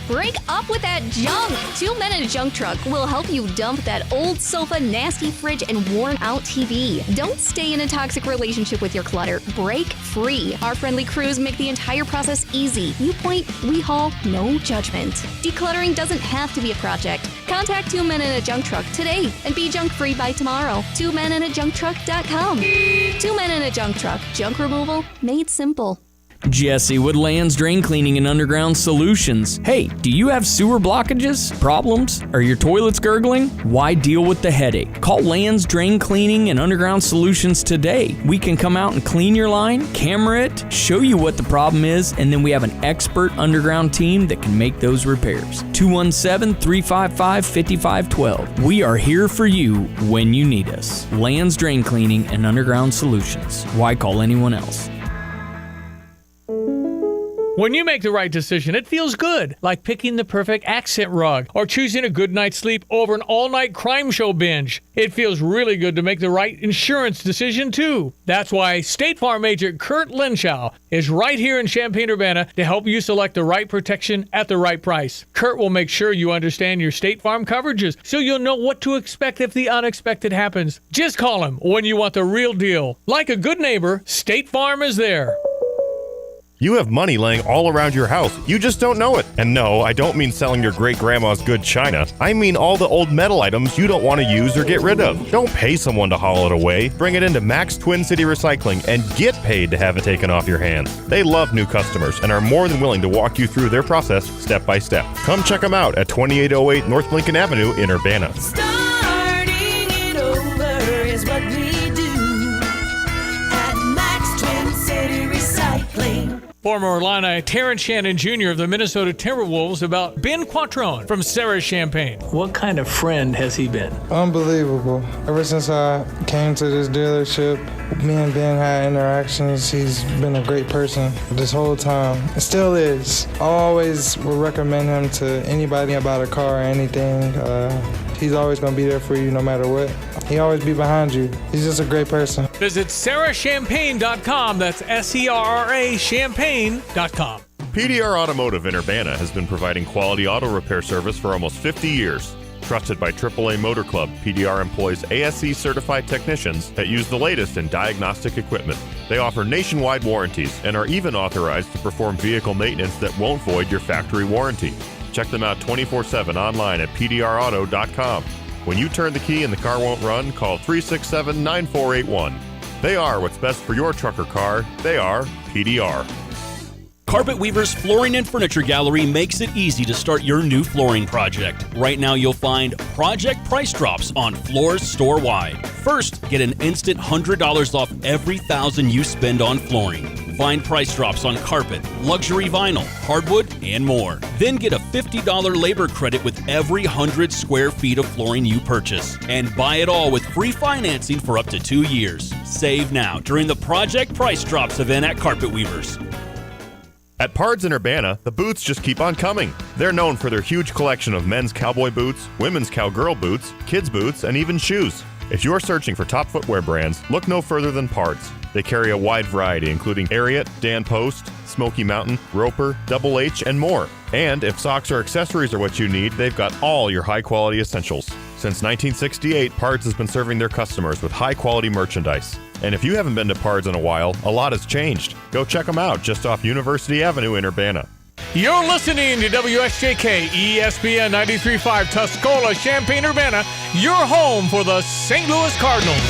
Break up with that junk. 2 Men in a Junk Truck will help you dump that old sofa, nasty fridge, and worn out TV. Don't stay in a toxic relationship with your clutter. Break free. Our friendly crews make the entire process easy. You point, we haul, no judgment. Decluttering doesn't have to be a project. Contact 2 Men in a Junk Truck today and be junk free by tomorrow. 2meninajuncktruck.com. 2 Men in a Junk Truck. Junk removal made simple. Jesse with Land's Drain Cleaning and Underground Solutions. Hey, do you have sewer blockages, problems? Are your toilets gurgling? Why deal with the headache? Call Land's Drain Cleaning and Underground Solutions today. We can come out and clean your line, camera it, show you what the problem is, and then we have an expert underground team that can make those repairs. 217-355-5512. We are here for you when you need us. Land's Drain Cleaning and Underground Solutions. Why call anyone else? When you make the right decision, it feels good, like picking the perfect accent rug or choosing a good night's sleep over an all-night crime show binge. It feels really good to make the right insurance decision, too. That's why State Farm agent Kurt Lenschow is right here in Champaign-Urbana to help you select the right protection at the right price. Kurt will make sure you understand your State Farm coverages so you'll know what to expect if the unexpected happens. Just call him when you want the real deal. Like a good neighbor, State Farm is there. You have money laying all around your house. You just don't know it. And no, I don't mean selling your great-grandma's good china. I mean all the old metal items you don't want to use or get rid of. Don't pay someone to haul it away. Bring it into Max Twin City Recycling and get paid to have it taken off your hands. They love new customers and are more than willing to walk you through their process step by step. Come check them out at 2808 North Lincoln Avenue in Urbana. Starting it over is what we do at Max Twin City Recycling. Former Illini Terrence Shannon Jr. of the Minnesota Timberwolves about Ben Quattrone from Sarah Champagne. What kind of friend has he been? Unbelievable. Ever since I came to this dealership, me and Ben had interactions. He's been a great person this whole time. It still is. I always would recommend him to anybody about a car or anything. He's always going to be there for you no matter what. He always be behind you. He's just a great person. Visit sarahchampagne.com. That's SERRA champagne.com. PDR Automotive in Urbana has been providing quality auto repair service for almost 50 years. Trusted by AAA Motor Club, PDR employs ASE certified technicians that use the latest in diagnostic equipment. They offer nationwide warranties and are even authorized to perform vehicle maintenance that won't void your factory warranty. Check them out 24/7 online at pdrauto.com. When you turn the key and the car won't run, call 367-9481. They are what's best for your truck or car. They are PDR. Carpet Weaver's Flooring and Furniture Gallery makes it easy to start your new flooring project. Right now you'll find project price drops on floors store-wide. First, get an instant $100 off every $1,000 you spend on flooring. Find price drops on carpet, luxury vinyl, hardwood, and more. Then get a $50 labor credit with every 100 square feet of flooring you purchase. And buy it all with free financing for up to 2 years. Save now during the Project Price Drops event at Carpet Weavers. At Pards in Urbana, the boots just keep on coming. They're known for their huge collection of men's cowboy boots, women's cowgirl boots, kids' boots, and even shoes. If you're searching for top footwear brands, look no further than Pards. They carry a wide variety, including Ariat, Dan Post, Smoky Mountain, Roper, Double H, and more. And if socks or accessories are what you need, they've got all your high-quality essentials. Since 1968, Pards has been serving their customers with high-quality merchandise. And if you haven't been to Pards in a while, a lot has changed. Go check them out just off University Avenue in Urbana. You're listening to WSJK ESPN 93.5 Tuscola, Champaign-Urbana, your home for the St. Louis Cardinals.